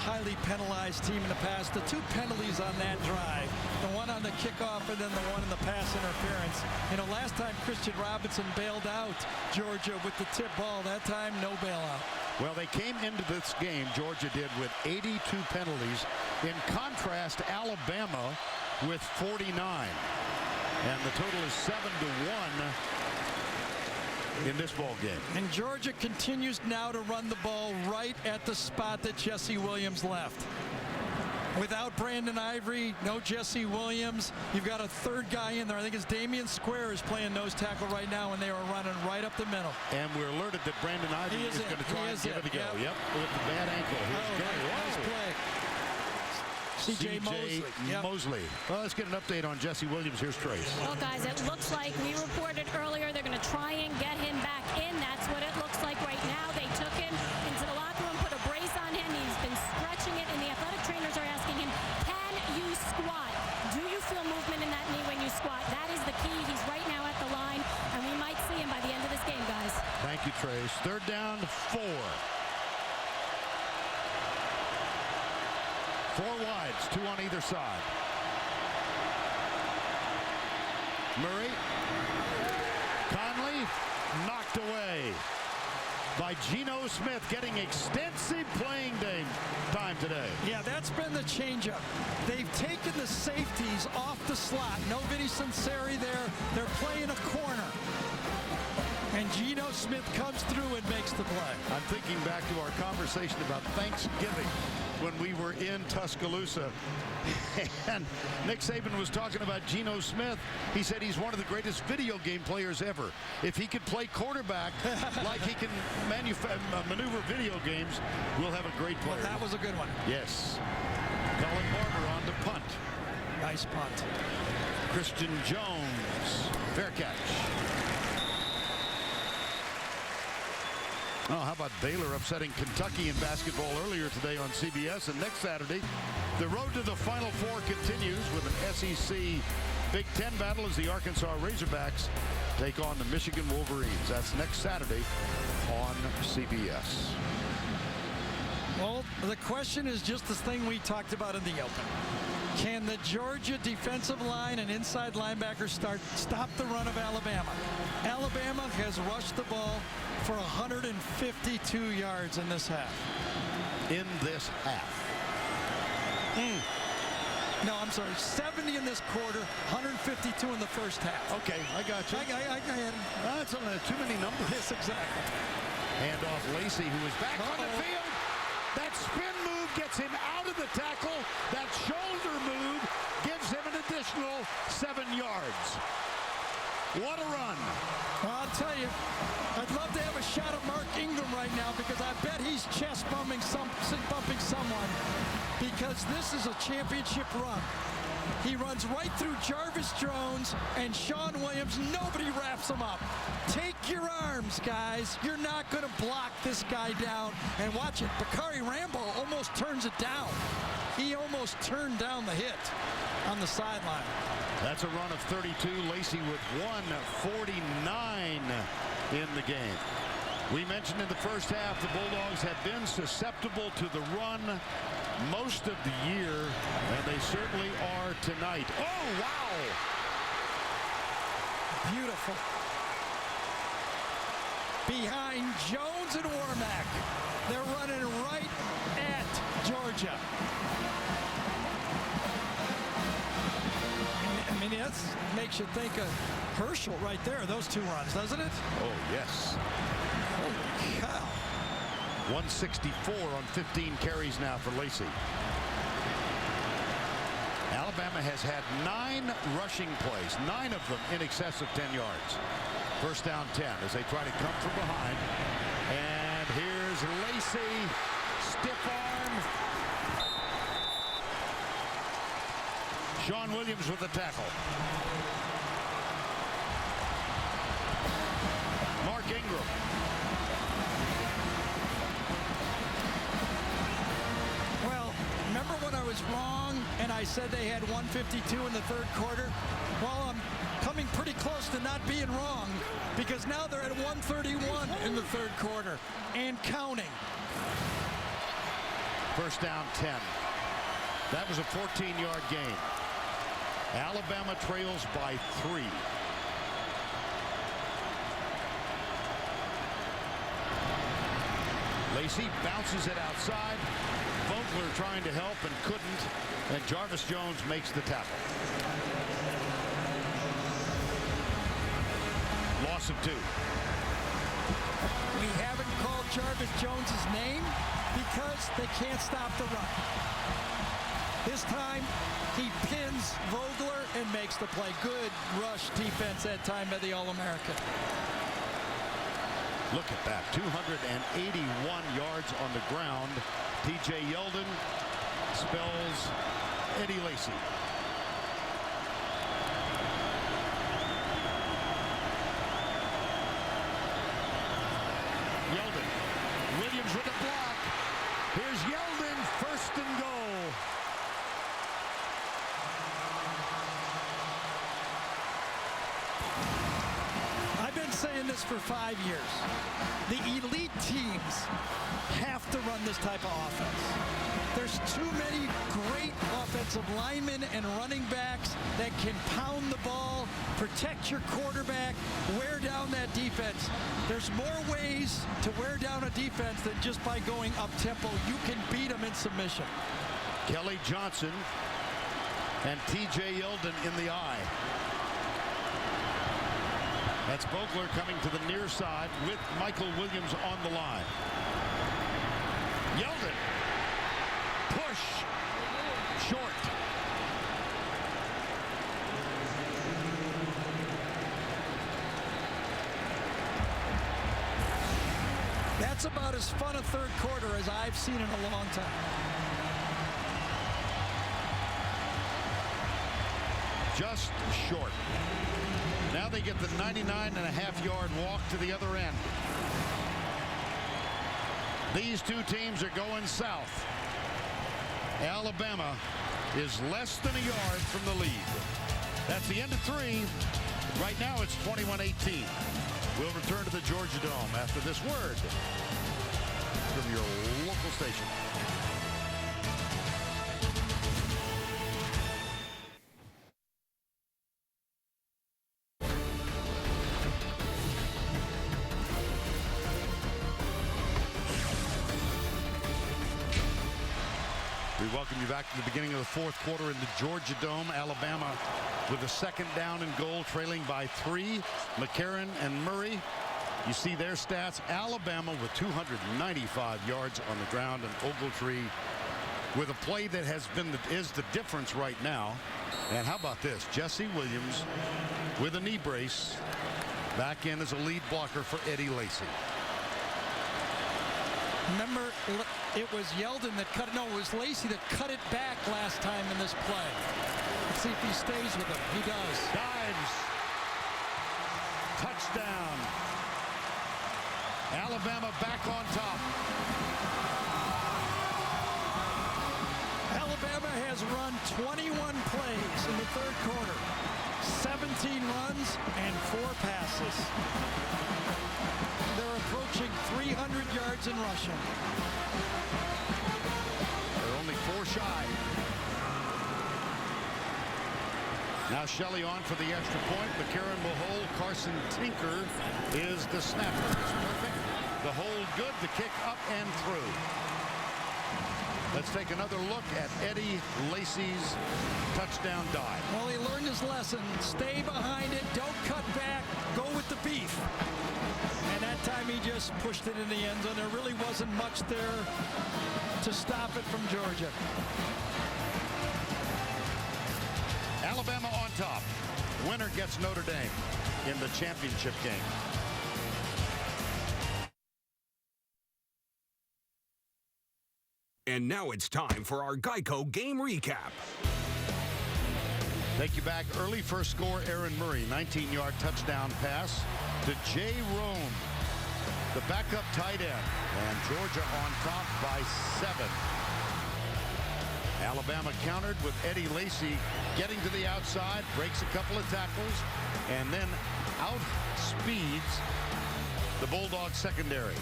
highly penalized team in the past. The 2 penalties on that drive, the one on the kickoff and then the one in the pass interference. Last time Christian Robinson bailed out Georgia with the tip ball. That time, no bailout.
Well, they came into this game, Georgia did, with 82 penalties. In contrast, Alabama with 49. And the total is 7-1 in this ball game.
And Georgia continues now to run the ball right at the spot that Jesse Williams left. Without Brandon Ivory, no Jesse Williams. You've got a 3rd guy in there. I think it's Damian Square is playing nose tackle right now, and they are running right up the middle.
And we're alerted that Brandon Ivory is going to try and give it a go. Yep, with the bad ankle.
Nice play. C.J. Mosley.
Well, let's get an update on Jesse Williams. Here's Trace.
Well, guys, it looks like we reported earlier they're going to try and get him back in. That's what it looks like right now. They took him into the locker room, put a brace on him. He's been stretching it, and the athletic trainers are asking him, can you squat? Do you feel movement in that
Third down, 4. 4 wides, 2 on either side. Murray. Conley knocked away by Geno Smith, getting extensive playing time today.
Yeah, that's been the changeup. They've taken the safeties off the slot. No Vinny Sunseri there. They're playing a corner. And Geno Smith comes through and makes the play.
I'm thinking back to our conversation about Thanksgiving when we were in Tuscaloosa. And Nick Saban was talking about Geno Smith. He said he's one of the greatest video game players ever. If he could play quarterback like he can maneuver video games, we'll have a great player.
Well, that was a good one.
Yes. Colin Barber on to punt.
Nice punt.
Christian Jones. Fair catch. Oh, how about Baylor upsetting Kentucky in basketball earlier today on CBS? And next Saturday, the road to the Final Four continues with an SEC Big Ten battle as the Arkansas Razorbacks take on the Michigan Wolverines. That's next Saturday on CBS.
Well, the question is just this thing we talked about in the open. Can the Georgia defensive line and inside linebackers stop the run of Alabama? Alabama has rushed the ball for 152 yards in this half.
In this half.
No, I'm sorry. 70 in this quarter, 152 in the first half.
Okay, I got you.
I got it.
That's too many numbers.
Yes, exactly.
Hand off Lacey, who is back on the field. That spin move gets him out of the tackle. That shoulder move gives him an additional 7 yards. What a run.
Well, I'll tell you, I'd love to have a shot of Mark Ingram right now because I bet he's chest bumping someone because this is a championship run. He runs right through Jarvis Jones and Sean Williams. Nobody wraps him up. Take your arms, guys. You're not going to block this guy down. And watch it. Bakari Rambo almost turns it down. He almost turned down the hit on the sideline.
That's a run of 32. Lacey with 1:49 in the game. We mentioned in the first half the Bulldogs have been susceptible to the run most of the year, and they certainly are tonight. Oh, wow!
Beautiful. Behind Jones and Warmack. They're running right at Georgia. I mean, that makes you think of Herschel right there, those two runs, doesn't it?
Oh, yes.
Holy cow.
164 on 15 carries now for Lacey. Alabama has had 9 rushing plays, 9 of them in excess of 10 yards. First down 10 as they try to come from behind. And here's Lacey, stiff arm. Sean Williams with the tackle. Mark Ingram.
Well, remember when I was wrong and I said they had 152 in the third quarter? Well, I'm coming pretty close to not being wrong because now they're at 131 in the third quarter and counting.
First down 10. That was a 14-yard gain. Alabama trails by 3. Lacey bounces it outside. Vogler trying to help and couldn't. And Jarvis Jones makes the tackle. Loss of 2.
We haven't called Jarvis Jones's name because they can't stop the run. This time, he pins Vogler and makes the play. Good rush defense that time by the All-American.
Look at that, 281 yards on the ground. T.J. Yeldon spells Eddie Lacy. Yeldon, Williams with a block. Here's Yeldon, first and goal.
I've been saying this for 5 years. The elite teams have to run this type of offense. There's too many great offensive linemen and running backs that can pound the ball, protect your quarterback, wear down that defense. There's more ways to wear down a defense than just by going up-tempo. You can beat them in submission.
Kelly Johnson and T.J. Yeldon in the eye. That's Vogler coming to the near side with Michael Williams on the line. Yeldon. Push. Short.
That's about as fun a third quarter as I've seen in a long time.
Just short. Now they get the 99.5-yard walk to the other end. These two teams are going south. Alabama is less than a yard from the lead. That's the end of 3. Right now it's 21-18. We'll return to the Georgia Dome after this word from your local station. We welcome you back to the beginning of the fourth quarter in the Georgia Dome. Alabama with a second down and goal, trailing by 3. McCarron and Murray. You see their stats. Alabama with 295 yards on the ground, and Ogletree with a play that is the difference right now. And how about this? Jesse Williams with a knee brace back in as a lead blocker for Eddie Lacy.
Remember, it was Yeldon that cut it. No, it was Lacy that cut it back last time in this play. Let's see if he stays with him. He does.
Dives. Touchdown. Alabama back on top.
Alabama has run 21 plays in the third quarter. 17 runs and 4 passes. They're approaching 300 yards in rushing.
They're only 4 shy. Now Shelley on for the extra point. McCarron will hold. Carson Tinker is the snapper. It's perfect. The hold good. The kick up and through. Let's take another look at Eddie Lacy's touchdown dive.
Well, he learned his lesson. Stay behind it. Don't cut back. Go with the beef. And that time he just pushed it in the end zone. There really wasn't much there to stop it from Georgia.
Alabama on top. Winner gets Notre Dame in the championship game.
And now it's time for our Geico game recap.
Take you back early. First score, Aaron Murray, 19-yard touchdown pass to Jay Rome, the backup tight end. And Georgia on top by 7. Alabama countered with Eddie Lacy getting to the outside, breaks a couple of tackles, and then outspeeds the Bulldogs secondary.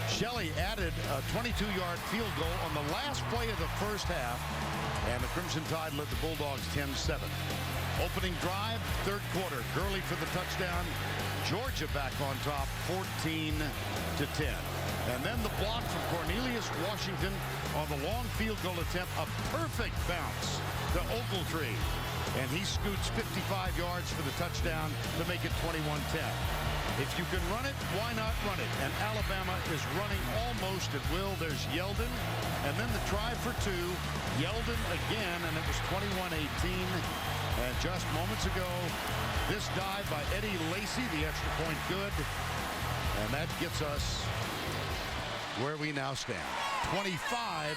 Shelley added a 22-yard field goal on the last play of the first half, and the Crimson Tide led the Bulldogs 10-7. Opening drive, third quarter. Gurley for the touchdown. Georgia back on top, 14-10. And then the block from Cornelius Washington on the long field goal attempt. A perfect bounce to Ogletree. And he scoots 55 yards for the touchdown to make it 21-10. If you can run it, why not run it? And Alabama is running almost at will. There's Yeldon. And then the try for 2. Yeldon again, and it was 21-18. And just moments ago, this dive by Eddie Lacy, the extra point good. And that gets us where we now stand. 25-21.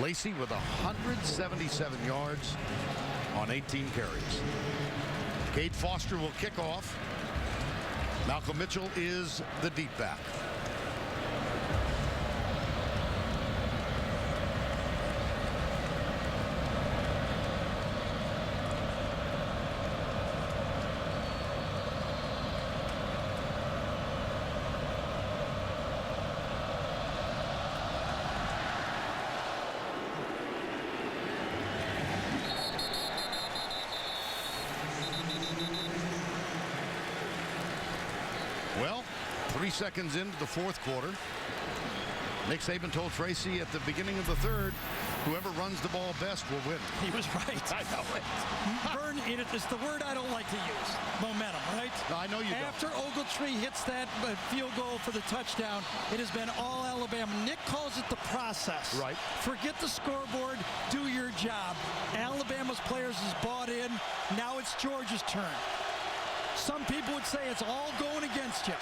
Lacy with 177 yards on 18 carries. Cade Foster will kick off. Malcolm Mitchell is the deep back. seconds into the fourth quarter. Nick Saban told Tracy at the beginning of the third, whoever runs the ball best will win.
He was right.
I know it.
Vern, it's the word I don't like to use. Momentum, right?
No, I know you
After Ogletree hits that field goal for the touchdown, it has been all Alabama. Nick calls it the process.
Right.
Forget the scoreboard. Do your job. Alabama's players is bought in. Now it's Georgia's turn. Some people would say it's all going against you.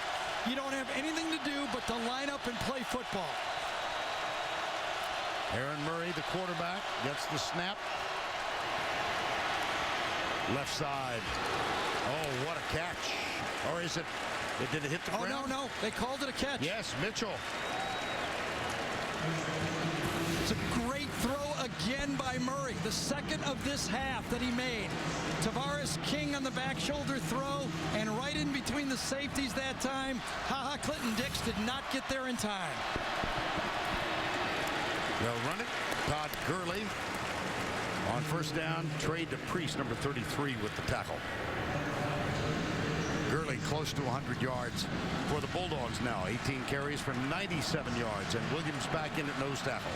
You don't have anything to do but to line up and play football.
Aaron Murray, the quarterback, gets the snap. Left side. Oh, what a catch. Or is it, did it hit the ground?
Oh, no. They called it a catch.
Yes, Mitchell.
It's a great throw again by Murray. The second of this half that he made. Tavares King on the back shoulder throw, and right in between the safeties that time. Clinton Dix did not get there in time.
They'll run it. Todd Gurley on first down. Trade to Priest, number 33, with the tackle. Gurley close to 100 yards for the Bulldogs now. 18 carries for 97 yards, and Williams back in at nose tackle.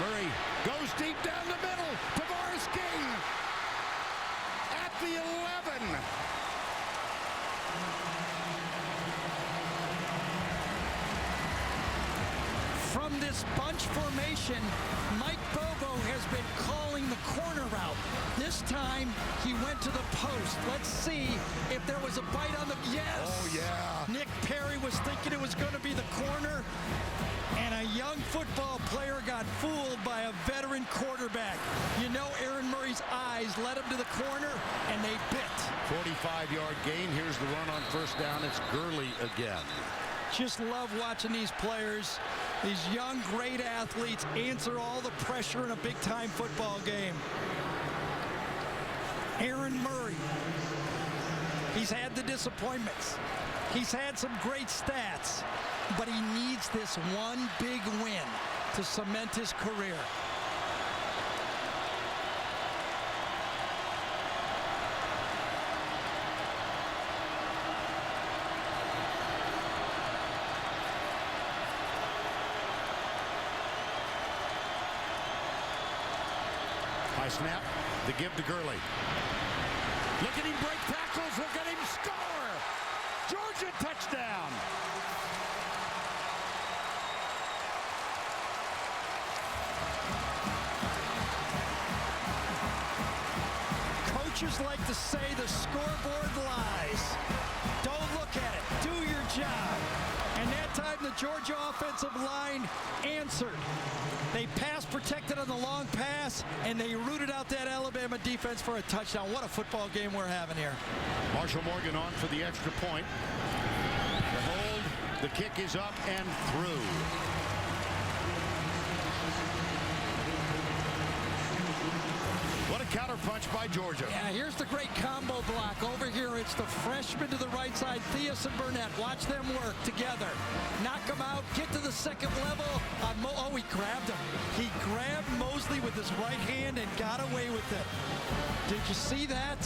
Murray goes deep down the middle. Tavares King at the 11.
From this bunch formation, Mike Bobo has been calling the corner route. This time, he went to the post. Let's see if there was a bite on the... Yes!
Oh, yeah.
Nick Perry was thinking it was going to be the corner, and a young football player got fooled by a veteran quarterback. You know Aaron Murray's eyes led him to the corner, and they bit.
45-yard gain. Here's the run on first down. It's Gurley again.
Just love watching these players, these young, great athletes, answer all the pressure in a big-time football game. Aaron Murray, he's had the disappointments. He's had some great stats, but he needs this one big win to cement his career.
High snap, the give to Gurley. Look at him break tackles, look at him score! Georgia touchdown!
Coaches like to say the scoreboard lies. Don't look at it, do your job. And that time the Georgia offensive line answered. They pass protected on the long pass, and they rooted out that Alabama defense for a touchdown. What a football game we're having here.
Marshall Morgan on for the extra point. The hold, the kick is up and through. What a counterpunch by Georgia.
Yeah, here's the great combo block. Over here, it's the freshman to the right side, Theus and Burnett. Watch them work together. Knock them out, get to the second level. Oh, he grabbed him. He grabbed Mosley with his right hand and got away with it. Did you see that?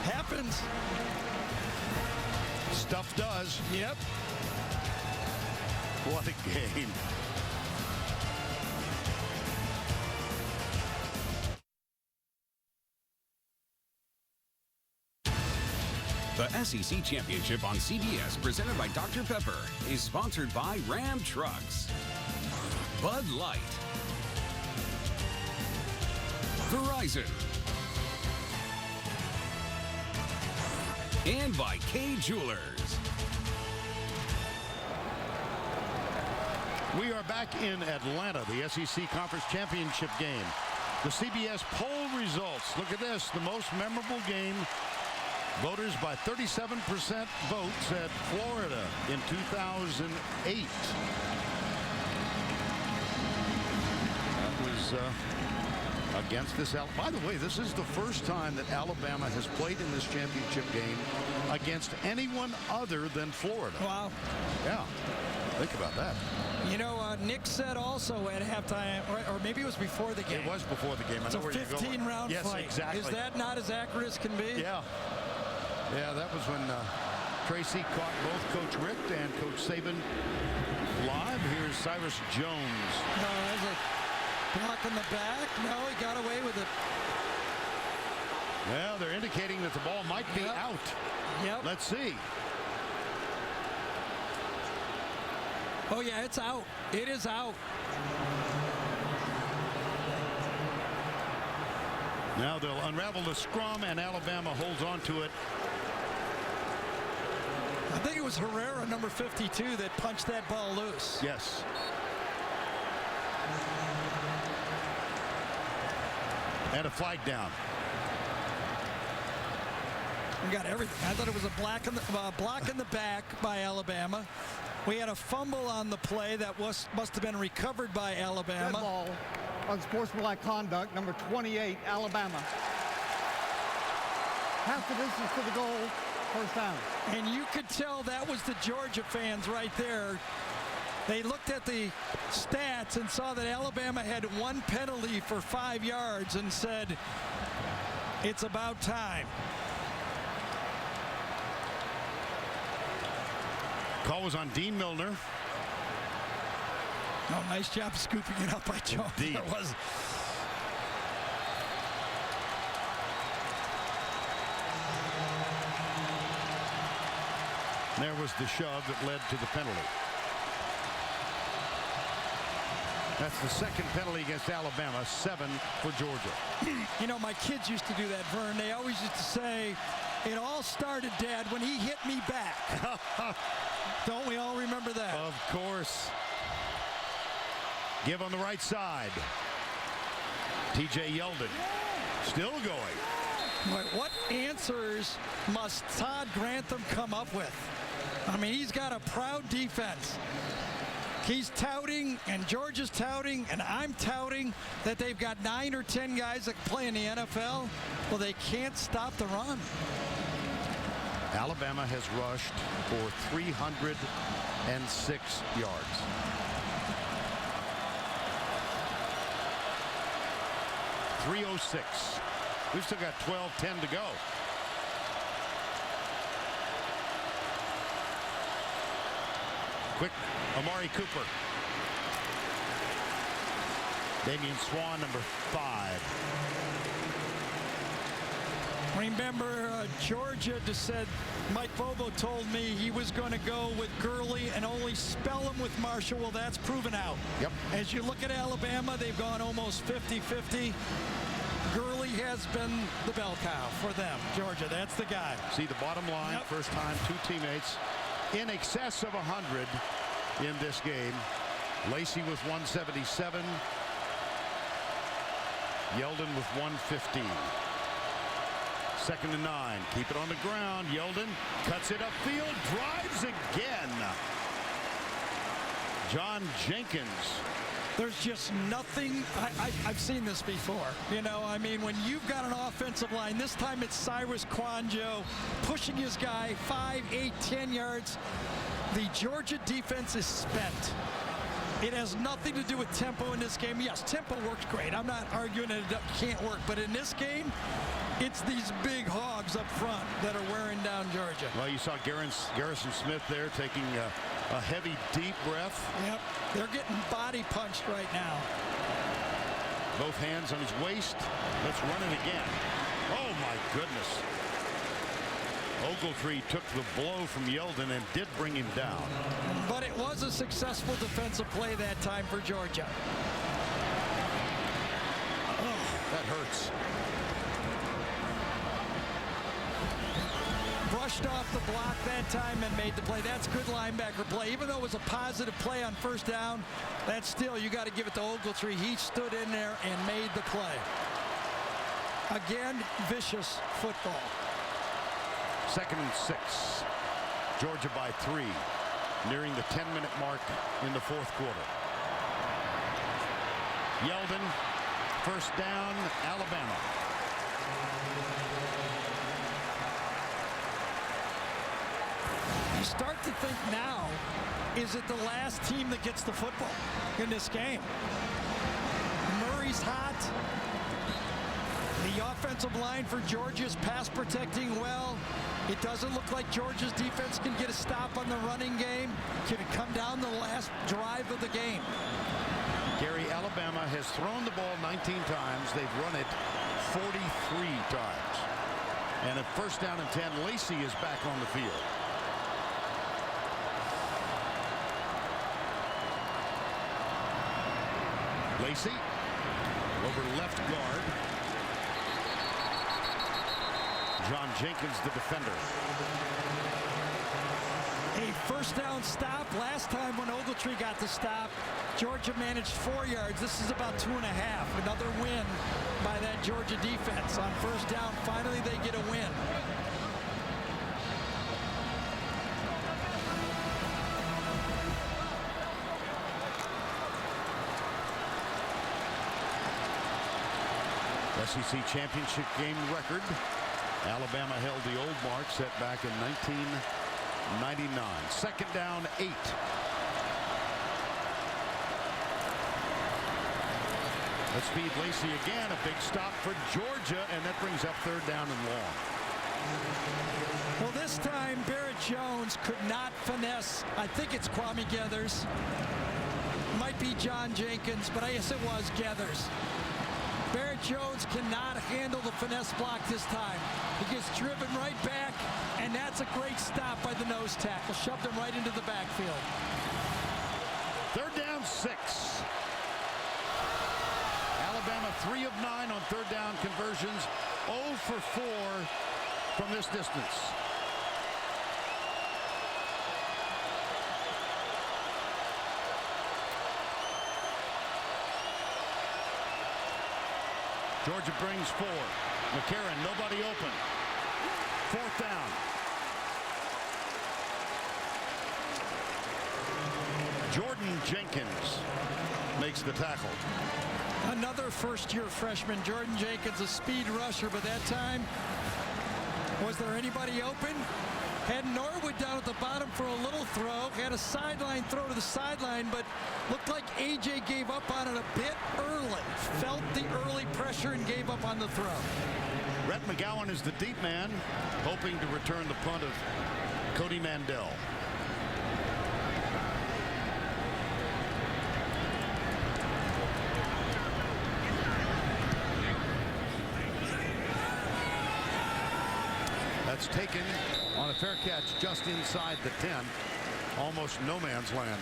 Happens.
Stuff does.
Yep.
What a game.
The SEC Championship on CBS, presented by Dr. Pepper, is sponsored by Ram Trucks, Bud Light, Verizon, and by Kay Jewelers.
We are back in Atlanta, the SEC Conference Championship game. The CBS poll results. Look at this, the most memorable game. Voters by 37% vote said Florida in 2008. That was against this. By the way, this is the first time that Alabama has played in this championship game against anyone other than Florida.
Wow.
Yeah. Think about that.
You know, Nick said also at halftime, or maybe it was before the game.
It was before the game. I
It's
know
a
where you're going.
15-round
yes,
fight.
Exactly.
Is that not as accurate as can be?
Yeah. Yeah, that was when Tracy caught both Coach Rick and Coach Saban live. Here's Cyrus Jones.
No, there's a block in the back. No, he got away with it.
Well, they're indicating that the ball might be out.
Yep.
Let's see.
Oh, yeah, it's out. It is out.
Now they'll unravel the scrum, and Alabama holds on to it.
I think it was Herrera, number 52, that punched that ball loose.
Yes. And a flag down.
We got everything. I thought it was a block in the back by Alabama. We had a fumble on the play that must have been recovered by Alabama.
Red ball on sportsmanlike conduct, number 28, Alabama. Half the distance to the goal, first down.
And you could tell that was the Georgia fans right there. They looked at the stats and saw that Alabama had one penalty for 5 yards and said, it's about time.
Call was on Dean Milner.
Oh, nice job scooping it up by Jones.
Indeed.
There was.
There was the shove that led to the penalty. That's the second penalty against Alabama, 7 for Georgia.
You know, my kids used to do that, Vern. They always used to say, it all started, Dad, when he hit me back. Don't we all remember that?
Of course. Give on the right side. TJ Yeldon still going.
Boy, what answers must Todd Grantham come up with? I mean, he's got a proud defense. He's touting, and Georgia's touting, and I'm touting that they've got 9 or 10 guys that play in the NFL. Well, they can't stop the run.
Alabama has rushed for 306 yards. .306. We've still got 12:10 to go. Quick, Amari Cooper. Damian Swan, number 5.
Remember, Georgia just said, Mike Bobo told me he was going to go with Gurley and only spell him with Marshall. Well, that's proven out.
Yep.
As you look at Alabama, they've gone almost 50-50. Gurley has been the bell cow for them. Georgia, that's the guy.
See the bottom line,
Yep.
First time, 2 teammates in excess of 100 in this game. Lacey with 177. Yeldon with 115. 2nd and 9. Keep it on the ground. Yeldon cuts it upfield, drives again. John Jenkins.
There's just nothing. I've seen this before. You know, I mean, when you've got an offensive line, this time it's Cyrus Kwanjo pushing his guy 5, 8, 10 yards. The Georgia defense is spent. It has nothing to do with tempo in this game. Yes, tempo works great. I'm not arguing that it can't work. But in this game, it's these big hogs up front that are wearing down Georgia.
Well, you saw Garrison Smith there taking a heavy, deep breath.
Yep, they're getting body punched right now.
Both hands on his waist. Let's run it again. Oh, my goodness. Ogletree took the blow from Yeldon and did bring him down.
But it was a successful defensive play that time for Georgia.
Oh, that hurts.
Brushed off the block that time and made the play. That's good linebacker play. Even though it was a positive play on first down, that's still, you got to give it to Ogletree. He stood in there and made the play. Again, vicious football.
2nd and 6. Georgia by 3. Nearing the 10-minute mark in the 4th quarter. Yeldon First down, Alabama.
You start to think now, is it the last team that gets the football in this game? Murray's hot. The offensive line for Georgia's pass protecting well. It doesn't look like Georgia's defense can get a stop on the running game. Can it come down the last drive of the game?
Gary, Alabama has thrown the ball 19 times. They've run it 43 times. And at first down and 10, Lacey is back on the field. Lacey over left guard. John Jenkins, the defender.
A first down stop. Last time when Ogletree got the stop, Georgia managed 4 yards. This is about 2.5. Another win by that Georgia defense. On first down, finally they get a win.
SEC championship game record. Alabama held the old mark set back in 1999. Second down, 8. Let's feed Lacey again. A big stop for Georgia, and that brings up third down and long.
Well, this time Barrett Jones could not finesse. I think it's Kwame Gathers. Might be John Jenkins, but I guess it was Gathers. Barrett Jones cannot handle the finesse block this time. He gets driven right back, and that's a great stop by the nose tackle. Shoved him right into the backfield.
Third down, 6. Alabama 3 of 9 on third down conversions. 0 for 4 from this distance. Georgia brings 4. McCarron, nobody open. Fourth down. Jordan Jenkins makes the tackle.
Another first-year freshman, Jordan Jenkins, a speed rusher, but that time, was there anybody open? Had Norwood down at the bottom for a little throw, had a sideline throw to the sideline, but looked like AJ gave up on it a bit early. Felt the early pressure and gave up on the throw.
Rhett McGowan is the deep man, hoping to return the punt of Cody Mandel. That's taken on a fair catch just inside the 10. Almost no man's land.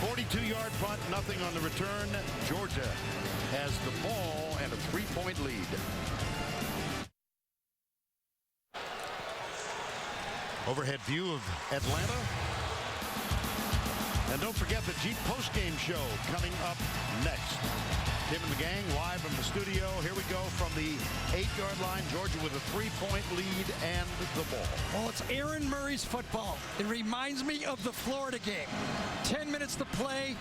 42-yard punt, nothing on the return. Georgia has the ball and a 3-point lead. Overhead view of Atlanta. And don't forget the Jeep postgame show coming up next. Tim and the gang live from the studio. Here we go from the 8-yard line. Georgia with a 3-point lead and the ball.
Well, it's Aaron Murray's football. It reminds me of the Florida game. 10 minutes to play,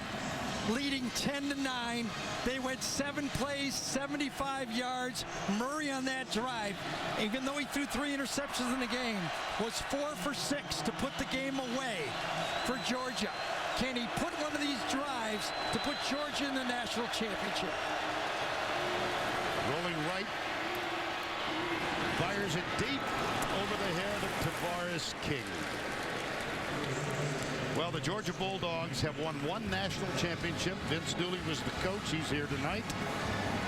leading 10-9. They went 7 plays, 75 yards. Murray on that drive, even though he threw 3 interceptions in the game, was 4 for 6 to put the game away for Georgia. Can he put one of these drives to put Georgia in the national championship?
Rolling right. Fires it deep over the head of Tavares King. Well, the Georgia Bulldogs have won 1 national championship. Vince Dooley was the coach. He's here tonight.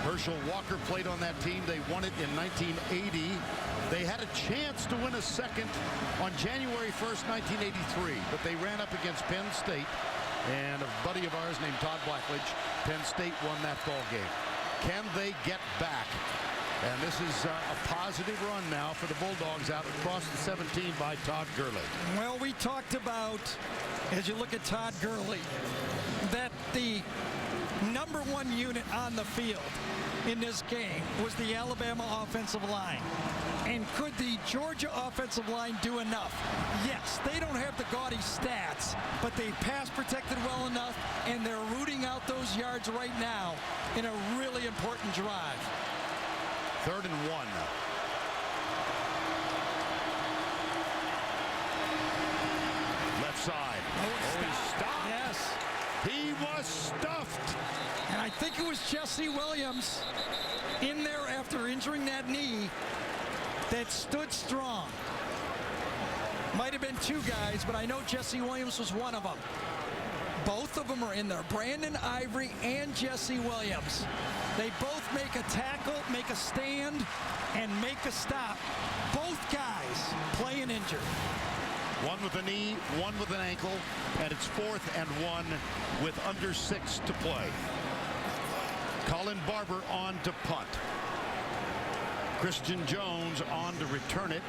Herschel Walker played on that team. They won it in 1980. They had a chance to win a second on January 1st, 1983, but they ran up against Penn State, and a buddy of ours named Todd Blackledge. Penn State won that ball game. Can they get back? And this is a positive run now for the Bulldogs out across the 17 by Todd Gurley.
Well, we talked about, as you look at Todd Gurley, that the number one unit on the field in this game was the Alabama offensive line. And could the Georgia offensive line do enough? Yes, they don't have the gaudy stats, but they pass protected well enough, and they're rooting out those yards right now in a really important drive.
3rd and 1. Left side.
Oh,
he's stopped.
Yes.
He was stuffed.
And I think it was Jesse Williams in there after injuring that knee that stood strong. Might have been 2 guys, but I know Jesse Williams was one of them. Both of them are in there. Brandon Ivory and Jesse Williams. They both make a tackle, make a stand, and make a stop. Both guys playing injured.
One with a knee, one with an ankle, and it's 4th and 1 with under 6 to play. Colin Barber on to punt. Christian Jones on to return it.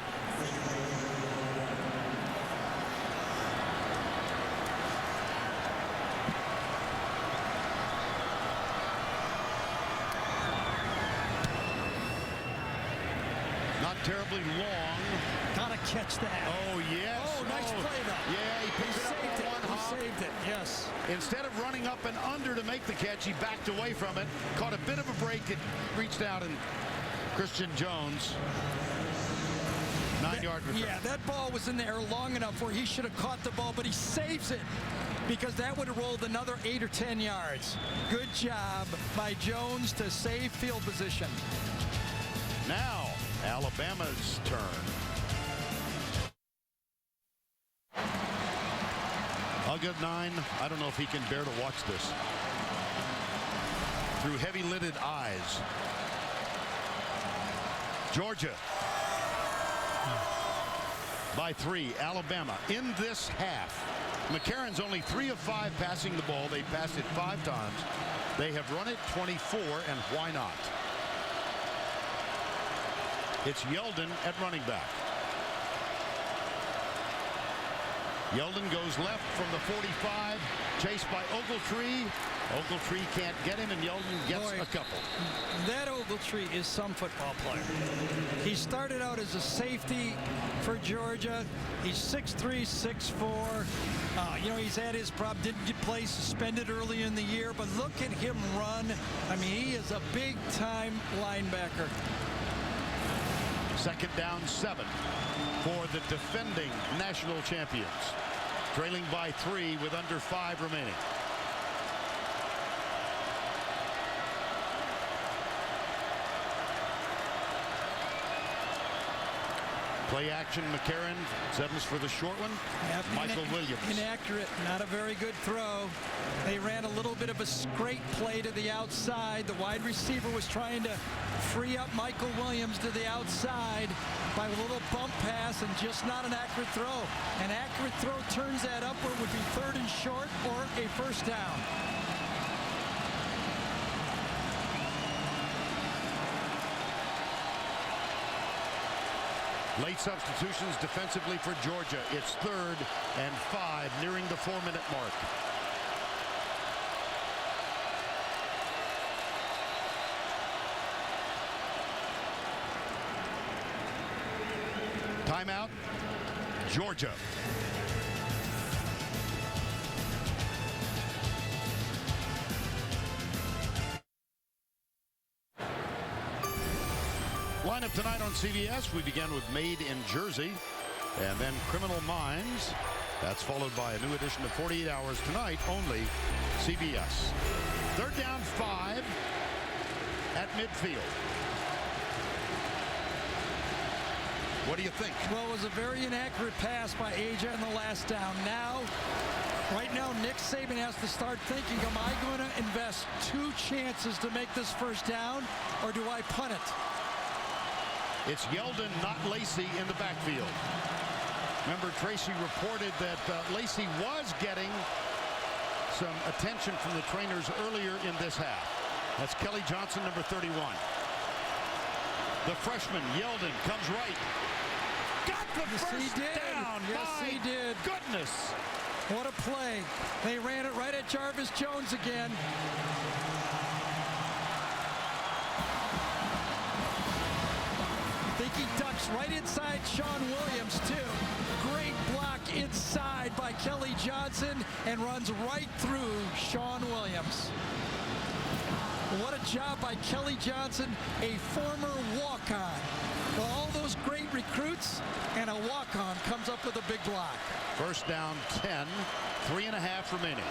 Not terribly long.
Gotta catch that.
Oh, yes.
Oh, nice play, though.
Yeah, he picked it up on one hop.
He saved it, yes.
Instead of running up and under to make the catch, he backed away from it, caught a bit of a break, it reached out, and Christian Jones, 9-yard return.
Yeah, that ball was in there long enough where he should have caught the ball, but he saves it because that would have rolled another 8 or 10 yards. Good job by Jones to save field position.
Now, Alabama's turn. I'll get 9. I don't know if he can bear to watch this. Through heavy-lidded eyes. Georgia by 3. Alabama in this half. McCarron's only 3 of 5 passing the ball. They passed it 5 times. They have run it 24, and why not? It's Yeldon at running back. Yeldon goes left from the 45, chased by Ogletree. Ogletree can't get him, and Yeldon gets a couple.
That Ogletree is some football player. He started out as a safety for Georgia. He's 6'3", 6'4". You know, he's had his problem. Didn't get play suspended early in the year, but look at him run. I mean, he is a big-time linebacker.
2nd down 7 for the defending national champions. Trailing by 3 with under 5 remaining. Play action, McCarron settles for the short one. Michael Williams.
Inaccurate, not a very good throw. They ran a little bit of a scrape play to the outside. The wide receiver was trying to free up Michael Williams to the outside by a little bump pass, and just not an accurate throw. An accurate throw turns that upward, would be 3rd and short or a 1st down.
Late substitutions defensively for Georgia. It's 3rd and 5, nearing the 4-minute mark. Timeout, Georgia. Lineup tonight on CBS. We began with Made in Jersey, and then Criminal Minds. That's followed by a new edition of 48 Hours tonight, only CBS. 3rd down 5 at midfield. What do you think?
Well, it was a very inaccurate pass by AJ in the last down. Right now, Nick Saban has to start thinking, am I going to invest 2 chances to make this 1st down, or do I punt it?
It's Yeldon, not Lacey, in the backfield. Remember, Tracy reported that Lacey was getting some attention from the trainers earlier in this half. That's Kelly Johnson, number 31. The freshman, Yeldon, comes right. Got the first down.
Yes, he did.
Goodness.
What a play. They ran it right at Jarvis Jones again. I think he ducks right inside Sean Williams, too. Great block inside by Kelly Johnson and runs right through Sean Williams. What a job by Kelly Johnson, a former walk-on. Well, all those great recruits and a walk-on comes up with a big block.
First down 10, 3.5 remaining.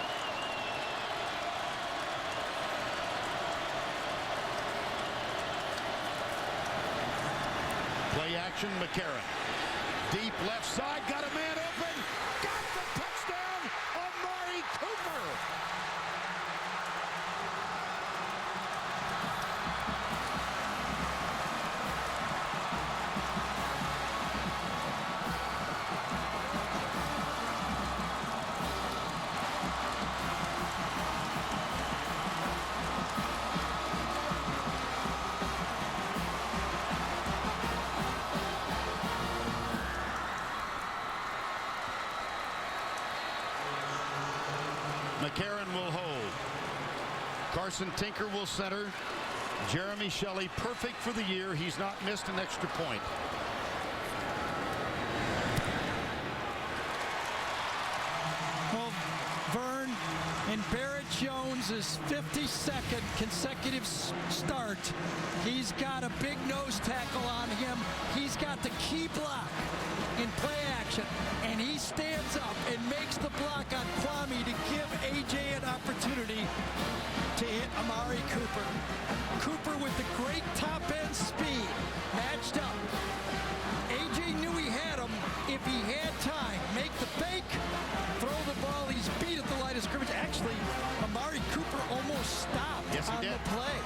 Play action, McCarron. Deep left side, got a man open. Got the touchdown, Amari Cooper. McCarron will hold. Carson Tinker will center. Jeremy Shelley perfect for the year. He's not missed an extra point.
Well, Vern and Barrett Jones' 52nd consecutive start. He's got a big nose tackle on him. He's got the key block in play action, and he stands up and makes the block on Kwame to give A.J. an opportunity to hit Amari Cooper. Cooper with the great top-end speed, matched up. A.J. knew he had him if he had time. Make the fake, throw the ball. He's beat at the line of scrimmage. Actually, Amari Cooper almost stopped on the play.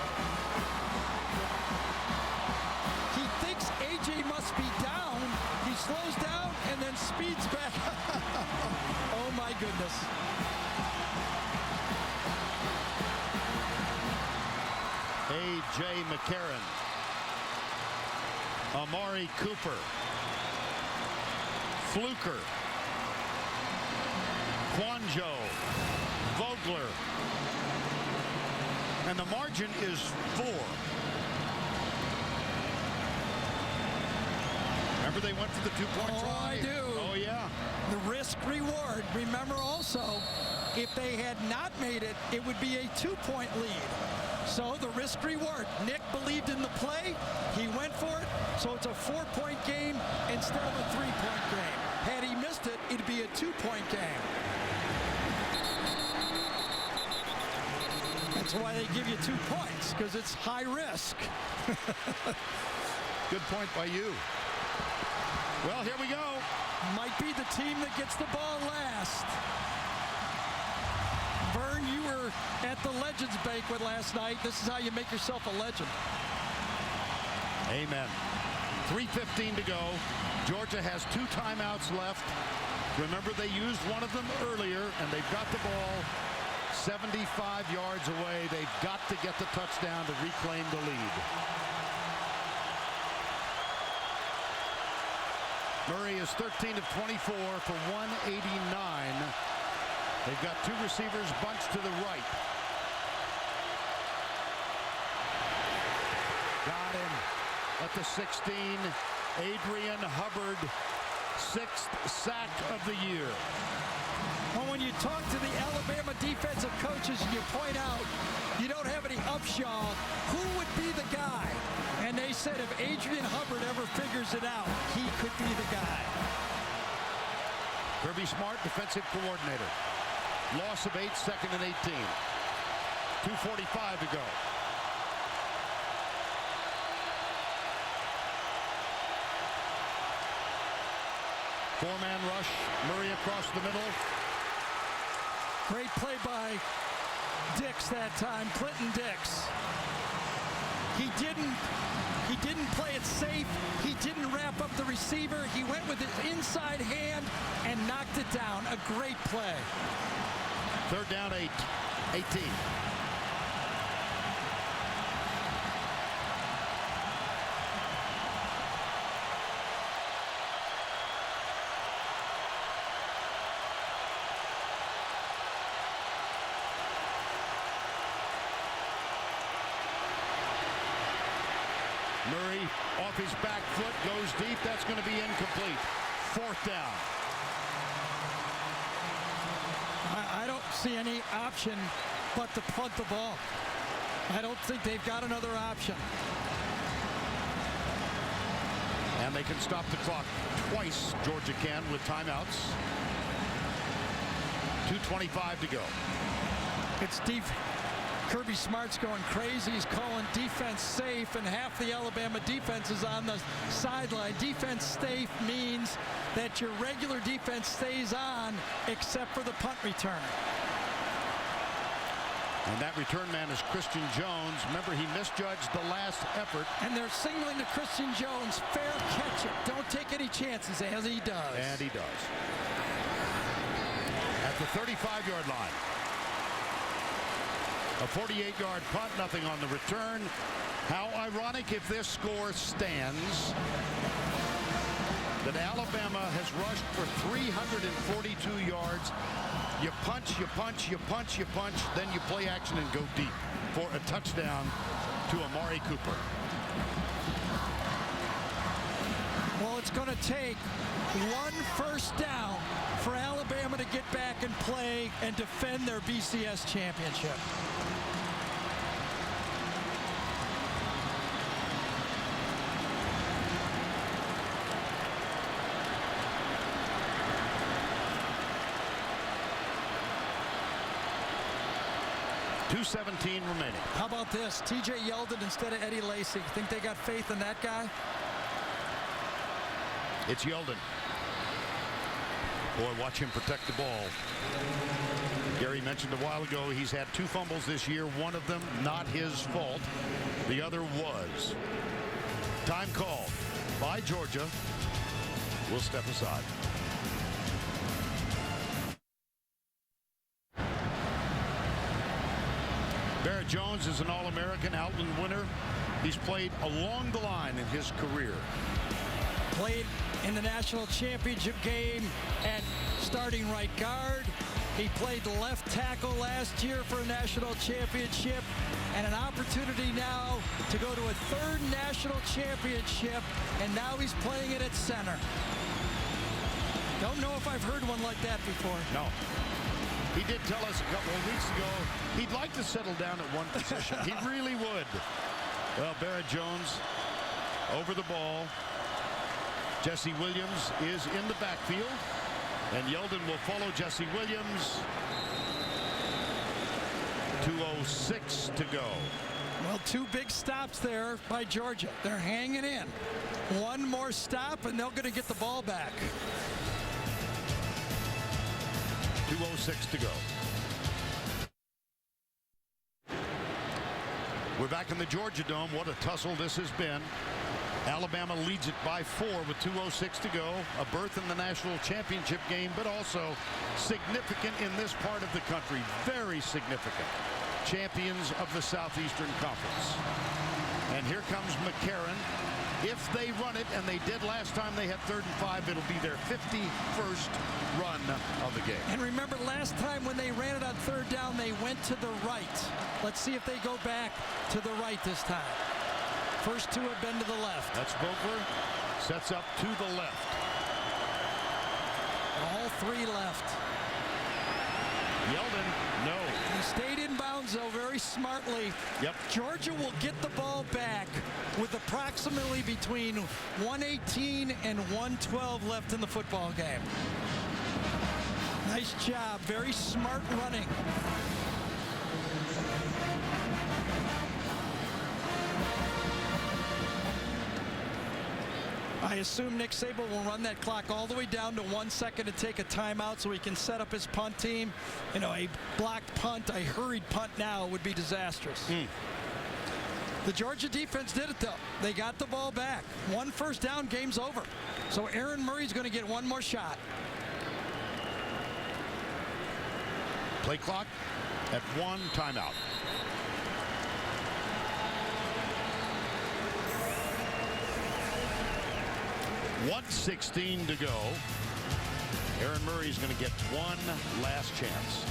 He thinks A.J. must be down. He slows down and then speeds back. Oh, my goodness.
A.J. McCarron. Amari Cooper. Fluker. Quanjo. Vogler. And the margin is 4. Remember they went for the 2-point try?
I do.
Oh, yeah.
The risk reward. Remember also, if they had not made it, it would be a 2-point lead. So the risk reward. Nick believed in the play. He went for it. So it's a 4-point game instead of a 3-point game. Had he missed it, it'd be a 2-point game. That's why they give you 2 points, because it's high risk.
Good point by you. Well, here we go.
Might be the team that gets the ball last. Vern, you were at the Legends banquet last night. This is how you make yourself a legend.
Amen. 3:15 to go. Georgia has 2 timeouts left. Remember, they used one of them earlier, and they've got the ball 75 yards away. They've got to get the touchdown to reclaim the lead. Murray is 13 of 24 for 189. They've got 2 receivers bunched to the right. Got him at the 16. Adrian Hubbard, 6th sack of the year.
Well, when you talk to the Alabama defensive coaches and you point out you don't have any Upshaw, who would be the guy? And they said if Adrian Hubbard ever figures it out, he could be the guy.
Kirby Smart, defensive coordinator. Loss of 8, 2nd and 18. 2:45 to go. Four-man rush. Murray across the middle.
Great play by Dix that time, Clinton Dix. He didn't play it safe. He didn't wrap up the receiver. He went with his inside hand and knocked it down. A great play.
3rd down, 8. 18. Murray off his back foot, goes deep. That's going to be incomplete. 4th down.
I don't see any option but to punt the ball. I don't think they've got another option.
And they can stop the clock twice, Georgia can, with timeouts. 2:25 to go.
It's deep. Kirby Smart's going crazy. He's calling defense safe, and half the Alabama defense is on the sideline. Defense safe means that your regular defense stays on except for the punt return.
And that return man is Christian Jones. Remember, he misjudged the last effort.
And they're signaling to Christian Jones, fair catch it. Don't take any chances, as he does.
And he does. At the 35-yard line. A 48-yard punt, nothing on the return. How ironic if this score stands that Alabama has rushed for 342 yards. You punch, you punch, you punch, you punch, then you play action and go deep for a touchdown to Amari Cooper.
Well, it's going to take one first down for Alabama to get back and play and defend their BCS championship.
.217 remaining.
How about this? TJ Yeldon instead of Eddie Lacy. Think they got faith in that guy?
It's Yeldon. Boy, watch him protect the ball. Gary mentioned a while ago he's had 2 fumbles this year. One of them not his fault. The other was. Time called by Georgia. We'll step aside. Barrett Jones is an All-American Outland winner. He's played along the line in his career.
Played in the national championship game at starting right guard. He played left tackle last year for a national championship, and an opportunity now to go to a 3rd national championship, and now he's playing it at center. Don't know if I've heard one like that before.
No. He did tell us a couple of weeks ago he'd like to settle down at one position. He really would. Well, Barrett Jones over the ball. Jesse Williams is in the backfield, and Yeldon will follow Jesse Williams. 2:06 to go.
Well, 2 big stops there by Georgia. They're hanging in. One more stop, and they're going to get the ball back.
2:06 to go. We're back in the Georgia Dome. What a tussle this has been. Alabama leads it by 4 with 2:06 to go. A berth in the national championship game, but also significant in this part of the country. Very significant. Champions of the Southeastern Conference. And here comes McCarron. If they run it, and they did last time they had 3rd and 5, it'll be their 51st run of the game.
And remember, last time when they ran it on 3rd down, they went to the right. Let's see if they go back to the right this time. First 2 have been to the left.
That's Vogler. Sets up to the left.
All 3 left.
Yeldon, no.
He stayed in bounds, though, very smartly.
Yep.
Georgia will get the ball back with approximately between 1:18 and 1:12 left in the football game. Nice job. Very smart running. I assume Nick Saban will run that clock all the way down to 1 second to take a timeout so he can set up his punt team. You know, a blocked punt, a hurried punt now would be disastrous. The Georgia defense did it, though. They got the ball back. 1 first down, game's over. So Aaron Murray's going to get 1 more shot.
Play clock at 1, timeout. .116 to go. Aaron Murray's going to get 1 last chance.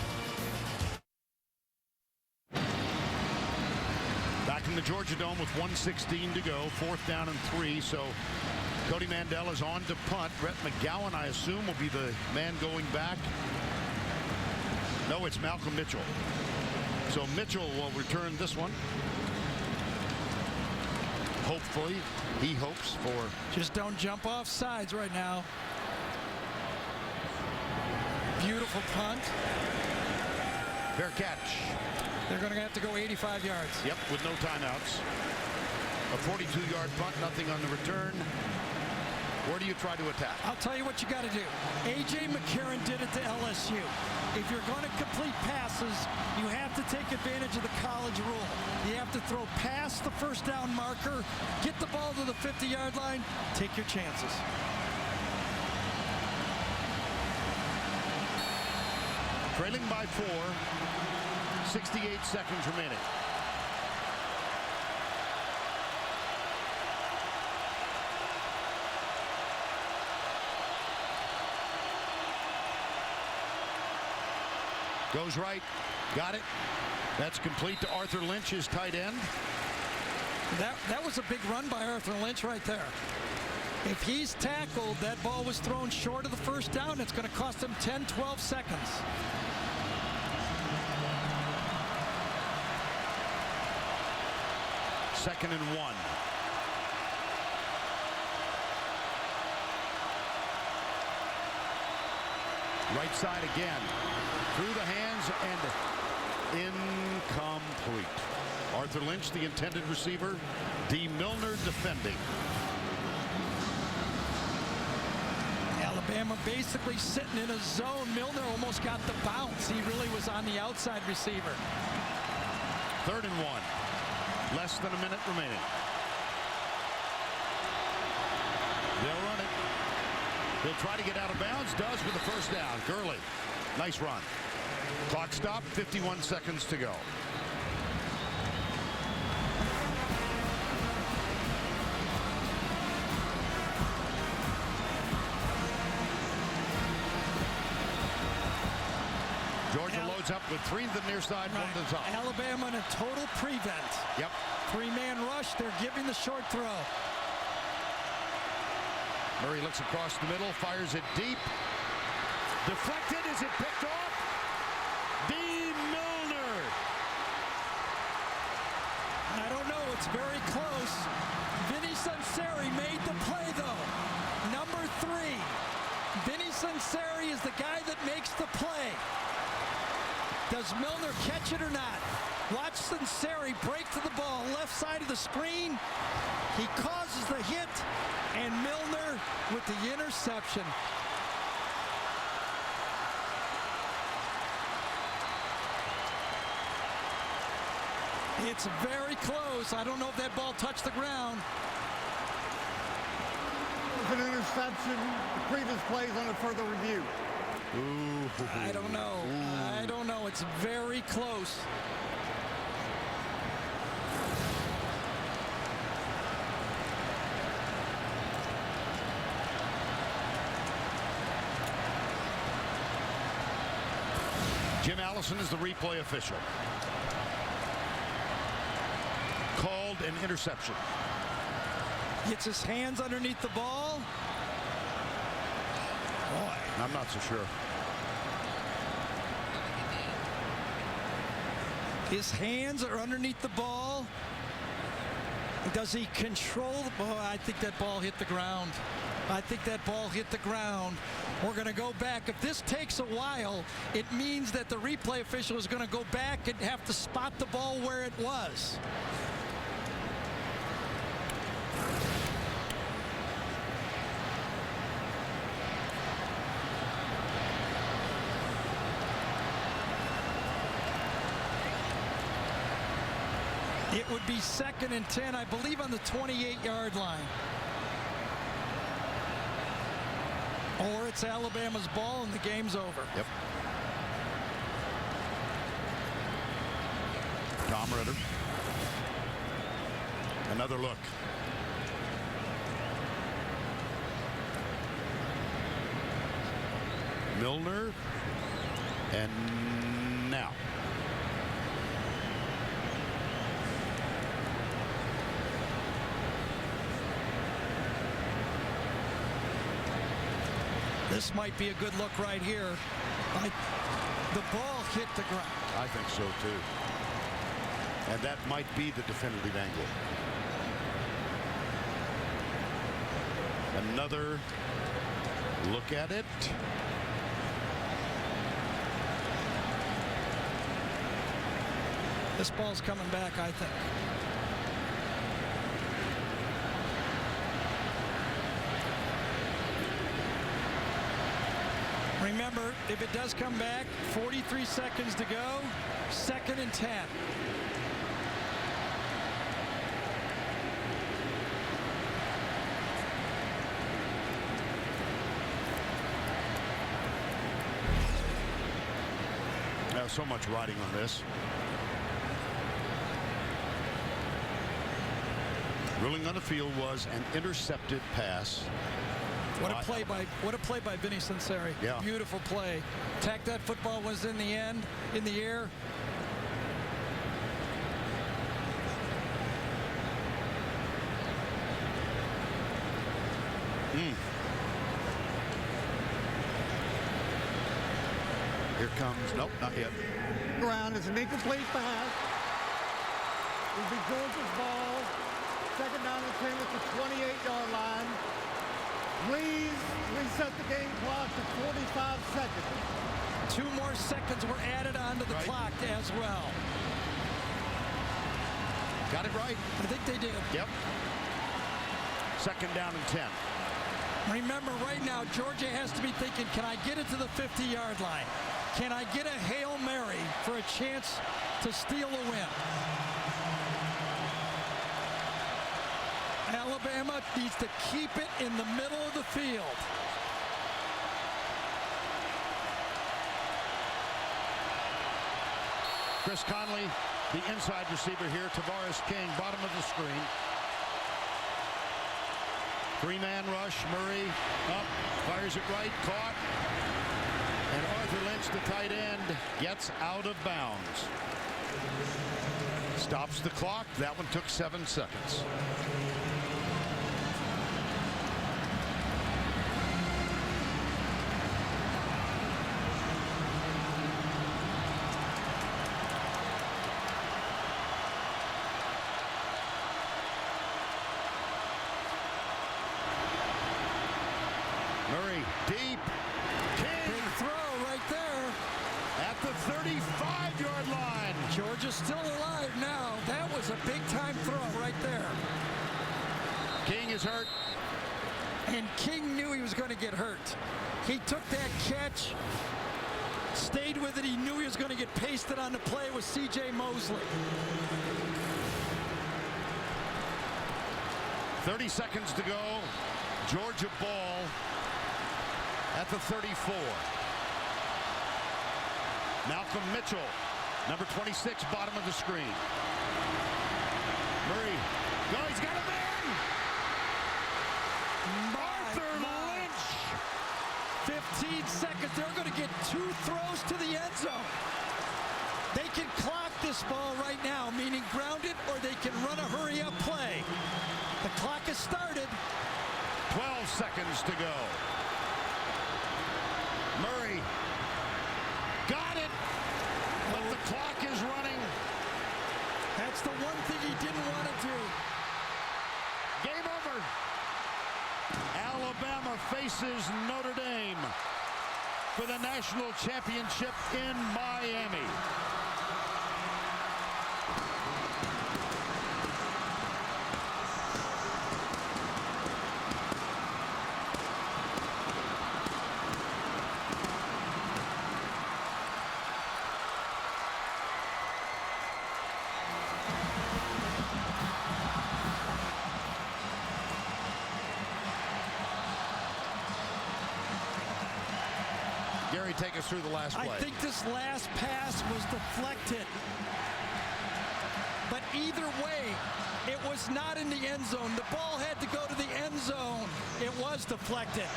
Back in in the Georgia Dome with 1:16 to go, 4th down and 3. So Cody Mandel is on to punt. Brett McGowan, I assume, will be the man going back. No, it's Malcolm Mitchell. So Mitchell will return this one. Hopefully, he hopes for.
Just don't jump off sides right now. Beautiful punt.
Fair catch.
They're going to have to go 85 yards.
Yep, with no timeouts. A 42-yard punt, nothing on the return. Where do you try to attack?
I'll tell you what you got to do. A.J. McCarron did it to LSU. If you're going to complete passes, you have to take advantage of the college rule. You have to throw past the first down marker, get the ball to the 50-yard line, take your chances.
Trailing by 4, 68 seconds remaining. Goes right, got it. That's complete to Arthur Lynch, his tight end.
That was a big run by Arthur Lynch right there. If he's tackled, that ball was thrown short of the first down. It's going to cost him 10, 12 seconds.
Second and 1. Right side again. Through the hands and incomplete. Arthur Lynch, the intended receiver. D. Milner defending.
Alabama basically sitting in a zone. Milner almost got the bounce. He really was on the outside receiver.
3rd and 1. Less than a minute remaining. They'll run it. He'll try to get out of bounds. Does with the first down. Gurley. Nice run. Clock stopped. 51 seconds to go. Georgia loads up with 3 to the near side, 1 to the top.
Alabama in a total prevent.
Yep.
3-man rush. They're giving the short throw.
Murray looks across the middle, fires it deep. Deflected. Is it picked off? D. Milner.
I don't know. It's very close. Vinny Sunseri made the play, though. Number 3. Vinny Sunseri is the guy that makes the play. Does Milner catch it or not? Watch Sunseri break to the ball. Left side of the screen. He causes the hit. And Milner with the interception. It's very close. I don't know if that ball touched the ground.
It's an interception. The previous plays under further review.
Ooh.
I don't know. I don't know. It's very close.
Jim Allison is the replay official. Called an interception.
Gets his hands underneath the ball. Boy.
I'm not so sure.
His hands are underneath the ball. Does he control the ball? I think that ball hit the ground. I think that ball hit the ground. We're going to go back. If this takes a while, it means that the replay official is going to go back and have to spot the ball where it was. It would be 2nd and 10, I believe, on the 28-yard line. Or it's Alabama's ball and the game's over.
Yep. Tom Ritter. Another look. Milner. And now.
This might be a good look right here. The ball hit the ground.
I think so, too. And that might be the definitive angle. Another look at it.
This ball's coming back, I think. Remember, if it does come back, 43 seconds to go, 2nd and 10.
Now, so much riding on this. Ruling on the field was an intercepted pass.
What a play by Vinny Sunseri.
Yeah.
Beautiful play. Tack that football was in the air.
Here comes, nope, not yet.
Ground is an incomplete pass. It'll be Georgia's ball. 2nd down and 10 at the 28-yard line. Please reset the game clock to 45 seconds.
2 more seconds were added onto the clock as well.
Got it right?
I think they did.
Yep. 2nd down and 10.
Remember, right now, Georgia has to be thinking, can I get it to the 50-yard line? Can I get a Hail Mary for a chance to steal a win? Alabama needs to keep it in the middle of the field.
Chris Conley, the inside receiver here. Tavares King, bottom of the screen. 3-man rush. Murray up, fires it right, caught. And Arthur Lynch, the tight end, gets out of bounds. Stops the clock. That one took 7 seconds. Murray deep. King.
Big throw right there.
At the 35-yard line.
Georgia's still alive now. That was a big-time throw right there.
King is hurt.
And King knew he was going to get hurt. He took that catch, stayed with it. He knew he was going to get pasted on the play with C.J. Mosley.
30 seconds to go. Georgia ball at the 34. Malcolm Mitchell, number 26, bottom of the screen. Murray, no, he's got a man! Arthur Lynch!
15 seconds, they're going to get 2 throws to the end zone. They can clock this ball right now, meaning ground it, or they can run a hurry-up play. The clock has started.
12 seconds to go. Murray got it, but the clock is running.
That's the one thing he didn't want to do.
Game over. Alabama faces Notre Dame for the national championship in Miami. Gary, take us through the last play.
I think this last pass was deflected. But either way, it was not in the end zone. The ball had to go to the end zone. It was deflected.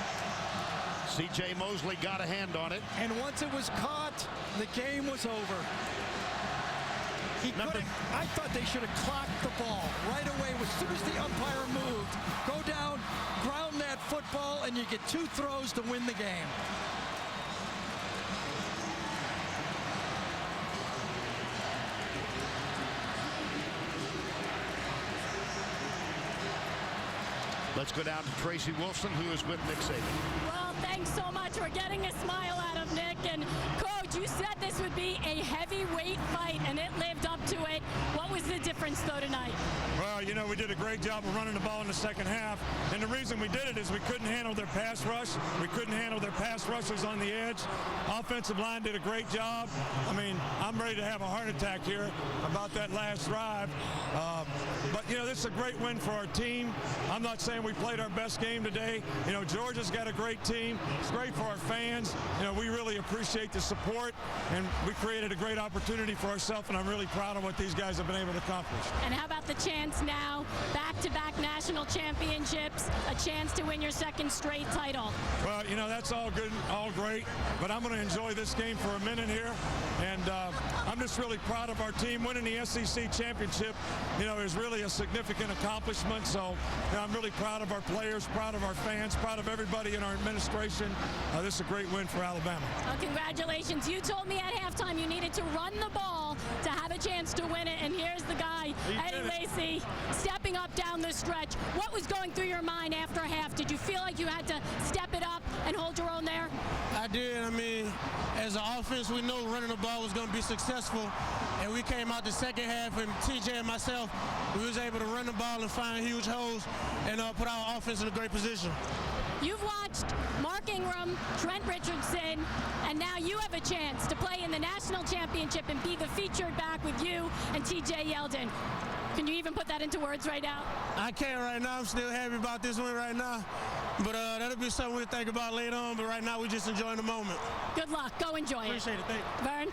C.J. Mosley got a hand on it.
And once it was caught, the game was over. I thought they should have clocked the ball right away. As soon as the umpire moved, go down, ground that football, and you you get 2 throws to win the game.
Let's go down to Tracy Wolfson, who is with Nick Saban.
Well, thanks so much for getting a smile out of Nick. And Coach, you said this would be a heavyweight fight, and it lived up to it. What was the difference, though, tonight?
Well, you know, we did a great job of running the ball in the second half, and the reason we did it is we couldn't handle their pass rush. We couldn't handle their pass rushers on the edge. Offensive line did a great job. I mean, I'm ready to have a heart attack here about that last drive. But, you know, this is a great win for our team. I'm not saying we played our best game today. You know, Georgia's got a great team. It's great for our fans. You know, we really appreciate the support, and we created a great opportunity for ourselves, and I'm really proud of what these guys have been able to accomplish.
And how about the chance now, back-to-back national championships, a chance to win your second straight title?
Well, you know, that's all good, all great, but I'm going to enjoy this game for a minute here, and I'm just really proud of our team. Winning the SEC championship, you know, is really a significant accomplishment, so you know, I'm really proud of our players, proud of our fans, proud of everybody in our administration. This is a great win for Alabama.
Well, congratulations. You told me at halftime you needed to run the ball to have a chance to win it, and here's the guy, Eddie Lacy, stepping up down the stretch. What was going through your mind after half? Did you feel like you had to step it up and hold your own there?
I did. I mean, as an offense, we know running the ball was going to be successful, and we came out the second half, and TJ and myself, we was able to run the ball and find huge holes and put our offense in a great position.
You've watched Mark Ingram, Trent Richardson, and now you have a chance to play in the national championship and be the featured back with you and TJ Yeldon. Can you even put that into words right now?
I can't right now. I'm still happy about this win right now. But that'll be something we'll think about later on. But right now, we're just enjoying the moment.
Good luck. Go enjoy it.
Appreciate it. Thank you.
Vern?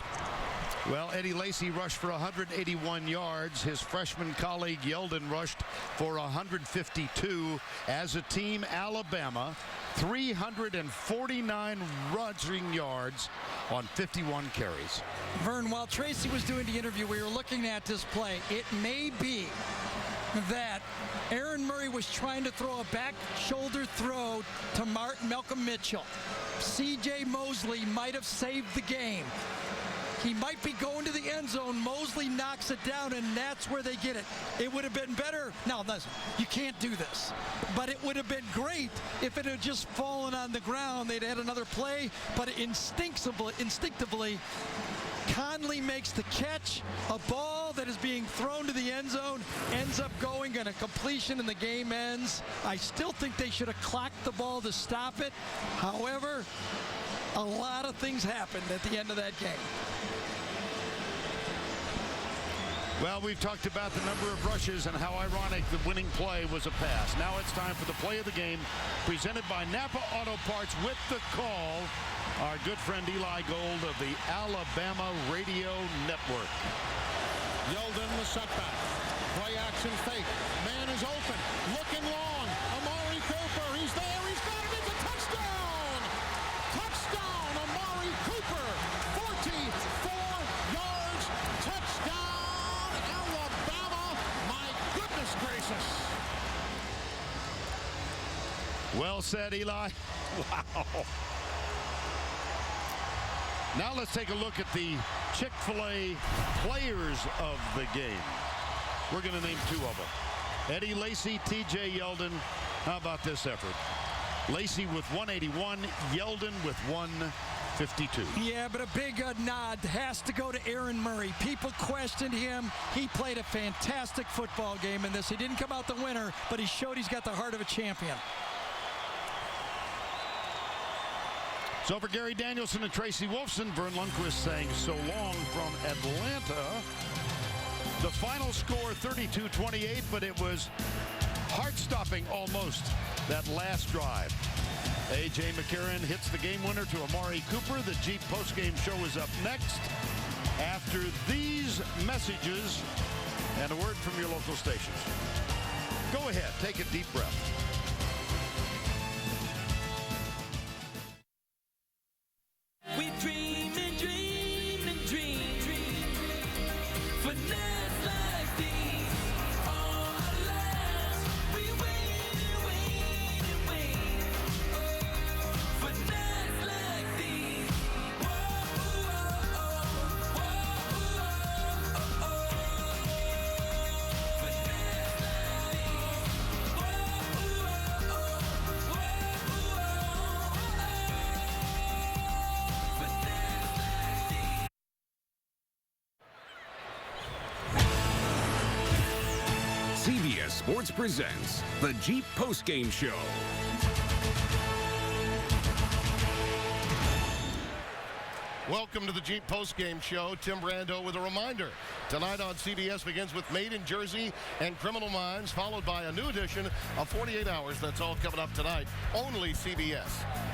Well, Eddie Lacy rushed for 181 yards. His freshman colleague Yeldon rushed for 152. As a team, Alabama, 349 rushing yards on 51 carries.
Vern, while Tracy was doing the interview, we were looking at this play. It may be that Aaron Murray was trying to throw a back shoulder throw to Malcolm Mitchell. C.J. Mosley might have saved the game. He might be going to the end zone. Mosley knocks it down, and that's where they get it. It would have been better. Now, listen, you can't do this. But it would have been great if it had just fallen on the ground. They'd had another play, but instinctively, Conley makes the catch. A ball that is being thrown to the end zone ends up going on a completion, and the game ends. I still think they should have clocked the ball to stop it. However, a lot of things happened at the end of that game.
Well, we've talked about the number of rushes and how ironic the winning play was a pass. Now it's time for the play of the game, presented by Napa Auto Parts. With the call, our good friend Eli Gold of the Alabama Radio Network.
Yeldon, the setback. Play action fake. Man is open. Looking long. Amari Cooper. He's there. He's got it. It's a touchdown. Touchdown, Amari Cooper. 44 yards. Touchdown, Alabama. My goodness gracious.
Well said, Eli. Wow. Now let's take a look at the Chick-fil-A players of the game. We're going to name 2 of them. Eddie Lacy, TJ Yeldon. How about this effort? Lacy with 181, Yeldon with 152.
Yeah, but a big nod has to go to Aaron Murray. People questioned him. He played a fantastic football game in this. He didn't come out the winner, but he showed he's got the heart of a champion.
So for Gary Danielson and Tracy Wolfson, Vern Lundquist saying so long from Atlanta. The final score 32-28, but it was heart-stopping almost, that last drive. A.J. McCarron hits the game winner to Amari Cooper. The Jeep postgame show is up next after these messages and a word from your local stations. Go ahead, take a deep breath.
We dream and dream and dream for nights like these. All our lives we wait and wait and wait.
Sports presents the Jeep Postgame Show.
Welcome to the Jeep Postgame Show. Tim Brando with a reminder. Tonight on CBS begins with Made in Jersey and Criminal Minds, followed by a new edition of 48 Hours. That's all coming up tonight. Only CBS.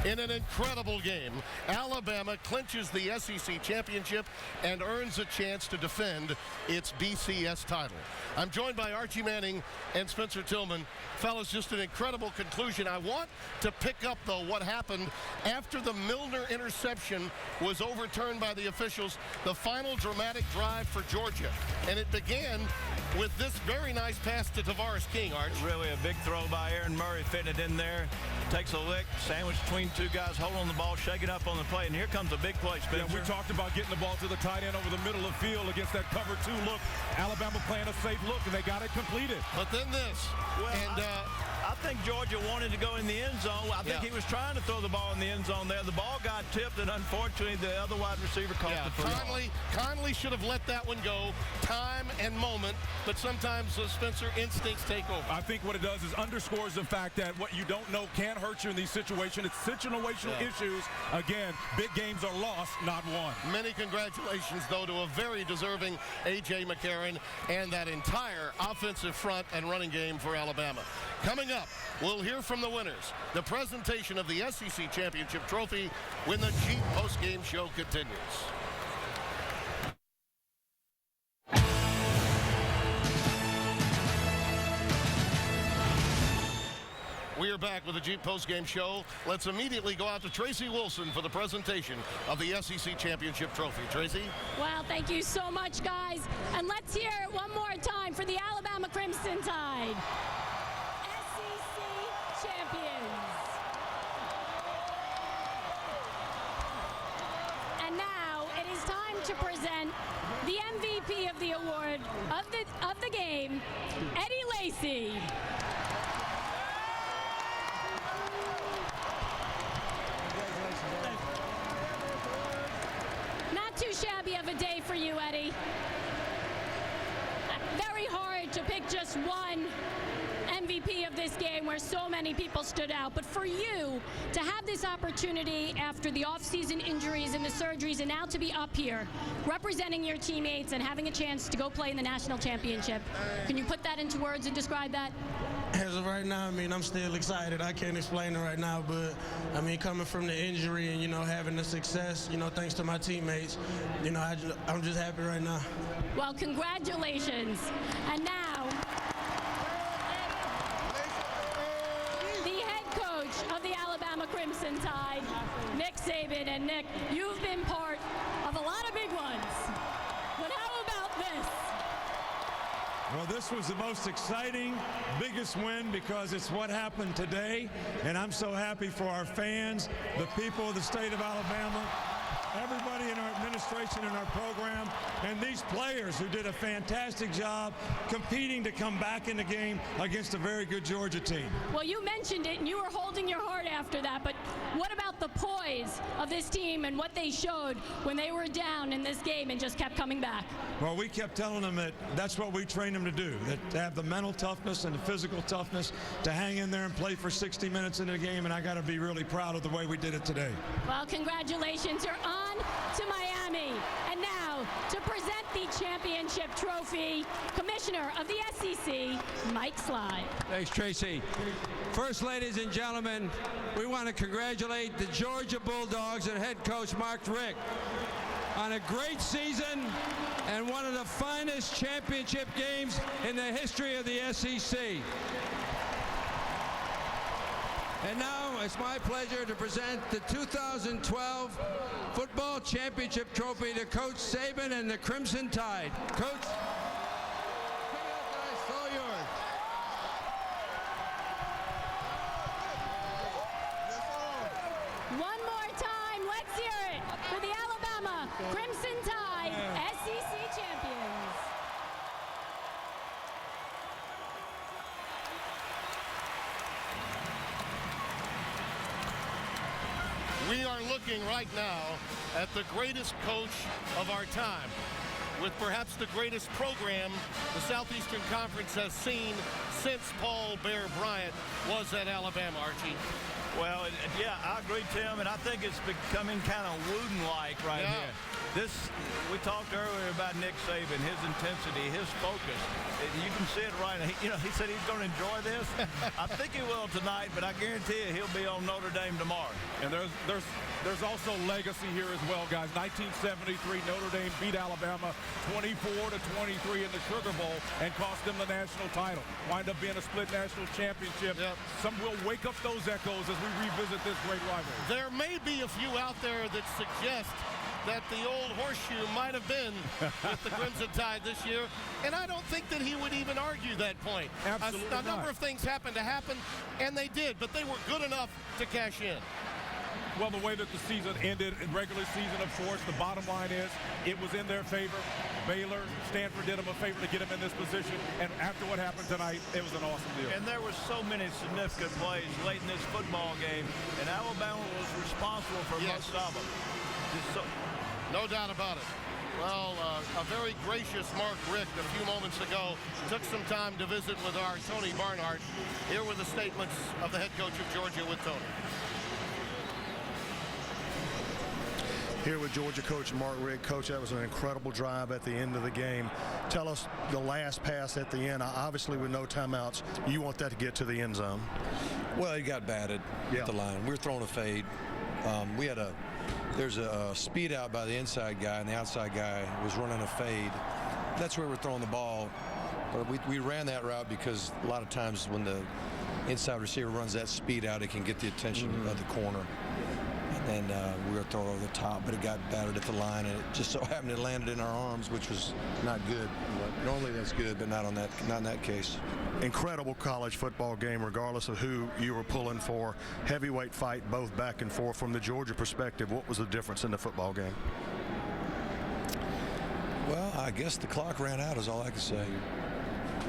In an incredible game, Alabama clinches the SEC championship and earns a chance to defend its BCS title. I'm joined by Archie Manning and Spencer Tillman. Fellas, just an incredible conclusion. I want to pick up, though, what happened after the Milner interception was overturned by the officials, the final dramatic drive for Georgia. And it began with this very nice pass to Tavares King, Arch.
Really a big throw by Aaron Murray, fitting it in there. Takes a lick, sandwich between two guys, holding the ball, shaking up on the play, and here comes a big play, Spencer.
Yeah, we talked about getting the ball to the tight end over the middle of the field against that cover two look. Alabama playing a safe look, and they got it completed.
But then this.
Well,
and
I think Georgia wanted to go in the end zone. I think he was trying to throw the ball in the end zone there. The ball got tipped, and unfortunately, the other wide receiver caught the football.
Conley should have let that one go. Time and moment, but sometimes Spencer, instincts take over.
I think what it does is underscores the fact that what you don't know can hurt you in these situations. It's situational issues. Again, big games are lost, not won.
Many congratulations, though, to a very deserving A.J. McCarron and that entire offensive front and running game for Alabama. Coming up, we'll hear from the winners. The presentation of the SEC Championship Trophy when the Jeep Postgame Show continues. We are back with the Jeep Postgame Show. Let's immediately go out to Tracy Wilson for the presentation of the SEC Championship Trophy. Tracy?
Well, thank you so much, guys. And let's hear it one more time for the Alabama Crimson Tide. SEC champions. And now it is time to present the MVP of the award of the game, Eddie Lacy. Not too shabby of a day for you, Eddie. Very hard to pick just one MVP of this game where so many people stood out. But for you to have this opportunity after the off-season injuries and the surgeries and now to be up here representing your teammates and having a chance to go play in the national championship, can you put that into words and describe that?
As of right now, I mean, I'm still excited. I can't explain it right now, but I mean, coming from the injury and, having the success, thanks to my teammates, I'm just happy right now.
Well, congratulations. And now, the head coach of the Alabama Crimson Tide, Nick Saban. And Nick, you've been part of a lot of big ones. But how about this?
Well, this was the most exciting, biggest win because it's what happened today, and I'm so happy for our fans, the people of the state of Alabama, everybody in our administration and our program, and these players who did a fantastic job competing to come back in the game against a very good Georgia team.
Well, you mentioned it, and you were holding your heart after that, but what about the poise of this team and what they showed when they were down in this game and just kept coming back?
Well, we kept telling them that that's what we trained them to do, that to have the mental toughness and the physical toughness to hang in there and play for 60 minutes in the game, and I got to be really proud of the way we did it today.
Well, congratulations. You're on to Miami. And now, to present the championship trophy, Commissioner of the SEC, Mike Sly.
Thanks, Tracy. First, ladies and gentlemen, we want to congratulate the Georgia Bulldogs and head coach Mark Richt on a great season and one of the finest championship games in the history of the SEC. And now it's my pleasure to present the 2012 Football Championship Trophy to Coach Saban and the Crimson Tide. Coach, it's all yours.
One more time, let's hear it for the Alabama Crimson Tide SEC champions.
We are looking right now at the greatest coach of our time. with perhaps the greatest program the Southeastern Conference has seen since Paul Bear Bryant was at Alabama, Archie.
Well, yeah, I agree, Tim, and I think it's becoming kind of Wooden-like right here. We talked earlier about Nick Saban, his intensity, his focus. You can see it right. He said he's going to enjoy this. I think he will tonight, but I guarantee you he'll be on Notre Dame tomorrow.
And there's also legacy here as well, guys. 1973, Notre Dame beat Alabama 24-23 in the Sugar Bowl and cost them the national title. Wind up being a split national championship.
Yep.
Some will wake up those echoes as we revisit this great rivalry.
There may be a few out there that suggest that the old horseshoe might have been with the Crimson Tide this year, and I don't think that he would even argue that point.
Absolutely
a number of things happened to happen, and they did, but they were good enough to cash in.
Well, the way that the season ended, in regular season, of course, the bottom line is it was in their favor. Baylor, Stanford did them a favor to get them in this position, and after what happened tonight, it was an awesome deal.
And there were so many significant plays late in this football game, and Alabama was responsible for most of them.
No doubt about it. Well, a very gracious Mark Richt a few moments ago took some time to visit with our Tony Barnhart. Here were the statements of the head coach of Georgia with Tony.
Here with Georgia coach Mark Richt. Coach, that was an incredible drive at the end of the game. Tell us the last pass at the end. Obviously, with no timeouts, you want that to get to the end zone.
Well, he got batted at the line. We were throwing a fade. There's a speed out by the inside guy, and the outside guy was running a fade. That's where we're throwing the ball. But we ran that route because a lot of times when the inside receiver runs that speed out, it can get the attention of the corner. And we were throwing over the top, but it got battered at the line, and it just so happened it landed in our arms, which was not good. Normally that's good, but not in that case.
Incredible college football game, regardless of who you were pulling for. Heavyweight fight, both back and forth. From the Georgia perspective, what was the difference in the football game?
Well, I guess the clock ran out is all I can say.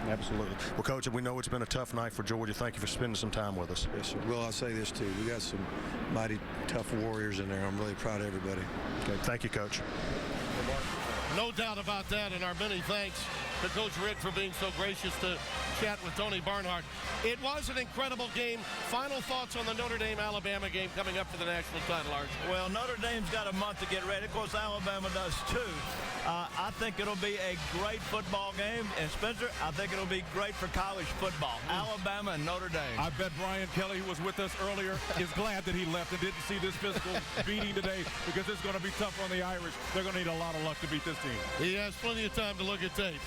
Absolutely. Well, Coach, we know it's been a tough night for Georgia. Thank you for spending some time with us.
Yes, sir. Well, I'll say this, too. We got some mighty tough warriors in there. I'm really proud of everybody.
Okay. Thank you, Coach.
No doubt about that, and our many thanks to Coach Rick for being so gracious to chat with Tony Barnhart. It was an incredible game. Final thoughts on the Notre Dame-Alabama game coming up for the national title, Arch?
Well, Notre Dame's got a month to get ready. Of course, Alabama does too. I think it'll be a great football game. And, Spencer, I think it'll be great for college football. Alabama and Notre Dame.
I bet Brian Kelly, who was with us earlier, is glad that he left and didn't see this physical beating today, because it's going to be tough on the Irish. They're going to need a lot of luck to beat this team.
He has plenty of time to look at tape.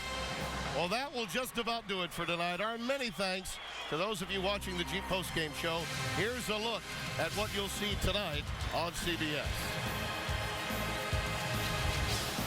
Well, that will just about do it for tonight. Our many thanks to those of you watching the Jeep postgame show. Here's a look at what you'll see tonight on CBS.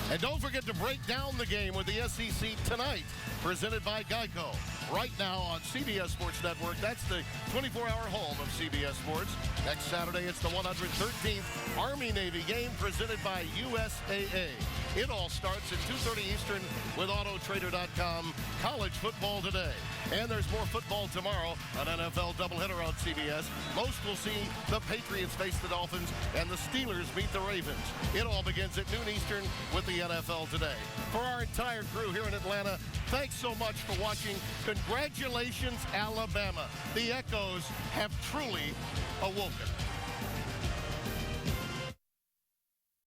And don't forget to break down the game with the SEC tonight, presented by Geico. Right now on CBS Sports Network, that's the 24-hour home of CBS Sports. Next Saturday, it's the 113th Army-Navy game presented by USAA. It all starts at 2:30 Eastern with Autotrader.com. College football today. And there's more football tomorrow, an NFL doubleheader on CBS. Most will see the Patriots face the Dolphins and the Steelers meet the Ravens. It all begins at noon Eastern with the NFL today. For our entire crew here in Atlanta, thanks so much for watching. Congratulations, Alabama. The Echoes have truly awoken.